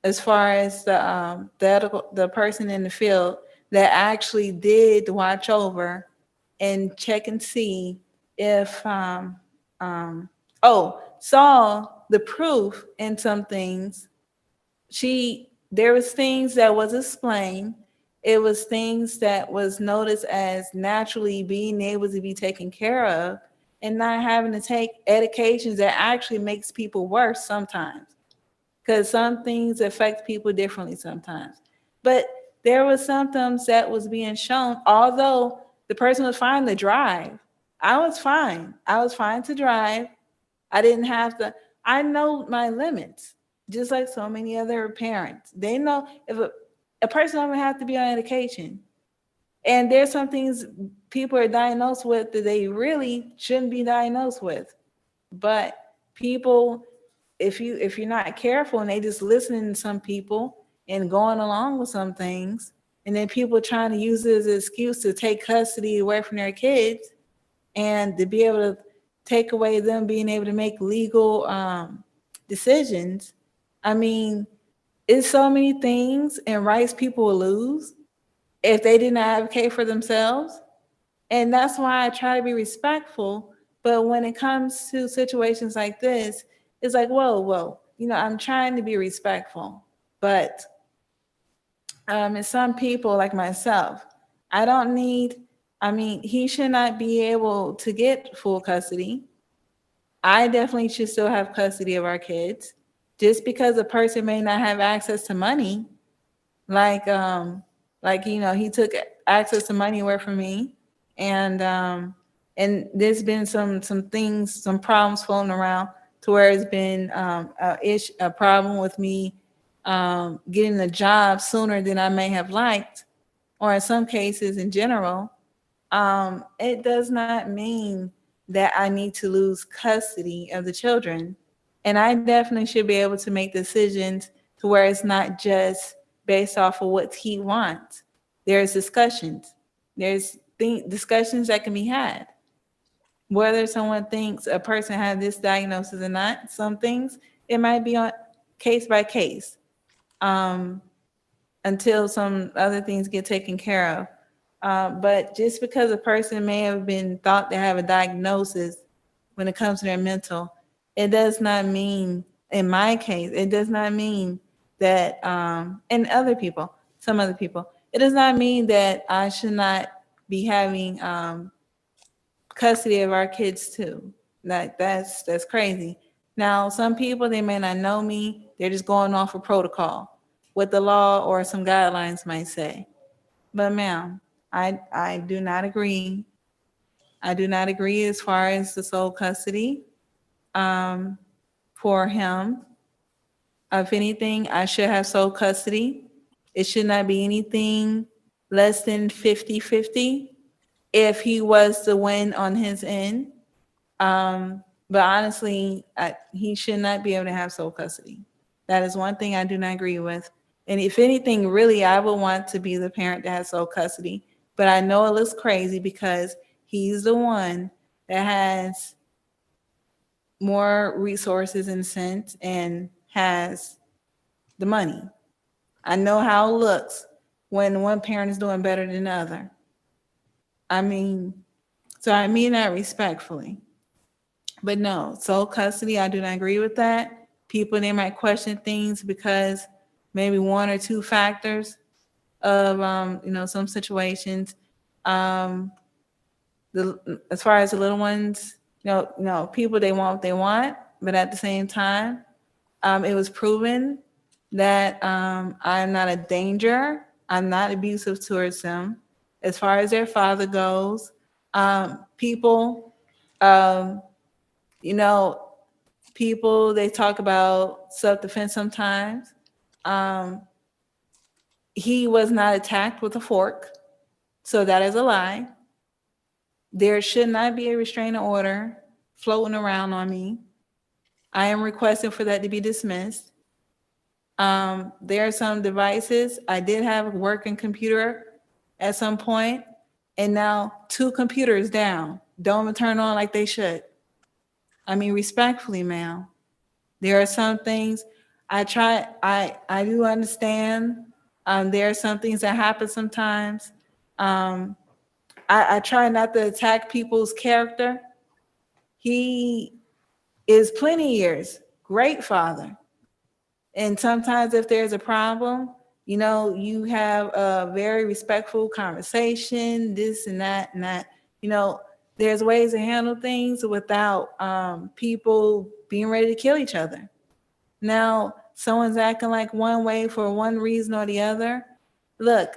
as far as the person in the field that actually did watch over and check and see if saw the proof in some things. There was things that was explained. It was things that was noticed as naturally being able to be taken care of, and not having to take medications that actually makes people worse sometimes, because some things affect people differently sometimes. But there was symptoms that was being shown, although the person was fine to drive. I was fine. I was fine to drive. I didn't have to. I know my limits, just like so many other parents. They know if a person doesn't have to be on medication. And there's some things people are diagnosed with that they really shouldn't be diagnosed with. But people, if you're not careful and they just listening to some people and going along with some things, and then people trying to use it as an excuse to take custody away from their kids and to be able to take away them being able to make legal decisions. I mean, it's so many things and rights people will lose if they didn't advocate for themselves. And that's why I try to be respectful. But when it comes to situations like this, it's like, whoa, I'm trying to be respectful. But and some people like myself, he should not be able to get full custody. I definitely should still have custody of our kids. Just because a person may not have access to money, he took access to money away from me, and there's been some things, some problems floating around to where it's been a problem with me getting a job sooner than I may have liked, or in some cases in general. It does not mean that I need to lose custody of the children. And I definitely should be able to make decisions to where it's not just based off of what he wants. There's discussions. There's discussions that can be had. Whether someone thinks a person had this diagnosis or not, some things, it might be on case by case until some other things get taken care of. But just because a person may have been thought to have a diagnosis when it comes to their mental, it does not mean, in my case, it does not mean that, and some other people, it does not mean that I should not be having custody of our kids too. That's crazy. Now, some people, they may not know me. They're just going off of protocol, what the law or some guidelines might say. But ma'am, I do not agree. I do not agree as far as the sole custody for him. If anything, I should have sole custody. It should not be anything less than 50-50 if he was to win on his end. But honestly, he should not be able to have sole custody. That is one thing I do not agree with. And if anything, really, I would want to be the parent that has sole custody. But I know it looks crazy because he's the one that has more resources in a sense and has the money. I know how it looks when one parent is doing better than the other. I mean, so I mean that respectfully. But no, sole custody, I do not agree with that. People, they might question things because maybe one or two factors of, some situations. As far as the little ones, people, they want what they want, but at the same time, it was proven that I'm not a danger. I'm not abusive towards them. As far as their father goes, people, people, they talk about self-defense sometimes. He was not attacked with a fork, so that is a lie. There should not be a restraining order floating around on me. I am requesting for that to be dismissed. There are some devices. I did have a working computer at some point, and now 2 computers down. Don't even turn on like they should. I mean, respectfully, ma'am. There are some things I do understand. There are some things that happen sometimes. I try not to attack people's character. He is plenty years, great father. And sometimes if there's a problem, you have a very respectful conversation, this and that and that. There's ways to handle things without people being ready to kill each other. Now, someone's acting like one way for one reason or the other. Look,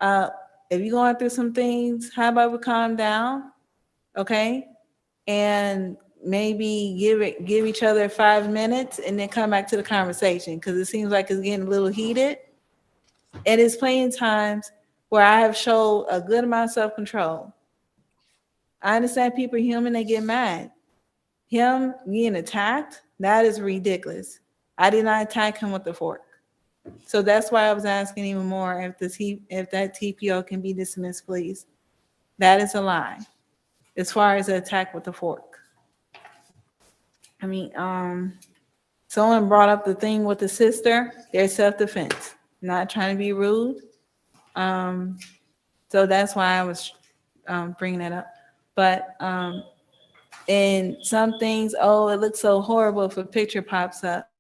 if you're going through some things, how about we calm down, okay? And maybe give each other 5 minutes and then come back to the conversation, because it seems like it's getting a little heated. And it's plenty of times where I have showed a good amount of self-control. I understand people are human, they get mad. Him being attacked, that is ridiculous. I did not attack him with the fork. So that's why I was asking even more if that TPO can be dismissed, please. That is a lie, as far as the attack with the fork. I mean, someone brought up the thing with the sister, their self-defense. Not trying to be rude. So that's why I was bringing that up. But and some things, it looks so horrible if a picture pops up.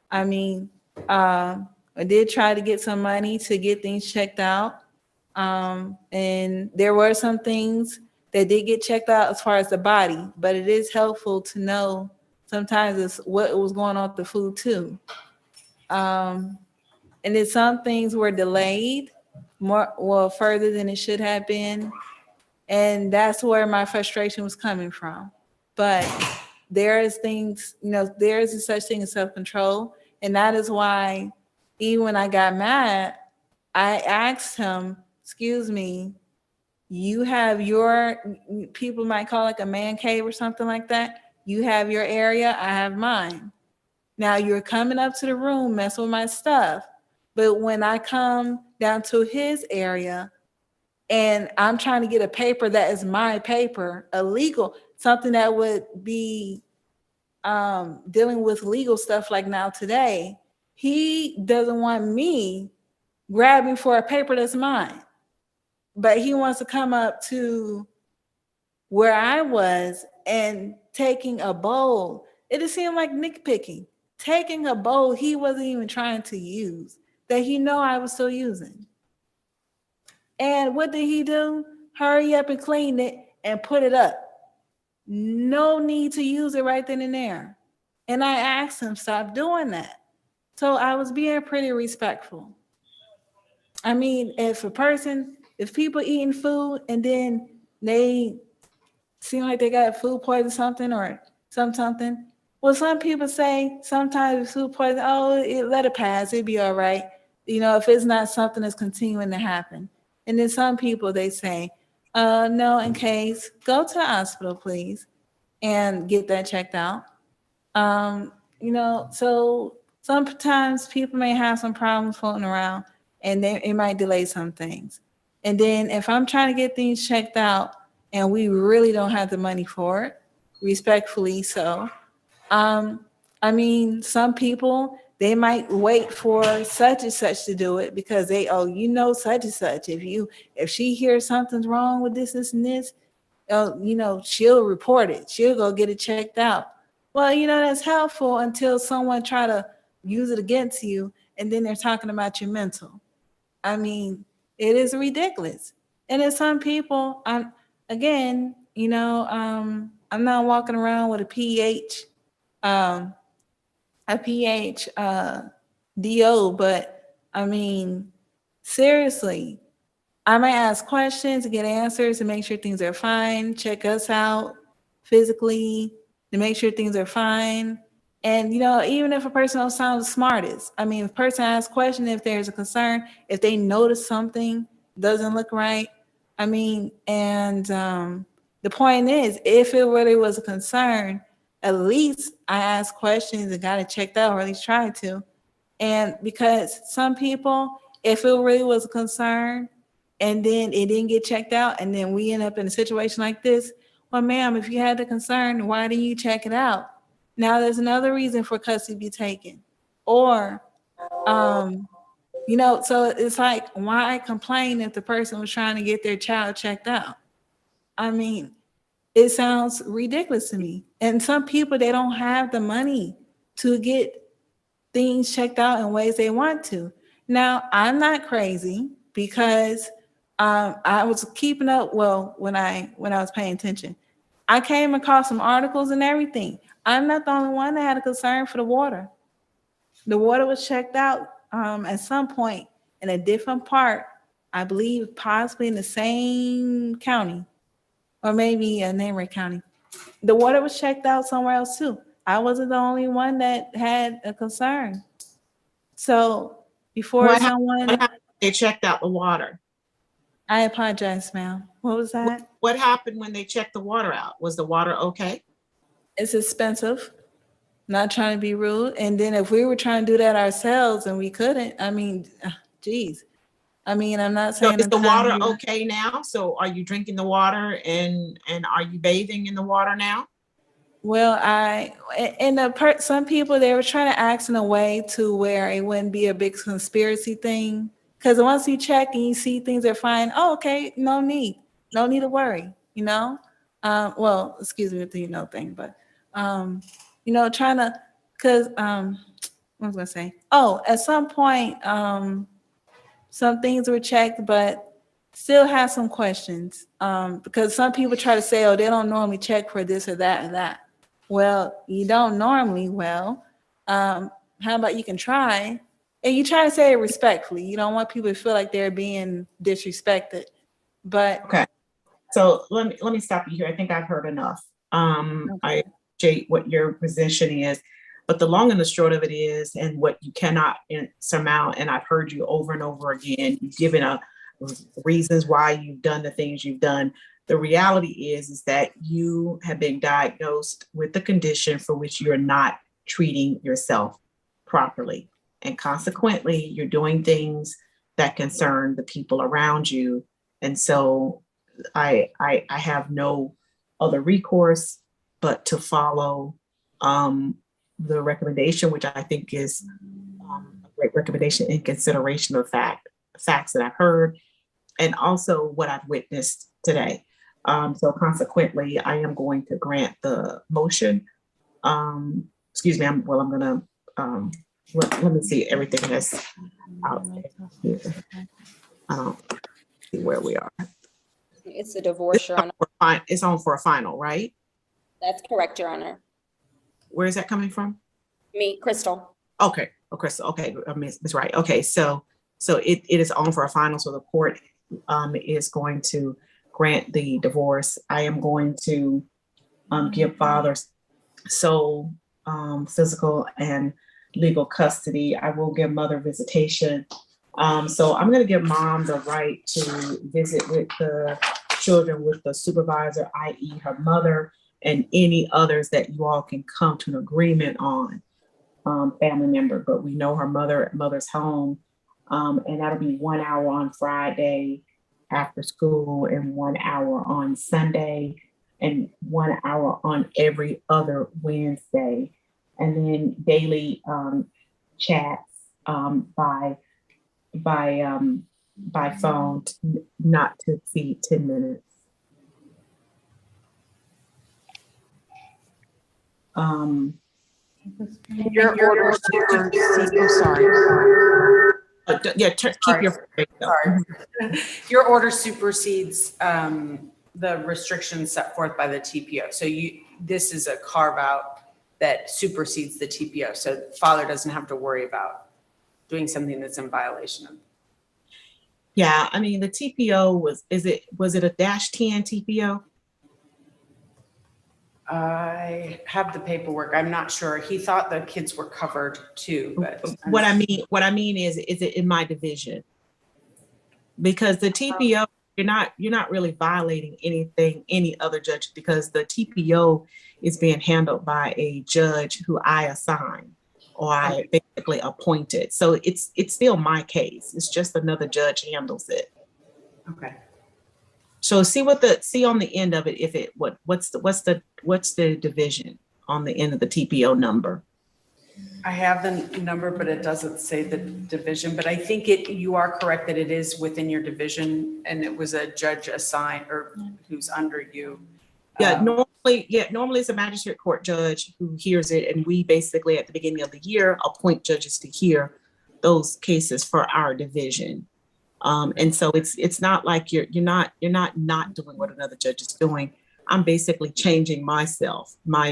I mean, I did try to get some money to get things checked out. And there were some things that did get checked out as far as the body, but it is helpful to know sometimes it's what was going on with the food too. And then some things were delayed further than it should have been. And that's where my frustration was coming from. But there is things, there is such thing as self-control. And that is why even when I got mad, I asked him, excuse me, you have your, people might call it like a man cave or something like that. You have your area, I have mine. Now you're coming up to the room, messing with my stuff. But when I come down to his area and I'm trying to get a paper that is my paper, illegal, something that would be dealing with legal stuff like now today, he doesn't want me grabbing for a paper that's mine. But he wants to come up to where I was and taking a bowl. It just seemed like nitpicking. Taking a bowl he wasn't even trying to use, that he know I was still using. And what did he do? Hurry up and clean it and put it up. No need to use it right then and there. And I asked him, stop doing that. So I was being pretty respectful. I mean, if people eating food and then they seem like they got food poison something or something. Well, some people say sometimes food poison, let it pass, it'd be all right. If it's not something that's continuing to happen. And then some people, they say, no, in case, go to the hospital, please, and get that checked out. So sometimes people may have some problems floating around, and then it might delay some things. And then if I'm trying to get things checked out and we really don't have the money for it, respectfully so, I mean, some people, they might wait for such and such to do it because they, oh, you know, such and such. If she hears something's wrong with this and this, oh, you know, she'll report it. She'll go get it checked out. Well, you know, that's helpful until someone try to use it against you, and then they're talking about your mental. I mean, it is ridiculous. And then some people, again, you know, I'm not walking around with a pH DO, but I mean, seriously, I might ask questions to get answers to make sure things are fine, check us out physically to make sure things are fine. And, you know, even if a person don't sound the smartest, I mean, if a person asks questions, if there's a concern, if they notice something doesn't look right, I mean, and the point is, if it really was a concern, at least I asked questions and got it checked out, or at least tried to. And because some people, if it really was a concern and then it didn't get checked out, and then we end up in a situation like this, well, ma'am, if you had the concern, why didn't you check it out? Now there's another reason for custody to be taken. Or, you know, so it's like, why complain if the person was trying to get their child checked out? I mean, it sounds ridiculous to me. And some people, they don't have the money to get things checked out in ways they want to. Now, I'm not crazy because I was keeping up, well, when I was paying attention. I came across some articles and everything. I'm not the only one that had a concern for the water. The water was checked out at some point in a different part, I believe possibly in the same county, or maybe a neighboring county. The water was checked out somewhere else too. I wasn't the only one that had a concern. So before What someone, happened? They checked out the water. I apologize, ma'am. What was that? What happened when they checked the water out? Was the water okay? It's expensive. Not trying to be rude. And then if we were trying to do that ourselves and we couldn't, I mean, geez. I mean, I'm not So saying. is the water okay now? So are you drinking the water and are you bathing in the water now? Well, some people, they were trying to act in a way to where it wouldn't be a big conspiracy thing. Because once you check and you see things are fine, oh, okay, no need to worry, you know? Well, excuse me with the thing, but, you know, trying to, because, what was I going to say? Oh, at some point, some things were checked, but still have some questions. Because some people try to say, oh, they don't normally check for this or that and that. Well, you don't normally. Well, how about you can try? And you try to say it respectfully. You don't want people to feel like they're being disrespected. But okay. So let me stop you here. I think I've heard enough. I appreciate what your position is, but the long and the short of it is, and what you cannot surmount, and I've heard you over and over again, you've given reasons why you've done the things you've done. The reality is that you have been diagnosed with the condition for which you're not treating yourself properly. And consequently, you're doing things that concern the people around you. And so I have no other recourse but to follow the recommendation, which I think is a great recommendation in consideration of facts that I've heard, and also what I've witnessed today. So consequently, I am going to grant the motion. Excuse me, I'm gonna, let me see everything that's out here. I don't see where we are. It's a divorce, Your Honor. It's on for a final, right? That's correct, Your Honor. Where is that coming from? Me, Crystal. Okay, oh, Crystal, okay, Miss Wright. Okay, so it is on for a final, so the court is going to grant the divorce. I am going to give fathers sole physical and legal custody. I will give mother visitation. So I'm going to give mom the right to visit with the children with the supervisor, i.e. her mother, and any others that you all can come to an agreement on. family member, but we know her mother's home. And that'll be 1 hour on Friday after school and 1 hour on Sunday and 1 hour on every other Wednesday. And then daily chats by phone, not to exceed 10 minutes. Your order supersedes, oh, sorry. Yeah, keep your. Sorry. Your order supersedes the restrictions set forth by the TPO. So this is a carve out that supersedes the TPO. So father doesn't have to worry about doing something that's in violation of. Yeah, I mean, the TPO was it a -10 TPO? I have the paperwork. I'm not sure. He thought the kids were covered too, but. What I mean is it in my division? Because the TPO, you're not really violating anything, any other judge, because the TPO is being handled by a judge who I assign or I basically appointed. So it's still my case. It's just another judge handles it. Okay. So see on the end of it, if it what's the division on the end of the TPO number? I have the number, but it doesn't say the division, but I think you are correct that it is within your division and it was a judge assigned or who's under you. Yeah, normally it's a magistrate court judge who hears it, and we basically at the beginning of the year appoint judges to hear those cases for our division. And so it's not like you're not doing what another judge is doing. I'm basically changing my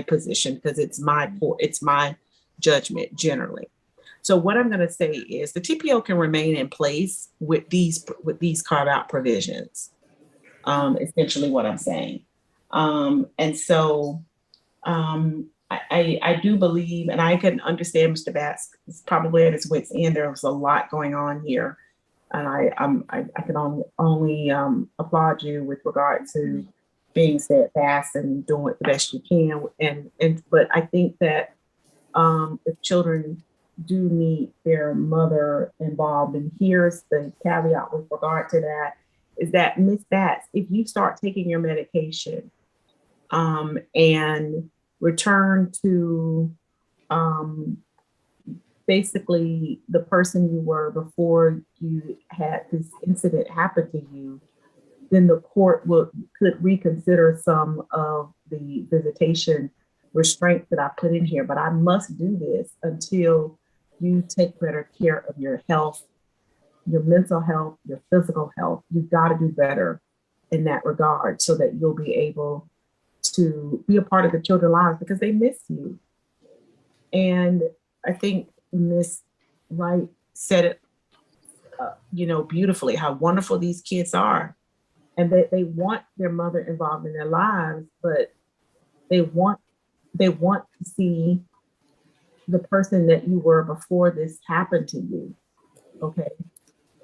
position, because it's my judgment generally. So what I'm going to say is the TPO can remain in place with these carve out provisions. Essentially what I'm saying. And so I do believe, and I can understand Mr. Batts is probably at his wit's end. There was a lot going on here. And I can only applaud you with regard to being steadfast and doing the best you can. But I think that if children do need their mother involved, and here's the caveat with regard to that, is that Ms. Batts, if you start taking your medication and return to basically the person you were before you had this incident happen to you, then the court could reconsider some of the visitation restraints that I put in here. But I must do this until you take better care of your health, your mental health, your physical health. You've got to do better in that regard so that you'll be able to be a part of the children's lives, because they miss you. And I think Ms. Wright said it, beautifully, how wonderful these kids are, and that they want their mother involved in their lives, but they want to see the person that you were before this happened to you. Okay.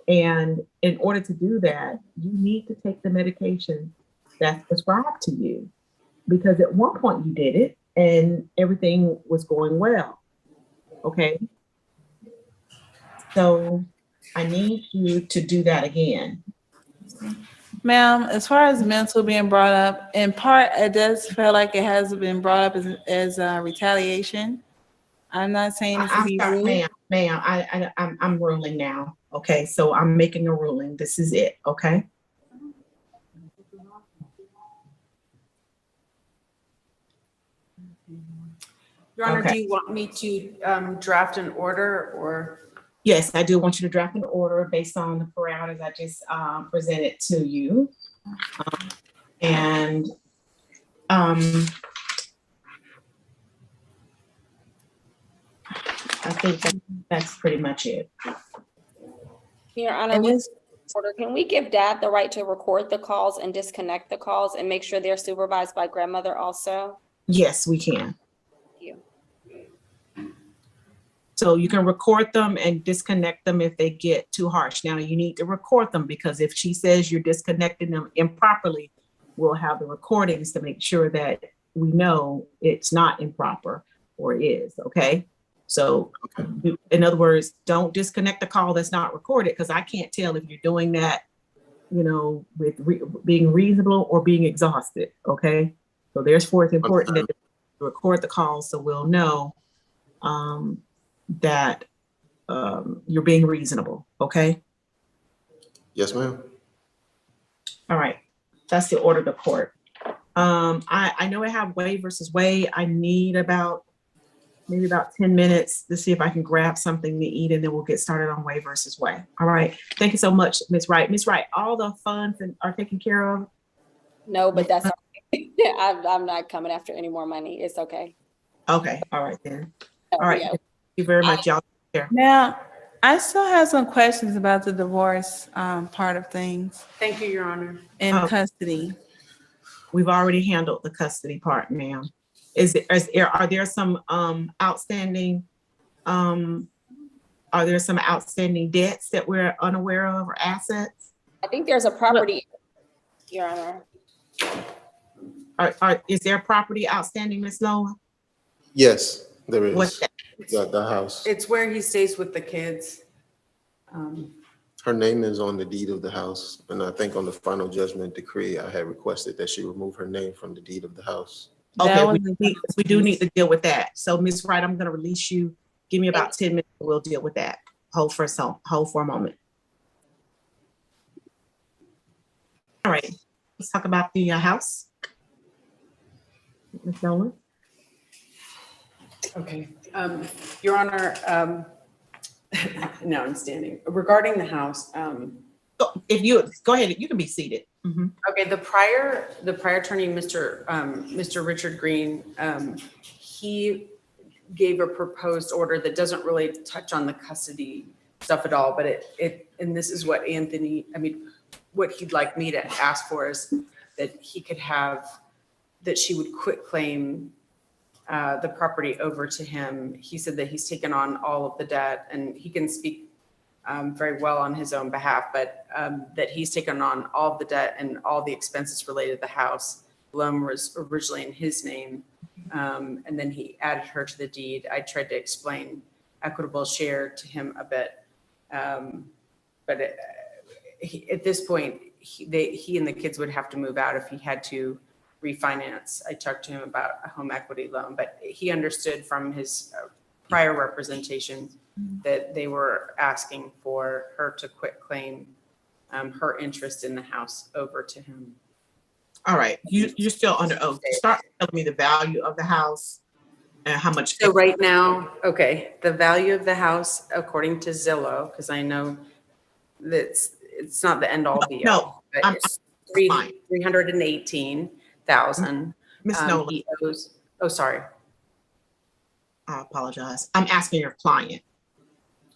And in order to do that, you need to take the medication that's prescribed to you, because at one point you did it and everything was going well. Okay. So I need you to do that again. Ma'am, as far as mental being brought up, in part, it does feel like it has been brought up as retaliation. I'm not saying it to be rude. Ma'am, I'm ruling now. Okay, so I'm making a ruling. This is it. Okay. Your Honor, Okay. do you want me to draft an order or? Yes, I do want you to draft an order based on the parameters I just presented to you. I think that's pretty much it. Your Honor, with order, can we give dad the right to record the calls and disconnect the calls and make sure they're supervised by grandmother also? Yes, we can. Thank you. So you can record them and disconnect them if they get too harsh. Now you need to record them, because if she says you're disconnecting them improperly, we'll have the recordings to make sure that we know it's not improper or is. Okay. So in other words, don't disconnect the call that's not recorded, because I can't tell if you're doing that, you know, with being reasonable or being exhausted, okay? So therefore, it's important that you record the call so we'll know that you're being reasonable, okay? Yes, ma'am. All right, that's the order of the court. I know I have Way versus Way. I need maybe about 10 minutes to see if I can grab something to eat, and then we'll get started on Way versus Way. All right, thank you so much, Ms. Wright. Ms. Wright, all the funds are taken care of? No, but that's, okay. I'm not coming after any more money. It's okay. Okay, all right then. No, All right, yeah. thank you very much, y'all. Now, I still have some questions about the divorce part of things Thank you, Your Honor. in Oh. custody. We've already handled the custody part, ma'am. Are there some outstanding debts that we're unaware of, or assets? I think there's a property, Your Honor. Is there property outstanding, Ms. Nola? Yes, there is. What's that? The house. It's where he stays with the kids. Her name is on the deed of the house, and I think on the final judgment decree, I had requested that she remove her name from the deed of the house. Okay, That we do need to deal with that. So Ms. Wright, I'm gonna release you. Give me about 10 minutes, and we'll deal with that. Hold for a moment. All right, let's talk about the house. Ms. Nolan? Okay, Your Honor, no, I'm standing. Regarding the house, If you, go ahead, you can be seated. Mhm. okay, the prior attorney, Mr. Richard Green, he gave a proposed order that doesn't really touch on the custody stuff at all, but and this is what what he'd like me to ask for is that he could have, that she would quit claim the property over to him. He said that he's taken on all of the debt, and he can speak very well on his own behalf, but that he's taken on all of the debt and all the expenses related to the house. The loan was originally in his name, and then he added her to the deed. I tried to explain equitable share to him a bit, but at this point, he and the kids would have to move out if he had to refinance. I talked to him about a home equity loan, but he understood from his prior representation that they were asking for her to quit claim her interest in the house over to him. All right, you're still under oath. Start telling me the value of the house and how much. So right now, okay, the value of the house, according to Zillow, because I know that it's not the end all be all. No, but it's fine. 318,000. Ms. Nolan, He owes, oh, sorry. I apologize. I'm asking your client.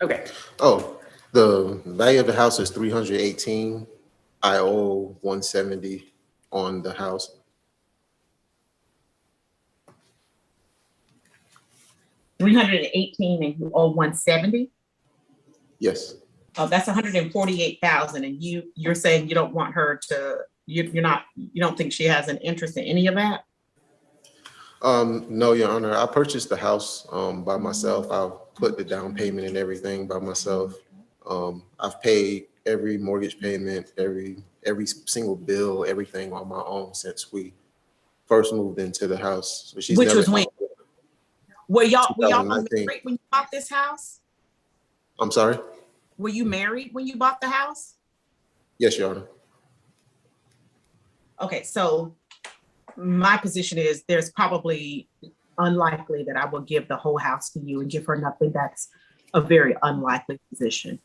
Okay. Oh, the value of the house is 318. I owe 170 on the house. 318 and you owe 170? Yes. Oh, that's 148,000, and you're saying you don't want her to, you don't think she has an interest in any of that? No, Your Honor. I purchased the house by myself. I've put the down payment and everything by myself. I've paid every mortgage payment, every single bill, everything on my own since we first moved into the house. So she's Which never was when? Were y'all 2019. married when you bought this house? I'm sorry? Were you married when you bought the house? Yes, Your Honor. Okay, so my position is there's probably unlikely that I will give the whole house to you and give her nothing. That's a very unlikely position.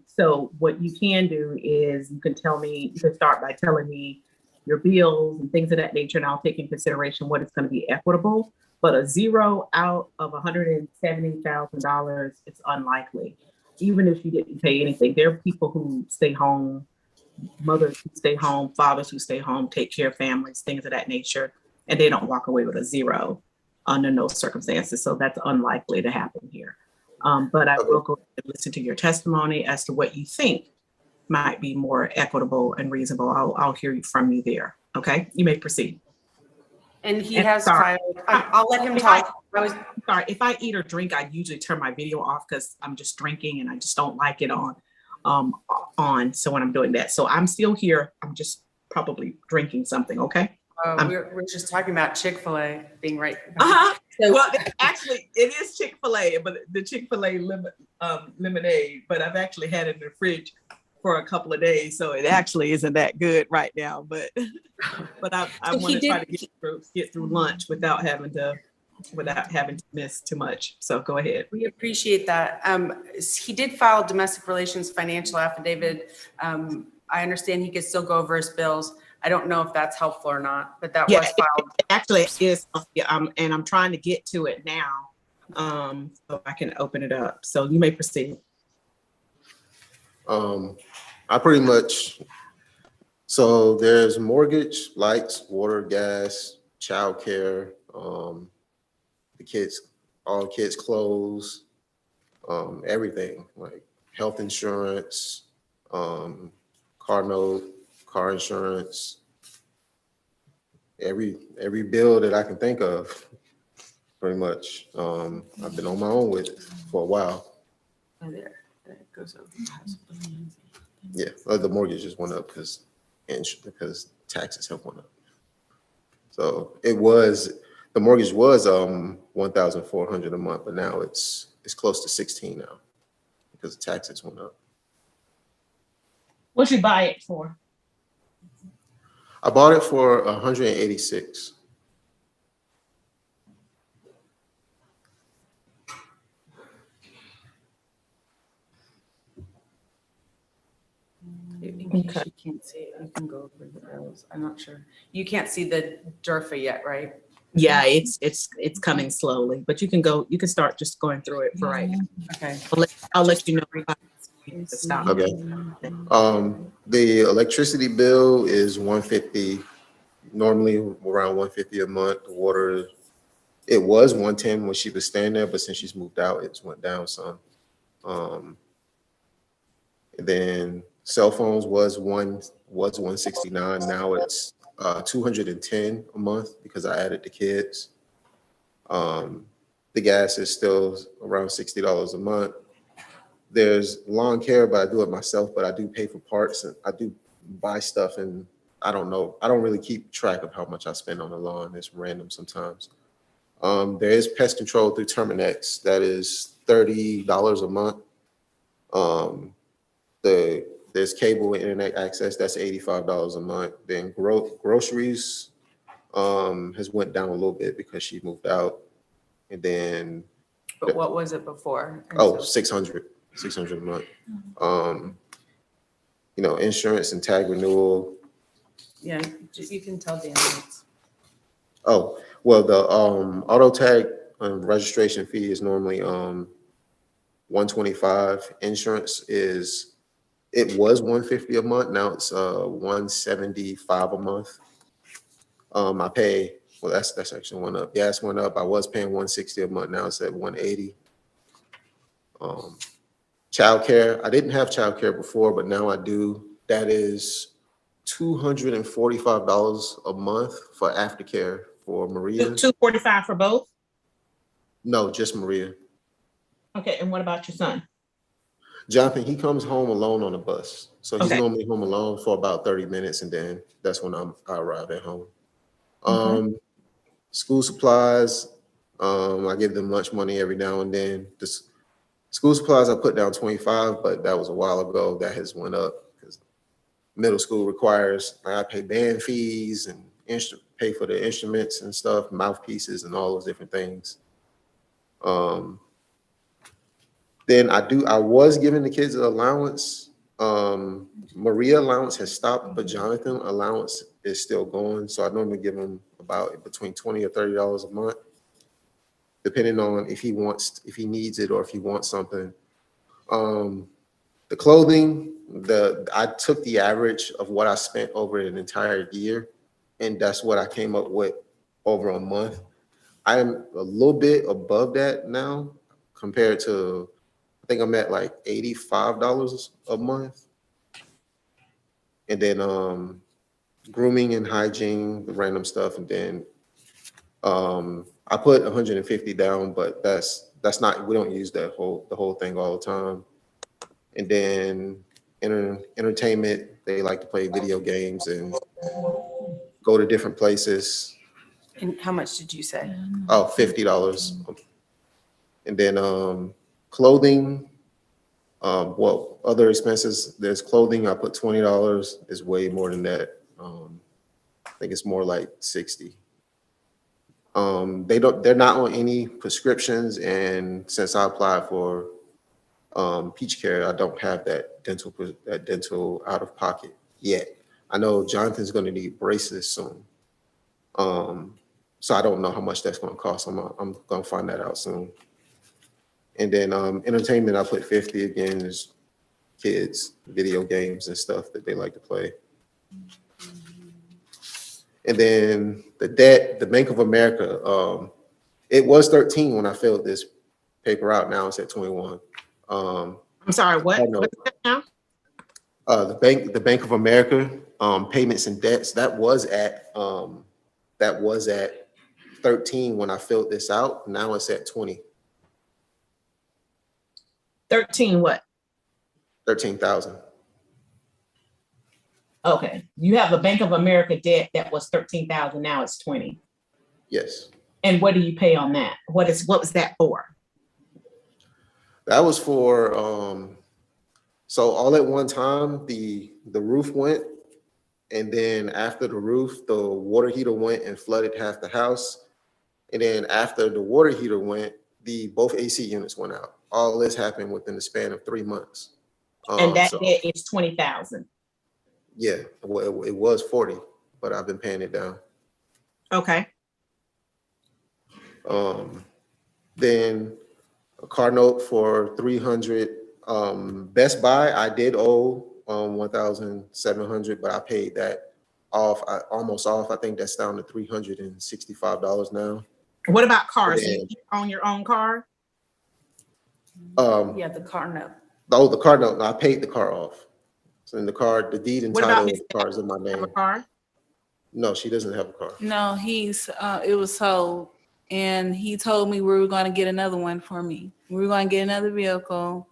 So what you can do is you can start by telling me your bills and things of that nature, and I'll take in consideration what is going to be equitable. But a zero out of $170,000, it's unlikely. Even if you didn't pay anything, there are people who stay home, mothers who stay home, fathers who stay home, take care of families, things of that nature, and they don't walk away with a zero under no circumstances. So that's unlikely to happen here. But I will go and listen to your testimony as to what you think might be more equitable and reasonable. I'll hear from you there. Okay, you may proceed. And he And has sorry. filed, I'll let him talk. Sorry, if I eat or drink, I usually turn my video off because I'm just drinking and I just don't like it on. So when I'm doing that, so I'm still here. I'm just probably drinking something. Okay. We're just talking about Chick-fil-A being right. So, well, actually, it is Chick-fil-A, but the Chick-fil-A lemonade. But I've actually had it in the fridge for a couple of days, so it actually isn't that good right now. But I want to try to get through lunch without having to miss too much. So go ahead. We appreciate that. He did file domestic relations financial affidavit. I understand he could still go over his bills. I don't know if that's helpful or not, but that was filed. It actually is, and I'm trying to get to it now, so I can open it up. So you may proceed. I pretty much, so there's mortgage, lights, water, gas, childcare, all kids' clothes, everything, like health insurance, car note, car insurance, every bill that I can think of, pretty much. I've been on my own with it for a while. Oh, there it goes over. Yeah, the mortgage just went up because taxes have went up. So the mortgage was $1,400 a month, but now it's close to 16 now because the taxes went up. What you buy it for? I bought it for 186. In case you can't see it, you can go over the bills. I'm not sure. You can't see the JERFA yet, right? Yeah, it's coming slowly, but you can start just going through it for right now. Okay. I'll let you know. To stop. Okay. The electricity bill is $150, normally around $150 a month. The water, it was $110 when she was staying there, but since she's moved out, it's went down some. And then cell phones was $169. Now it's $210 a month because I added the kids. The gas is still around $60 a month. There's lawn care, but I do it myself, but I do pay for parts and I do buy stuff, and I don't know. I don't really keep track of how much I spend on the lawn. It's random sometimes. There is pest control through Terminex. That is $30 a month. There's cable and internet access. That's $85 a month. Then groceries has went down a little bit because she moved out. And then, But what was it before? $600 a month. Insurance and tag renewal. Yeah, you can tell the amounts. Oh, well, the auto tag registration fee is normally $125. Insurance it was $150 a month. Now it's $175 a month. I pay, well, that's actually went up. Gas went up. I was paying $160 a month. Now it's at $180. Childcare, I didn't have childcare before, but now I do. That is $245 a month for aftercare for Maria. $245 for both? No, just Maria. Okay, and what about your son? Jonathan, he comes home alone on the bus. So he's Okay. normally home alone for about 30 minutes, and then that's when I arrive at home. School supplies, I give them lunch money every now and then. School supplies, I put down 25, but that was a while ago. That has went up because middle school requires, I pay band fees and pay for the instruments and stuff, mouthpieces and all those different things. Then I was giving the kids an allowance. Maria allowance has stopped, but Jonathan allowance is still going. So I normally give him about between $20 or $30 a month, depending on if he needs it or if he wants something. The clothing, I took the average of what I spent over an entire year, and that's what I came up with over a month. I'm a little bit above that now compared to, I think I'm at like $85 a month. And then grooming and hygiene, the random stuff, and then I put 150 down, but that's not, we don't use the whole thing all the time. And then entertainment, they like to play video games and go to different places. And how much did you say? Oh, $50. And then clothing, well, other expenses, there's clothing, I put $20, is way more than that. I think it's more like 60. They're not on any prescriptions, and since I applied for Peach Care, I don't have that dental out of pocket yet. I know Jonathan's going to need braces soon. So I don't know how much that's going to cost. I'm going to find that out soon. And then entertainment, I put 50 again, is kids, video games and stuff that they like to play. And then the debt, the Bank of America, it was 13 when I filled this paper out. Now it's at 21. I'm sorry, what? What's that now? The Bank of America, payments and debts, that was at 13 when I filled this out. Now it's at 20. 13 what? 13,000. Okay, you have a Bank of America debt that was 13,000, now it's 20. Yes. And what do you pay on that? What was that for? That was for, so all at one time, the roof went, and then after the roof, the water heater went and flooded half the house. And then after the water heater went, both AC units went out. All this happened within the span of 3 months. And that debt is 20,000. Yeah, well, it was 40, but I've been paying it down. Okay. Then a car note for 300. Best Buy, I did owe 1,700, but I paid that off. Almost off. I think that's down to $365 now. What about cars? And, you own your own car? Yeah, the car note. Oh, the car note. No, I paid the car off. So in the car, the deed and What about title of Miss the car is in my Have name. a car? No, she doesn't have a car. No, it was sold, and he told me we were going to get another one for me. We were going to get another vehicle.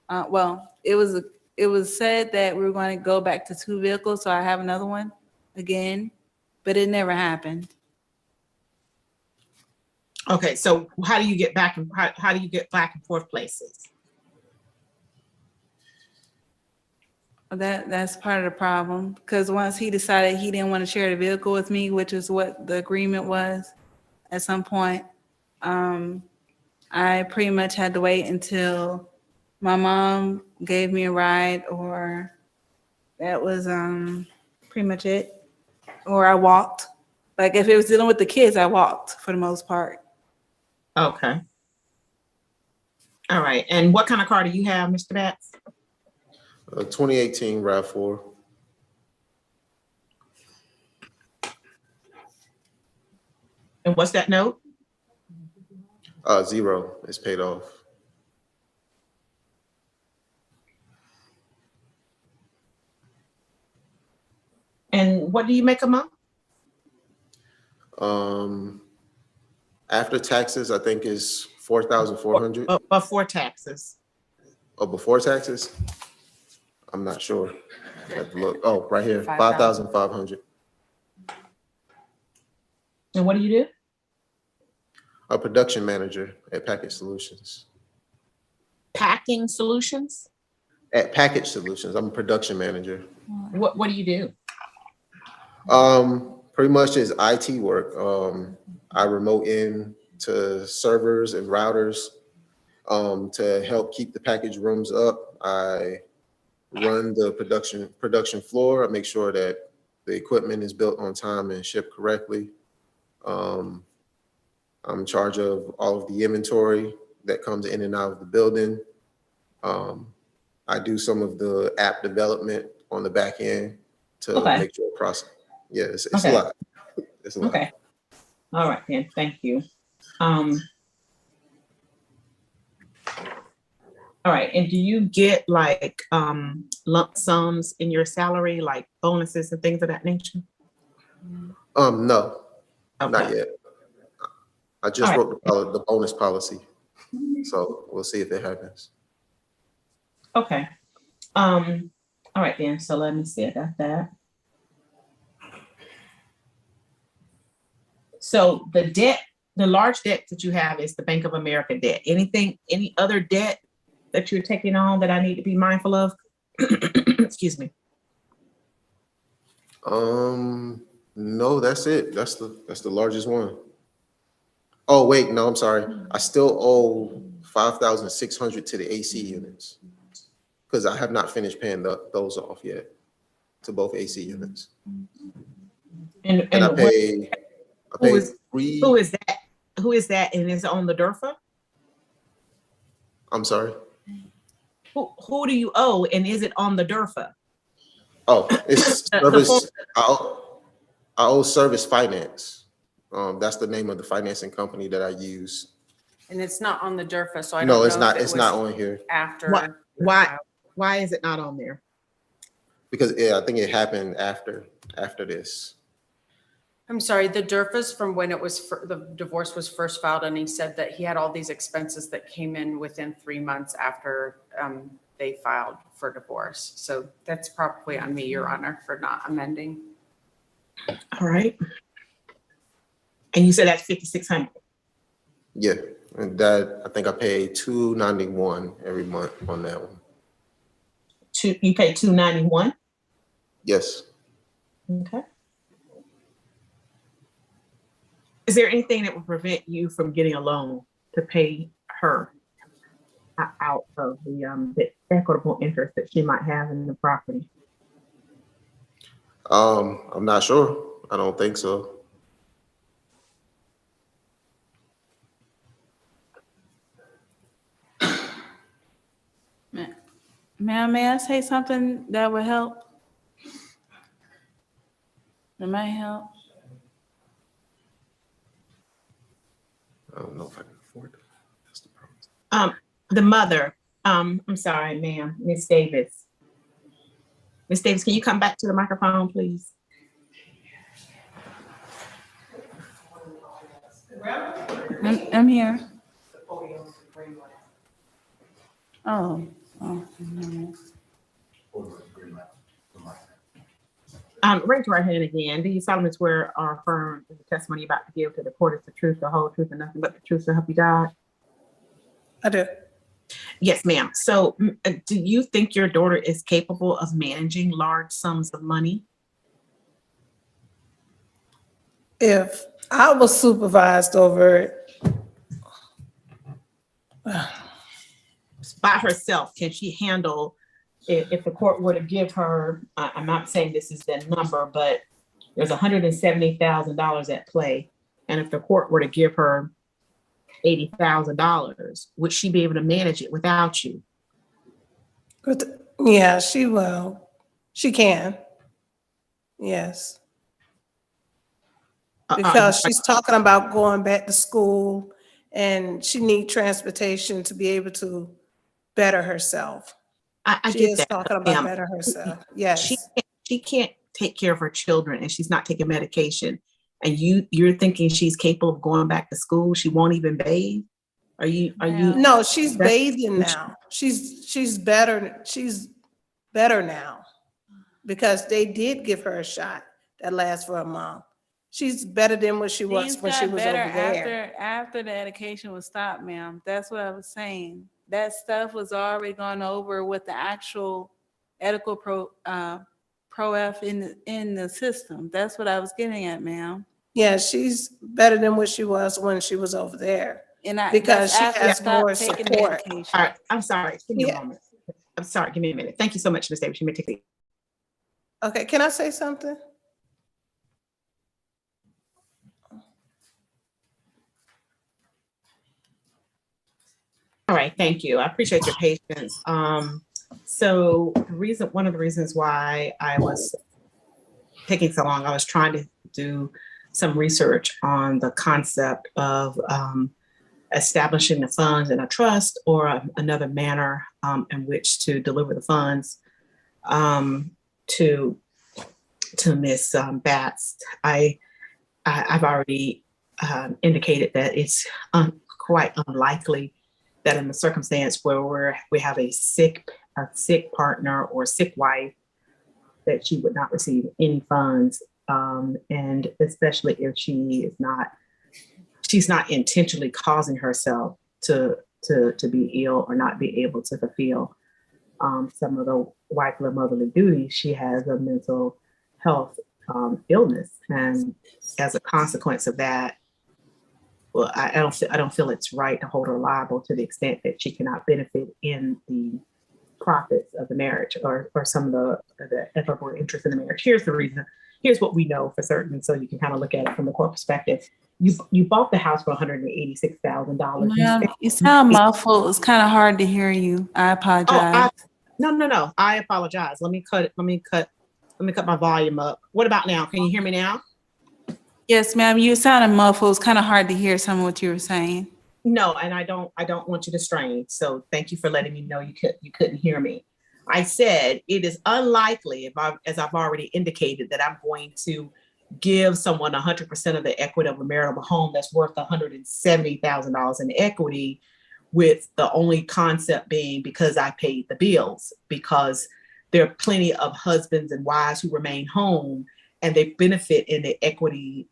Well, it was said that we were going to go back to 2 vehicles, so I have another one again, but it never happened. Okay, so how do you get back and how do you get back and forth places? That's part of the problem, because once he decided he didn't want to share the vehicle with me, which is what the agreement was at some point, I pretty much had to wait until my mom gave me a ride, or that was pretty much it. Or I walked. Like if it was dealing with the kids, I walked for the most part. Okay. All right, and what kind of car do you have, Mr. Batts? 2018 RAV4. And what's that note? 0. It's paid off. And what do you make a month? After taxes, I think is 4,400. Before taxes. Oh, before taxes? I'm not sure. I have to look. Oh, right here, 5,000. 5,500. And what do you do? A production manager at Package Solutions. Packing solutions? At Package Solutions, I'm a production manager. What do you do? Pretty much is IT work. I remote in to servers and routers to help keep the package rooms up. I run the production floor. I make sure that the equipment is built on time and shipped correctly. I'm in charge of all of the inventory that comes in and out of the building. I do some of the app development on the back end to make sure process. Yeah, it's a lot. It's a lot. Okay. All right, then. Thank you. All right. And do you get like lump sums in your salary, like bonuses and things of that nature? No, Okay. not yet. I just All wrote the bonus policy. So we'll see if it happens. Okay. All right then, so let me see, I got that. So the debt, the large debt that you have is the Bank of America debt. Anything, any other debt that you're taking on that I need to be mindful of? Excuse me. No, that's it. That's the largest one. Oh, wait, no, I'm sorry. I still owe 5,600 to the AC units because I have not finished paying those off yet to both AC units. And And I what- pay who is three. who is that and is it on the DERFA? I'm sorry. Who do you owe and is it on the DERFA? Oh, it's service. I owe Service Finance. That's the name of the financing company that I use. And it's not on the DERFA, so I don't know. No, it's not. if it It's not was on here After. Why is it not on there? because I think it happened after this. I'm sorry, the DERFA's from when it was, the divorce was first filed, and he said that he had all these expenses that came in within 3 months after they filed for divorce. So that's probably on me, Your Honor, for not amending. All right. And you said that's 5,600. Yeah, and that I think I pay $291 every month on that one. You pay $291. Yes. Okay. Is there anything that would prevent you from getting a loan to pay her out of the equitable interest that she might have in the property? I'm not sure. I don't think so. Ma'am, may I say something that would help? That might help. I don't know if I can afford it. That's the problem. The mother, I'm sorry, ma'am, Miss Davis. Miss Davis, can you come back to the microphone, please? I'm here. Oh. Raise your right hand again. Do you solemnly swear or affirm that the testimony you're about to give to the court is the truth, the whole truth, and nothing but the truth, so help you God? I do. Yes, ma'am. So do you think your daughter is capable of managing large sums of money? If I was supervised over it, By herself, can she handle, if the court were to give her, I'm not saying this is the number, but there's $170,000 at play. And if the court were to give her $80,000, would she be able to manage it without you? yeah, she will. She can. Yes. Because she's talking about going back to school and she needs transportation to be able to better herself. I She get is that. talking ma'am. about better herself. Yes. She can't take care of her children and she's not taking medication. And you're thinking she's capable of going back to school? She won't even bathe? Are you? No, she's bathing now. She's better. She's better now because they did give her a shot that lasts for a month. She's better than what she was when she was over there. After the medication was stopped, ma'am. That's what I was saying. That stuff was already gone over with the actual Edical Pro F in the system. That's what I was getting at, ma'am. Yeah, she's better than what she was when she was over there. Because she has more support. All right, I'm sorry. Give me a Yeah. moment. I'm sorry. Give me a minute. Thank you so much, Ms. Davis. You may take it. Okay, can I say something? All right, thank you. I appreciate your patience. So one of the reasons why I was taking so long, I was trying to do some research on the concept of establishing the funds in a trust or another manner in which to deliver the funds to Miss Batts. I've already indicated that it's quite unlikely that in the circumstance where we have a sick partner or sick wife, that she would not receive any funds, and especially if she's not intentionally causing herself to be ill or not be able to fulfill some of the wifely motherly duties. She has a mental health illness, and as a consequence of that, well, I don't feel it's right to hold her liable to the extent that she cannot benefit in the profits of the marriage or some of the equitable interest in the marriage. Here's the reason. Here's what we know for certain, so you can kind of look at it from the court perspective. You bought the house for $186,000. Ma'am, you sound muffled. It's kind of hard to hear you. I apologize. No. I apologize. Let me cut my volume up. What about now? Can you hear me now? Yes, ma'am. You sounded muffled. It's kind of hard to hear some of what you were saying. No, and I don't want you to strain. So thank you for letting me know you couldn't hear me. I said it is unlikely, as I've already indicated, that I'm going to give someone 100% of the equity of a marital home that's worth $170,000 in equity, with the only concept being because I paid the bills, because there are plenty of husbands and wives who remain home and they benefit in the equity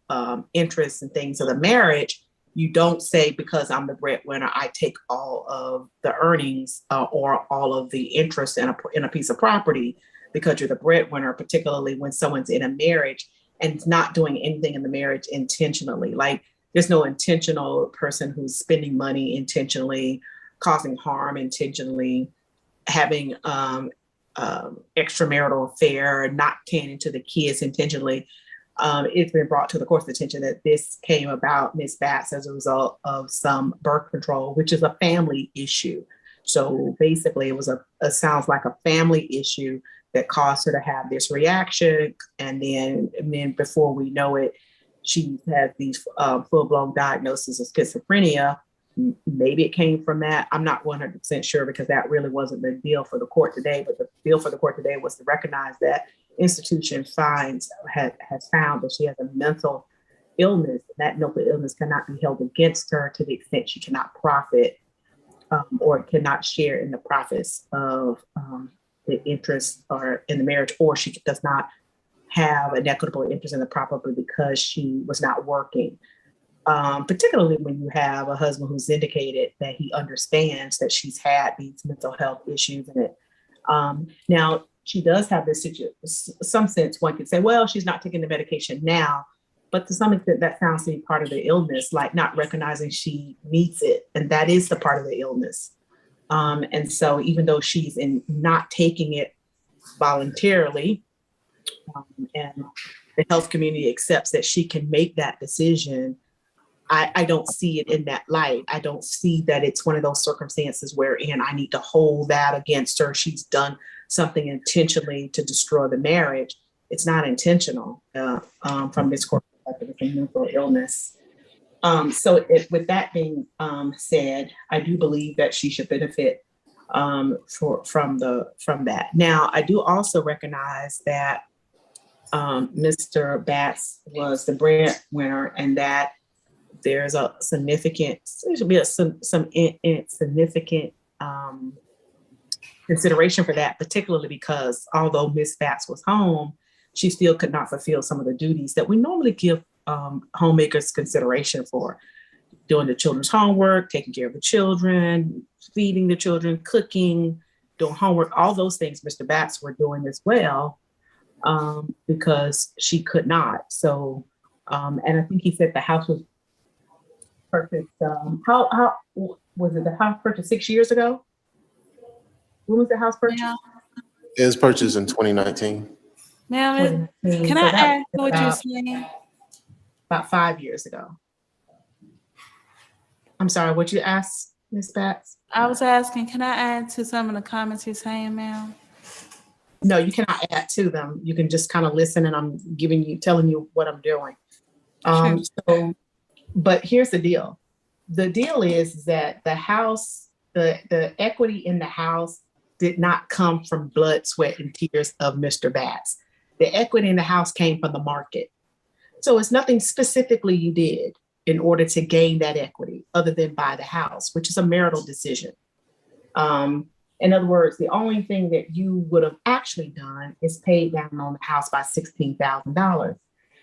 interests and things of the marriage. You don't say, because I'm the breadwinner, I take all of the earnings or all of the interest in a piece of property because you're the breadwinner, particularly when someone's in a marriage and not doing anything in the marriage intentionally. Like, there's no intentional person who's spending money intentionally, causing harm intentionally, having extramarital affair, not tending to the kids intentionally. It's been brought to the court's attention that this came about, Ms. Batts, as a result of some birth control, which is a family issue. So basically, it sounds like a family issue that caused her to have this reaction. And then before we know it, she had these full-blown diagnoses of schizophrenia. Maybe it came from that. I'm not 100% sure, because that really wasn't the deal for the court today. But the deal for the court today was to recognize that institution has found that she has a mental illness. That mental illness cannot be held against her to the extent she cannot profit or cannot share in the profits of the interest or in the marriage, or she does not have an equitable interest in the property because she was not working. Particularly when you have a husband who's indicated that he understands that she's had these mental health issues in it. Now, she does have this situation. Some sense one could say, well, she's not taking the medication now, but to some extent that sounds to be part of the illness, like not recognizing she needs it. And that is the part of the illness. And so even though she's not taking it voluntarily, and the health community accepts that she can make that decision, I don't see it in that light. I don't see that it's one of those circumstances wherein I need to hold that against her. She's done something intentionally to destroy the marriage. It's not intentional from this court perspective. It's a mental illness. With that being said, I do believe that she should benefit from that. Now, I do also recognize that Mr. Batts was the breadwinner, and that there's a significant consideration for that, particularly because although Ms. Batts was home, she still could not fulfill some of the duties that we normally give homemakers consideration for: doing the children's homework, taking care of the children, feeding the children, cooking, doing homework. All those things Mr. Batts were doing as well, because she could not. So, and I think he said the house was purchased. How was it? The house purchased 6 years ago? When was the house purchased? Yeah. It was purchased in 2019. Ma'am, can I ask what you're saying? About 5 years ago. I'm sorry, what you asked, Ms. Batts? I was asking, can I add to some of the comments you're saying, ma'am? No, you cannot add to them. You can just kind of listen, and I'm telling you what I'm doing. Sure. But here's the deal. The deal is that the house, the equity in the house did not come from blood, sweat, and tears of Mr. Batts. The equity in the house came from the market. So it's nothing specifically you did. in order to gain that equity other than buy the house, which is a marital decision. In other words, the only thing that you would have actually done is paid down on the house by $16,000.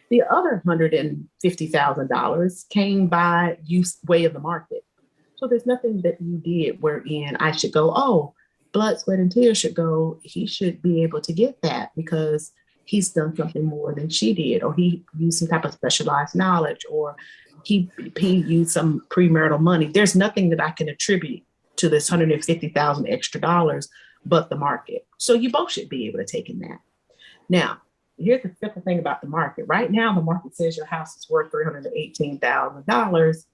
The other $150,000 came by way of the market. So there's nothing that you did wherein I should go, oh, blood, sweat, and tears should go. He should be able to get that because he's done something more than she did, or he used some type of specialized knowledge, or he used some premarital money. There's nothing that I can attribute to this $150,000 extra dollars, but the market. So you both should be able to take in that. Now, here's the simple thing about the market. Right now, the market says your house is worth $318,000.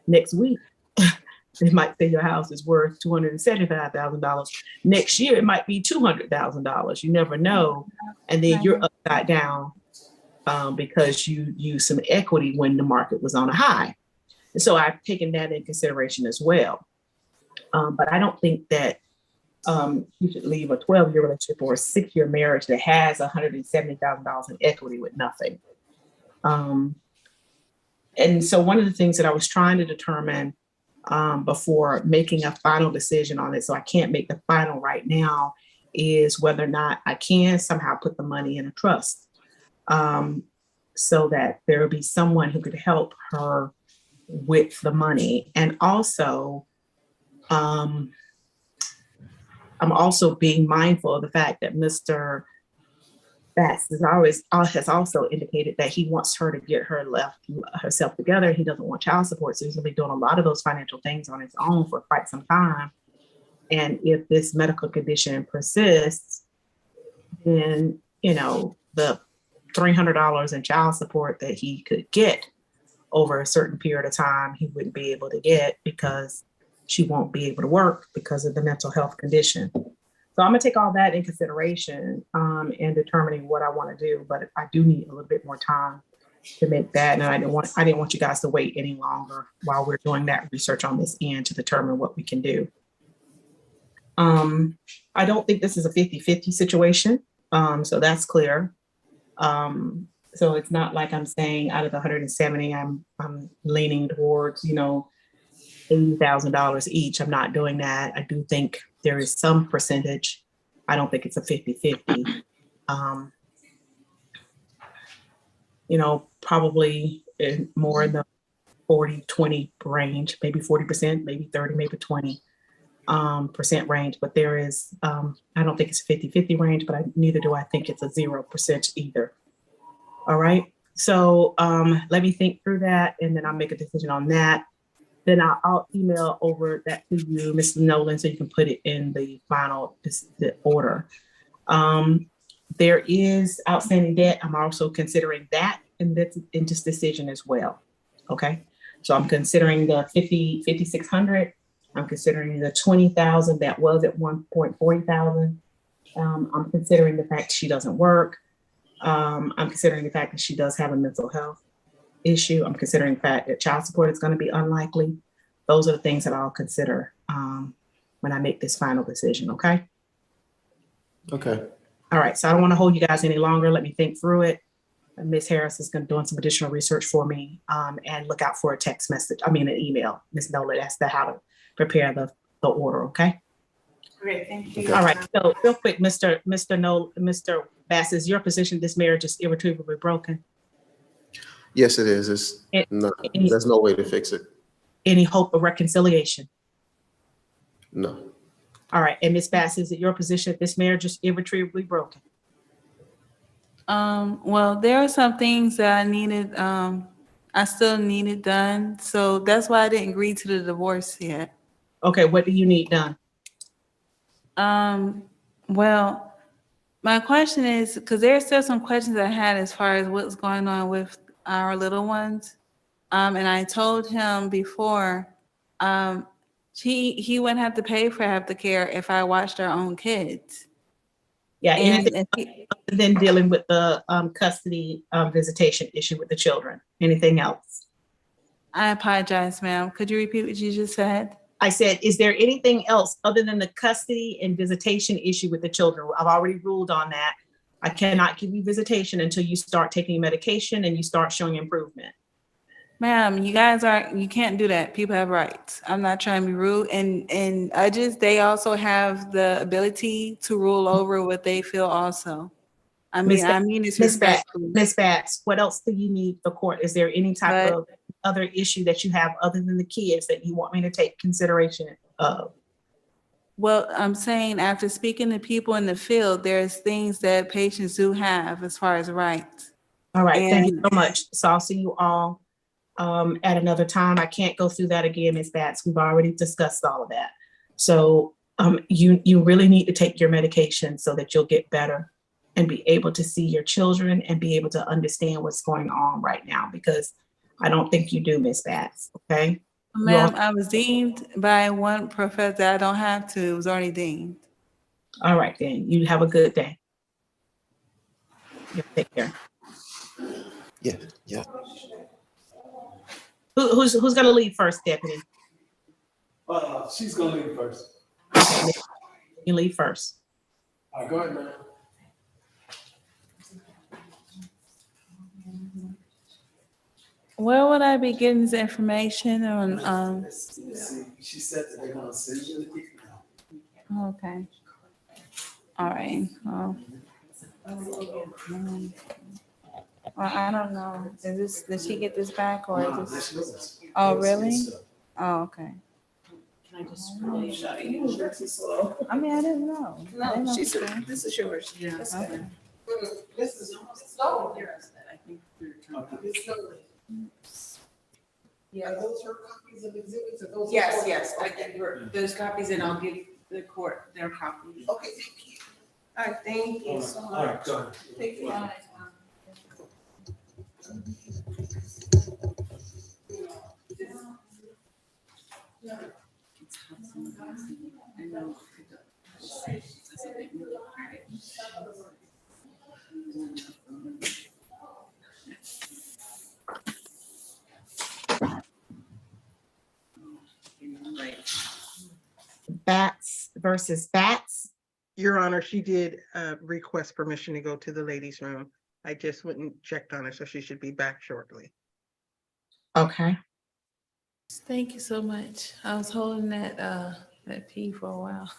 Next week, they might say your house is worth $275,000. Next year, it might be $200,000. You never know. And then you're upside down because you used some equity when the market was on a high. And so I've taken that into consideration as well. But I don't think that you should leave a 12-year relationship or a 6-year marriage that has $170,000 in equity with nothing. And so one of the things that I was trying to determine before making a final decision on it, so I can't make the final right now, is whether or not I can somehow put the money in a trust so that there will be someone who could help her with the money. And also, I'm also being mindful of the fact that Mr. Bass has also indicated that he wants her to get herself together. He doesn't want child support. So he's going to be doing a lot of those financial things on his own for quite some time. And if this medical condition persists, then, the $300 in child support that he could get over a certain period of time, he wouldn't be able to get because she won't be able to work because of the mental health condition. So I'm gonna take all that in consideration in determining what I want to do, but I do need a little bit more time to make that. And I didn't want you guys to wait any longer while we're doing that research on this end to determine what we can do. I don't think this is a 50-50 situation. So that's clear. So it's not like I'm saying out of the 170, I'm leaning towards, $80,000 each. I'm not doing that. I do think there is some percentage. I don't think it's a 50-50. Probably more in the 40-20 range, maybe 40%, maybe 30, maybe 20% range. But there is, I don't think it's a 50-50 range, but neither do I think it's a 0% either. All right. So let me think through that and then I'll make a decision on that. Then I'll email over that to you, Mr. Nolan, so you can put it in the final the order. There is outstanding debt. I'm also considering that in this decision as well. Okay. So I'm considering the $5,600. I'm considering the $20,000 that was at $1,40,000. I'm considering the fact she doesn't work. I'm considering the fact that she does have a mental health issue. I'm considering the fact that child support is going to be unlikely. Those are the things that I'll consider when I make this final decision. Okay. Okay. All right. So I don't want to hold you guys any longer. Let me think through it. Ms. Harris is going to do some additional research for me and look out for a text message. An email. Ms. Nola, that's how to prepare the order. Okay. Great. Thank you. Okay. All right. So real quick, Mr. Bass, is your position this marriage is irretrievably broken? Yes, it is. There's no way to fix it. Any hope of reconciliation? No. All right. And Ms. Bass, is it your position that this marriage is irretrievably broken? Well, there are some things that I still needed done. So that's why I didn't agree to the divorce yet. Okay. What do you need done? Well, my question is, because there are still some questions I had as far as what's going on with our little ones. And I told him before, he wouldn't have to pay for half the care if I watched our own kids. Yeah. And Anything other than dealing with the custody visitation issue with the children? Anything else? I apologize, ma'am. Could you repeat what you just said? I said, is there anything else other than the custody and visitation issue with the children? I've already ruled on that. I cannot give you visitation until you start taking medication and you start showing improvement. Ma'am, you can't do that. People have rights. I'm not trying to be rude. And judges, they also have the ability to rule over what they feel also. Miss I mean, it's Miss Batts, respectful. Miss Batts, what else do you need the court? Is there any type But- of other issue that you have other than the kids that you want me to take consideration of? Well, I'm saying after speaking to people in the field, there's things that patients do have as far as rights. All right, thank you And- so much. So I'll see you all at another time. I can't go through that again, Ms. Batts. We've already discussed all of that. So you really need to take your medication so that you'll get better and be able to see your children and be able to understand what's going on right now, because I don't think you do, Ms. Batts, okay? Ma'am, I was deemed by one professor. I don't have to. It was already deemed. All right, then. You have a good day. You take care. Yeah, yeah. Who's gonna leave first, Deputy? She's gonna leave first. Okay, you leave first. All right, go ahead, man. Where would I be getting this information on, She said that they're gonna send you the email. okay. All right, well, I don't know. Did she get this back or is this? That's yours. Oh, really? Oh, okay. Can I just She's slow. I mean, I didn't know. I didn't know. This is yours. Yeah, That's okay. good. This is slow. I think we're trying to- It's slowly. Yeah. Are those her copies of exhibits or those? Yes, yes, I give her those copies and I'll give the court their copies. Okay, thank you. All right, thank you so All much. right, go ahead. Thank you. I know. Bats versus Bats. Your Honor, she did request permission to go to the ladies' room. I just went and checked on her, so she should be back shortly. Okay. Thank you so much. I was holding that P for a while.